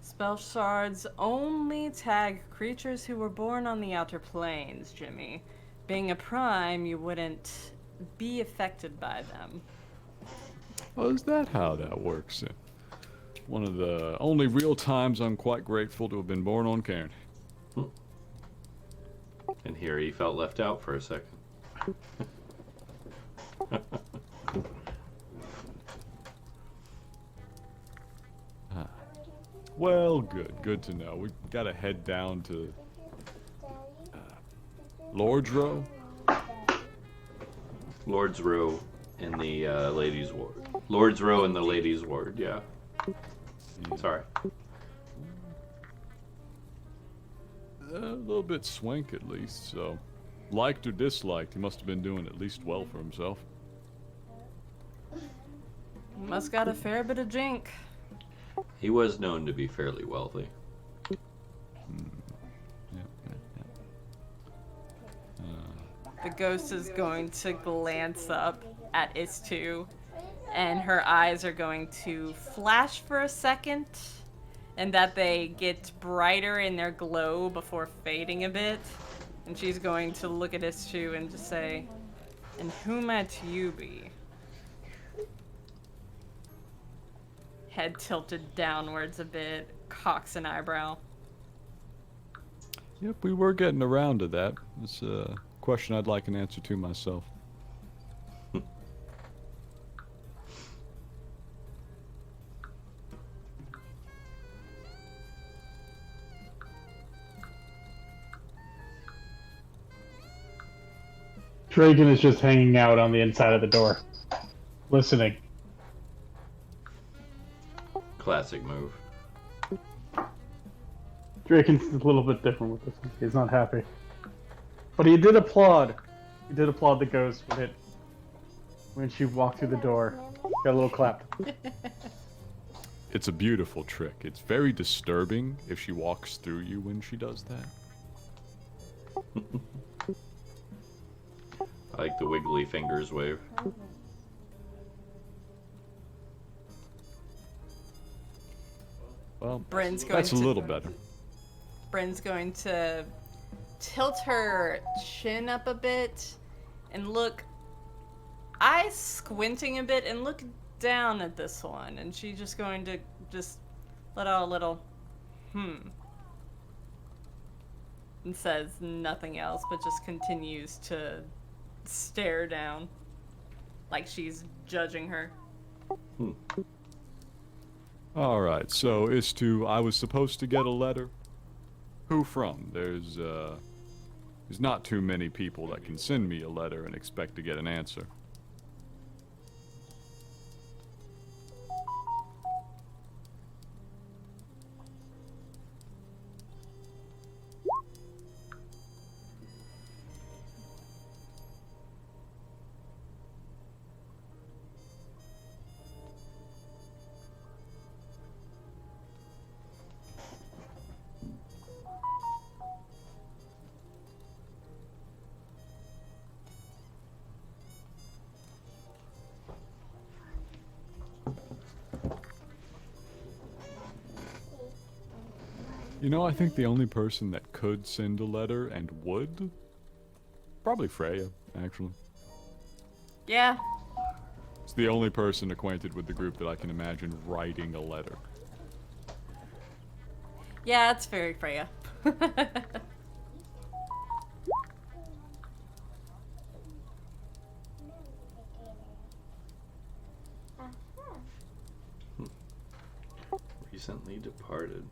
Spell shards only tag creatures who were born on the outer planes, Jimmy. Being a prime, you wouldn't be affected by them. Oh, is that how that works? One of the only real times I'm quite grateful to have been born on Cairn. And here he felt left out for a second. Well, good to know. We gotta head down to Lord's Row. Lord's Row in the ladies' ward. Lord's Row in the ladies' ward, yeah. Sorry. A little bit swank at least, so. Liked or disliked, he must have been doing at least well for himself. Must got a fair bit of jink. He was known to be fairly wealthy. The ghost is going to glance up at Istu, and her eyes are going to flash for a second, and that they get brighter in their glow before fading a bit. And she's going to look at Istu and just say, "And who might you be?" Head tilted downwards a bit, cocks an eyebrow. Yep, we were getting around to that. It's a question I'd like an answer to myself. Draken is just hanging out on the inside of the door, listening. Classic move. Draken's a little bit different with this one. He's not happy. But he did applaud. He did applaud the ghost when she walked through the door. Got a little clap. It's a beautiful trick. It's very disturbing if she walks through you when she does that. I like the wiggly fingers wave. Well, Bryn's going that's a to- little better. Bryn's going to tilt her chin up a bit and look, eyes squinting a bit, and look down at this one. And she's just going to just let out a little, and says nothing else, but just continues to stare down like she's judging her. Alright, so I was supposed to get a letter. Who from? There's not too many people that can send me a letter and expect to get an answer. You know, I think the only person that could send a letter and would? Probably Freya, actually. Yeah, It's the only person acquainted with the group that I can imagine writing a letter. yeah, it's very Freya. Recently departed.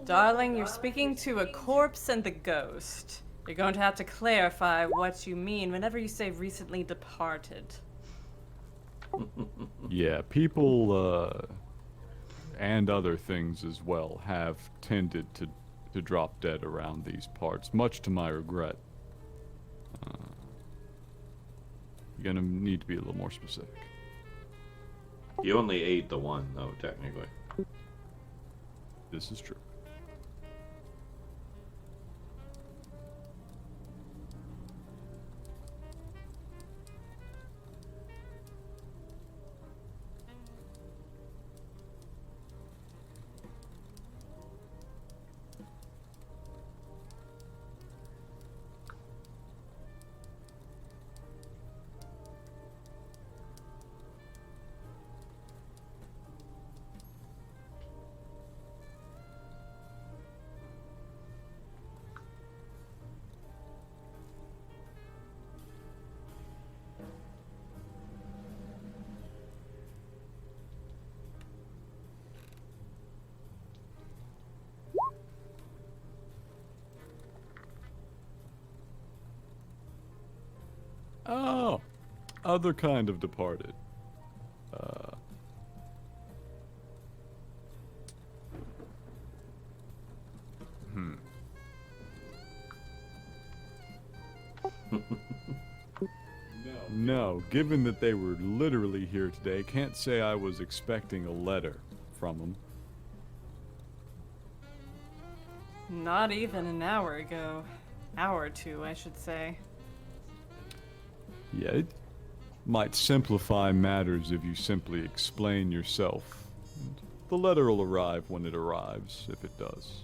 Darling, you're speaking to a corpse and the ghost. You're going to have to clarify what you mean whenever you say recently departed. Yeah, people and other things as well have tended to drop dead around these parts, much to my regret. You're gonna need to be a little more specific. You only ate the one, though, technically. This is true. Oh, other kind of departed. Hmm. No, given that they were literally here today, can't say I was expecting a letter from them. Not even an hour ago. Hour or two, I should say. Yeah, it might simplify matters if you simply explain yourself. And the letter will arrive when it arrives, if it does.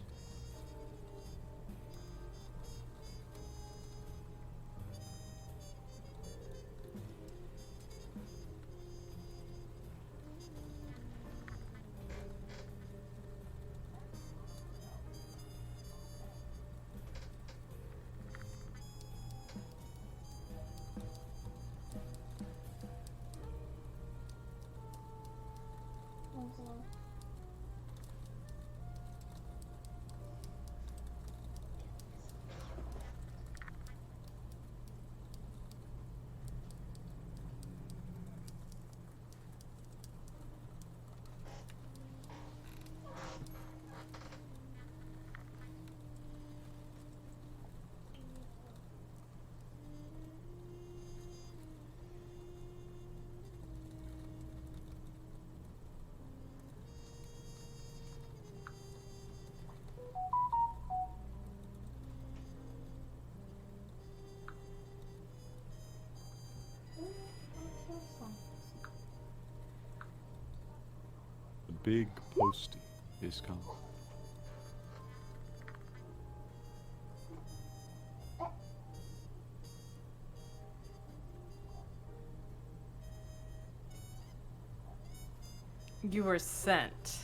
The big postie is coming. You were sent.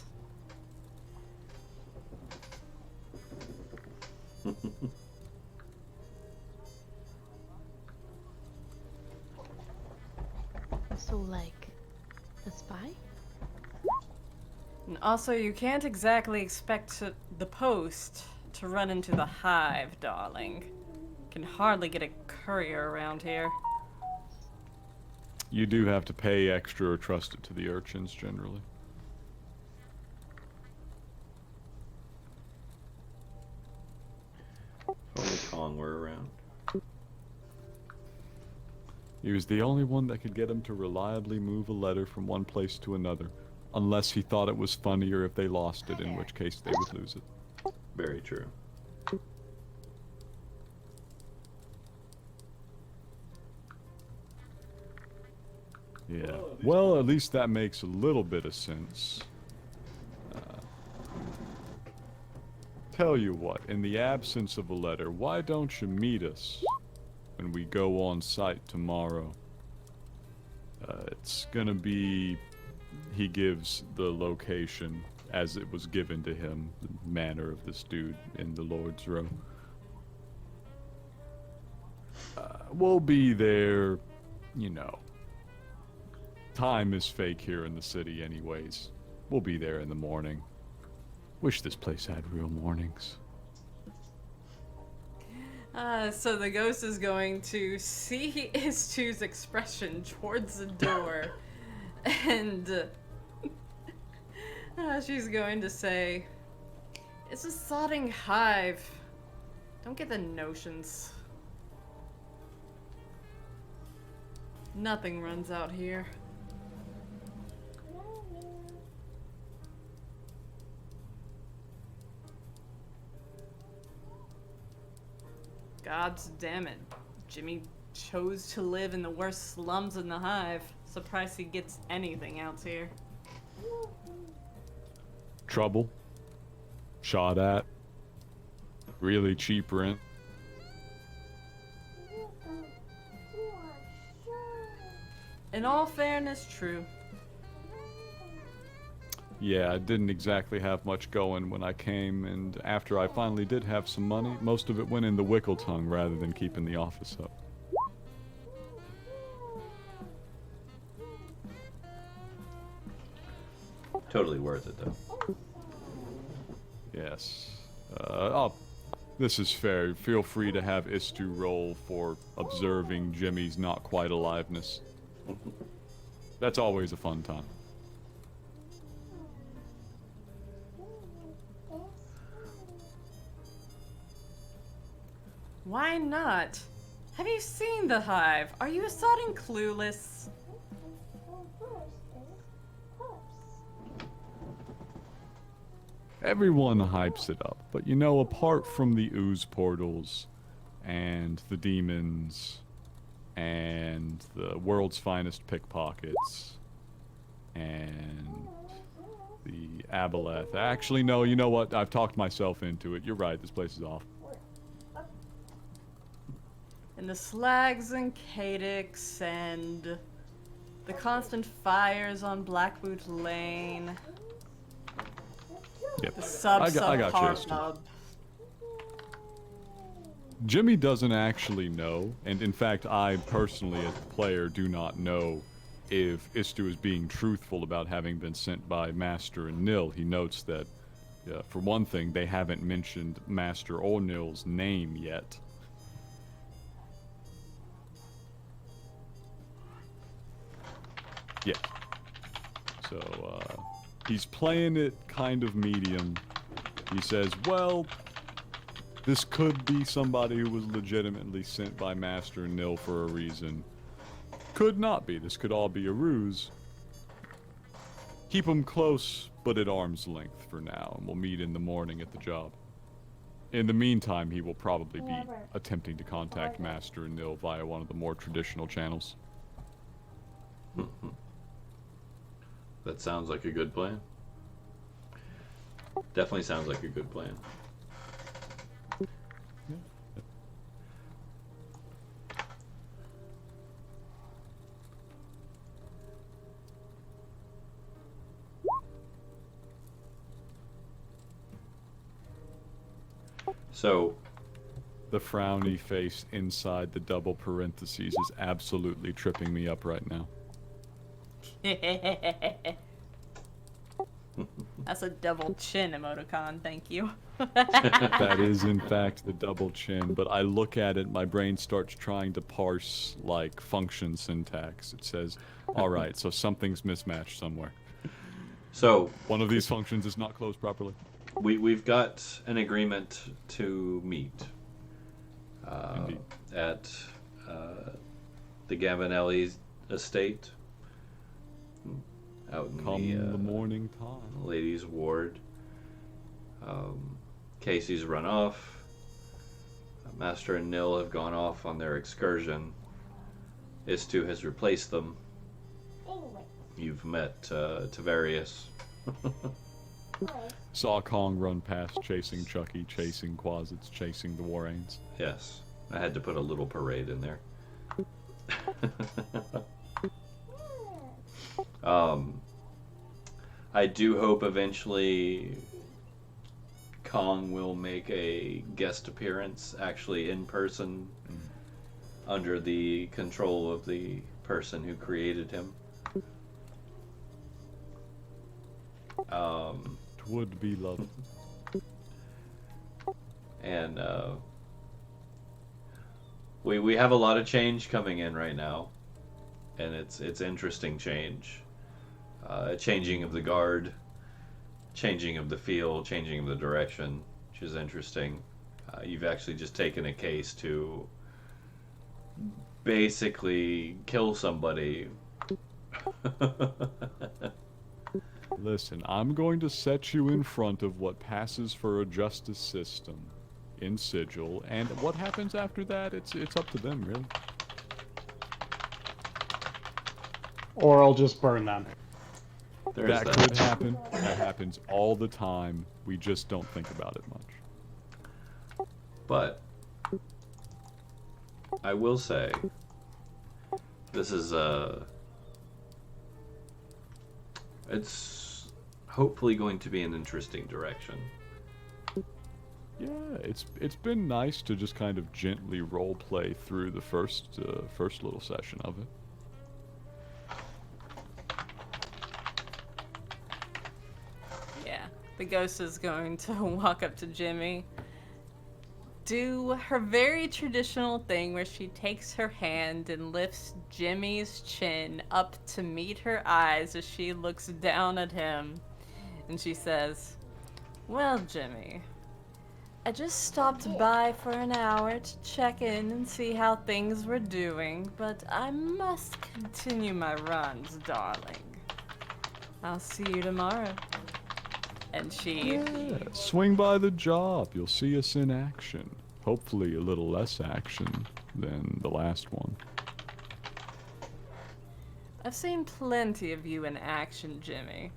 So, like, a spy? And also, you can't exactly expect the post to run into the hive, darling. Can hardly get a courier around here. You do have to pay extra or trust it to the urchins, generally. If only Kong were around. He was the only one that could get him to reliably move a letter from one place to another, unless he thought it was funnier if they lost it, in which case they would lose it. Very true. Yeah. Well, at least that makes a little bit of sense. Tell you what, in the absence of a letter, why don't you meet us when we go on site tomorrow? It's gonna be... He gives the location as it was given to him, the manner of this dude in the Lord's Row. We'll be there, you know. Time is fake here in the city anyways. We'll be there in the morning. Wish this place had real mornings. So the ghost is going to see Istu's expression towards the door And she's going to say, "It's a sodding hive. Don't get the notions. Nothing runs out here." Gods damn it. Jimmy chose to live in the worst slums in the hive. Surprised he gets anything out here. Trouble. Shot at. Really cheap rent. In all fairness, true. Yeah, I didn't exactly have much going when I came, and after I finally did have some money, most of it went in the Wickletongue rather than keeping the office up. Totally worth it, though. Yes. This is fair. Feel free to have Istu roll for observing Jimmy's not quite aliveness. That's always a fun time. Why not? Have you seen the hive? Are you sodding clueless? Everyone hypes it up, but you know, apart from the ooze portals, and the demons, and the world's finest pickpockets, and the aboleth. Actually, no, you know what? I've talked myself into it. You're right, this place is off. And the slags and Cadix and the constant fires on Blackboot Lane. Yep. The I got you, Esther. hubbub. Jimmy doesn't actually know, and in fact, I personally, as a player, do not know if Istu is being truthful about having been sent by Master and Nil. He notes that, for one thing, they haven't mentioned Master or Nil's name yet. Yeah. So, he's playing it kind of medium. He says, well, this could be somebody who was legitimately sent by Master and Nil for a reason. Could not be. This could all be a ruse. Keep him close, but at arm's length for now, and we'll meet in the morning at the job. In the meantime, he will probably be attempting to contact Master and Nil via one of the more traditional channels. That sounds like a good plan. Definitely sounds like a good plan. So, The frowny face inside the double parentheses is absolutely tripping me up right now. That's a double chin emoticon, thank you. That is, in fact, the double chin, but I look at it, my brain starts trying to parse, like, function syntax. It says, alright, so something's mismatched somewhere. so One of these functions is not closed properly. we've got an agreement to meet Indeed. at the Gavinelli's estate out in Come the morning time. ladies' ward. Casey's run off. Master and Nil have gone off on their excursion. Istu has replaced them. You've met Tavarius. Saw Kong run past, chasing Chucky, chasing Quasits, chasing the Waranes. Yes, I had to put a little parade in there. I do hope eventually Kong will make a guest appearance, actually in person, under the control of the person who created him. Would be lovely. And we have a lot of change coming in right now, and it's interesting change. changing of the guard, changing of the feel, changing of the direction, which is interesting. You've actually just taken a case to basically kill somebody. Listen, I'm going to set you in front of what passes for a justice system in Sigil, and what happens after that, it's up to them, really. Or I'll just burn them. There's That could happen. That happens all the time. We just don't think about it much. But I will say, this is it's hopefully going to be an interesting direction. Yeah, it's been nice to just kind of gently role play through the first little session of it. Yeah, the ghost is going to walk up to Jimmy, do her very traditional thing where she takes her hand and lifts Jimmy's chin up to meet her eyes as she looks down at him. And she says, "Well, Jimmy, I just stopped by for an hour to check in and see how things were doing, but I must continue my runs, darling. I'll see you tomorrow." And she... Yeah, swing by the job. You'll see us in action. Hopefully a little less action than the last one. I've seen plenty of you in action, Jimmy.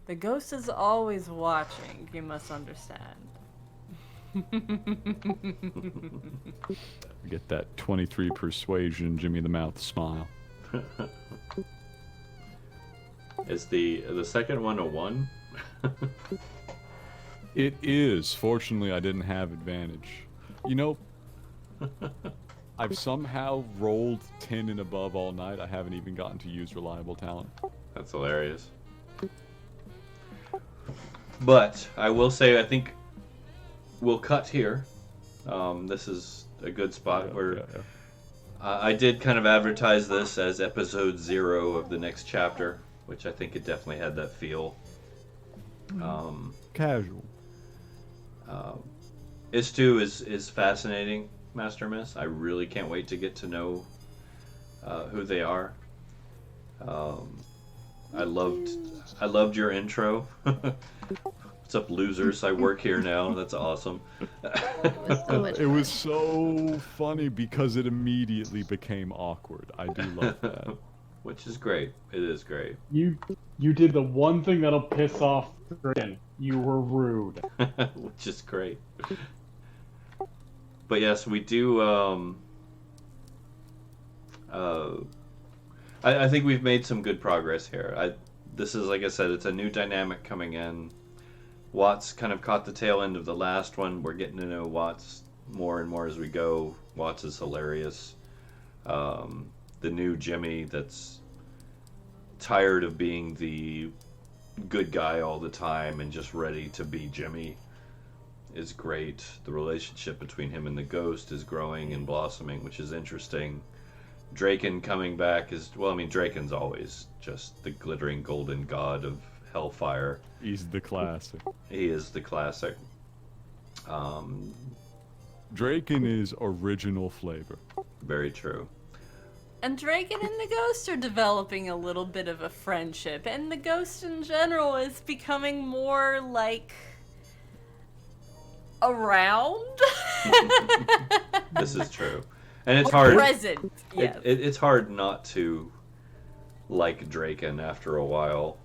The ghost is always watching, you must understand. Get that 23 persuasion, Jimmy the Mouth smile. Is the second one a 1? It is. Fortunately, I didn't have advantage. You know, I've somehow rolled 10 and above all night. I haven't even gotten to use reliable talent. That's hilarious. But I will say, I think we'll cut here. This is a good spot where I did kind of advertise this as episode 0 of the next chapter, which I think it definitely had that feel. Casual. Istu is fascinating, Master Miss. I really can't wait to get to know who they are. I loved your intro. What's up, losers? I work here now. That's awesome. It was so funny because it immediately became awkward. I do love that. Which is great. It is great. You did the one thing that'll piss off Draken. You were rude. Which is great. But yes, we do. I think we've made some good progress here. This is, like I said, it's a new dynamic coming in. Watts kind of caught the tail end of the last one. We're getting to know Watts more and more as we go. Watts is hilarious. The new Jimmy that's tired of being the good guy all the time and just ready to be Jimmy is great. The relationship between him and the ghost is growing and blossoming, which is interesting. Draken coming back is, well, I mean, Draken's always just the glittering golden god of hellfire. He's the classic. He is the classic. Draken is original flavor. Very true. And Draken and the ghost are developing a little bit of a friendship, and the ghost in general is becoming more like around. This is true, and it's hard. Present, yes. It's hard not to like Draken after a while.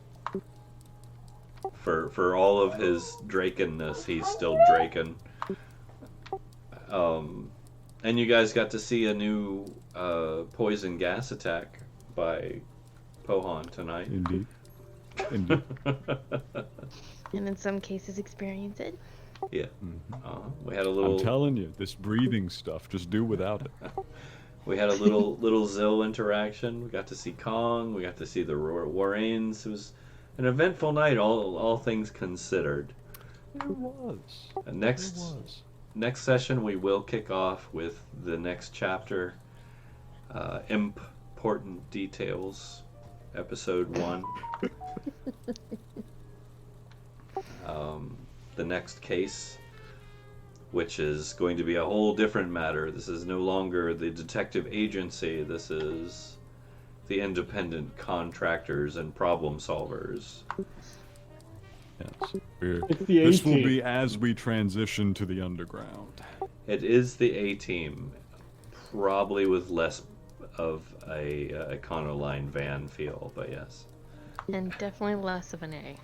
For all of his Drakenness, he's still Draken. And you guys got to see a new poison gas attack by Pohan tonight. Indeed. Indeed. And in some cases experience it. Yeah. We had a little. I'm telling you, this breathing stuff, just do without it. We had a little Zill interaction. We got to see Kong. We got to see the Warranes. It was an eventful night, all things considered. It was. And It was. next session we will kick off with the next chapter, important details, episode 1. The next case, which is going to be a whole different matter. This is no longer the detective agency. This is the independent contractors and problem solvers. Yes. It's the This will A-team. be as we transition to the underground. It is the A-team, probably with less of a Econoline van feel, but yes. And definitely less of an A.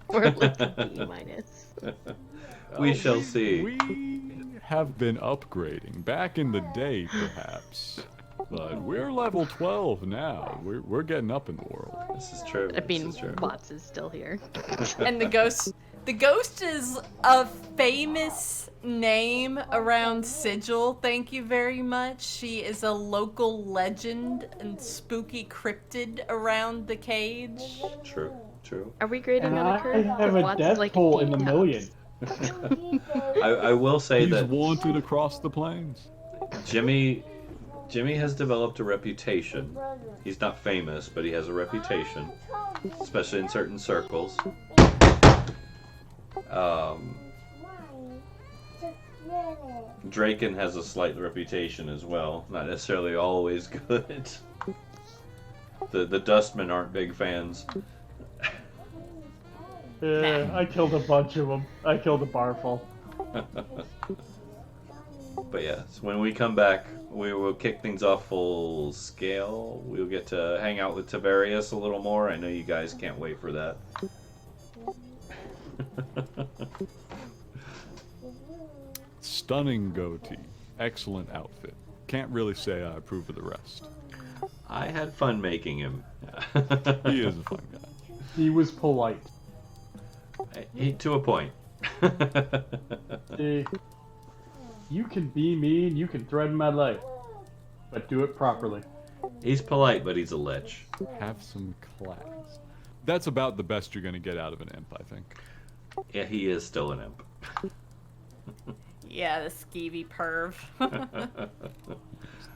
Or like a B minus. We shall see. We have been upgrading back in the day, perhaps, but we're level 12 now. We're getting up in the world. This is true. I This mean, is true. Watts is still here. And the ghost is a famous name around Sigil. Thank you very much. She is a local legend and spooky cryptid around the cage. True. True. Are we grading And on I a curve? have 'Cause a Watts death is like toll in the 8 million. times. I will say He's that wanted across the plains. Jimmy has developed a reputation. He's not famous, but he has a reputation, especially in certain circles. Draken has a slight reputation as well, not necessarily always good. The Dustmen aren't big fans. Yeah, I killed a bunch of them. I killed a barful. But yes, when we come back, we will kick things off full scale. We'll get to hang out with Tavarius a little more. I know you guys can't wait for that. Stunning goatee. Excellent outfit. Can't really say I approve of the rest. I had fun making him. He is a fun guy. He was polite. To a point. See, you can be mean, you can threaten my life, but do it properly. He's polite, but he's a lich. Have some class. That's about the best you're going to get out of an imp, I think. Yeah, he is still an imp. Yeah, the skeevy perv.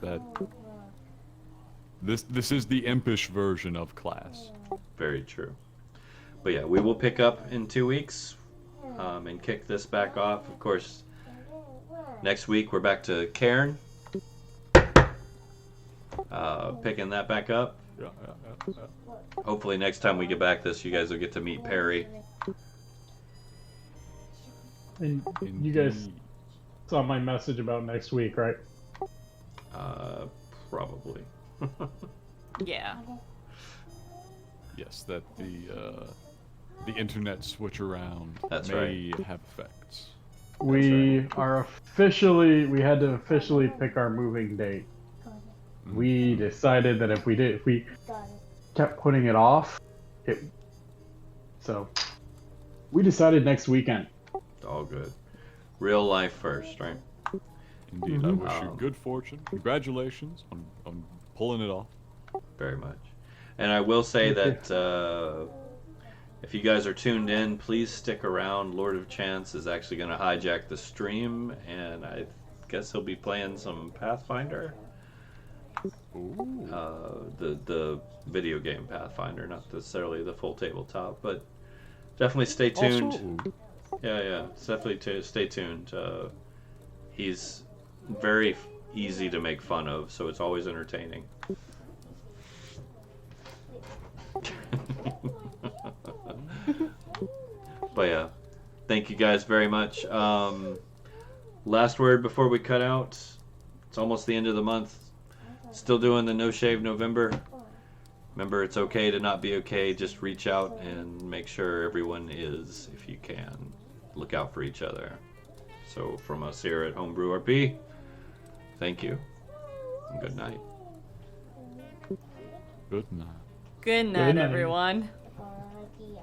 That this is the impish version of class. Very true. But yeah, we will pick up in 2 weeks and kick this back off. Of course, next week we're back to Cairn. Picking that back up. Yeah. Hopefully next time we get back you guys will get to meet Perry. And you guys Indeed. saw my message about next week, right? Probably. Yeah. Yes, that the internet switch around That's may have effects. We had to officially pick our moving date. We decided that if we kept putting it off, so we decided next weekend. All good. Real life first, right? Indeed, I wish you good fortune. Congratulations on pulling it off. Very much. And I will say that if you guys are tuned in, please stick around. Lord of Chance is actually going to hijack the stream, and I guess he'll be playing some Pathfinder. Ooh. The video game Pathfinder, not necessarily the full tabletop, but definitely stay tuned. Also, Yeah, it's definitely stay tuned. He's very easy to make fun of, so it's always entertaining. But yeah, thank you guys very much. Last word before we cut out. It's almost the end of the month. Still doing the No Shave November. Remember, it's okay to not be okay. Just reach out and make sure everyone is, if you can. Look out for each other. So from us here at Homebrew RP, thank you. And good night. good night. Good night, Good night. everyone. Idea.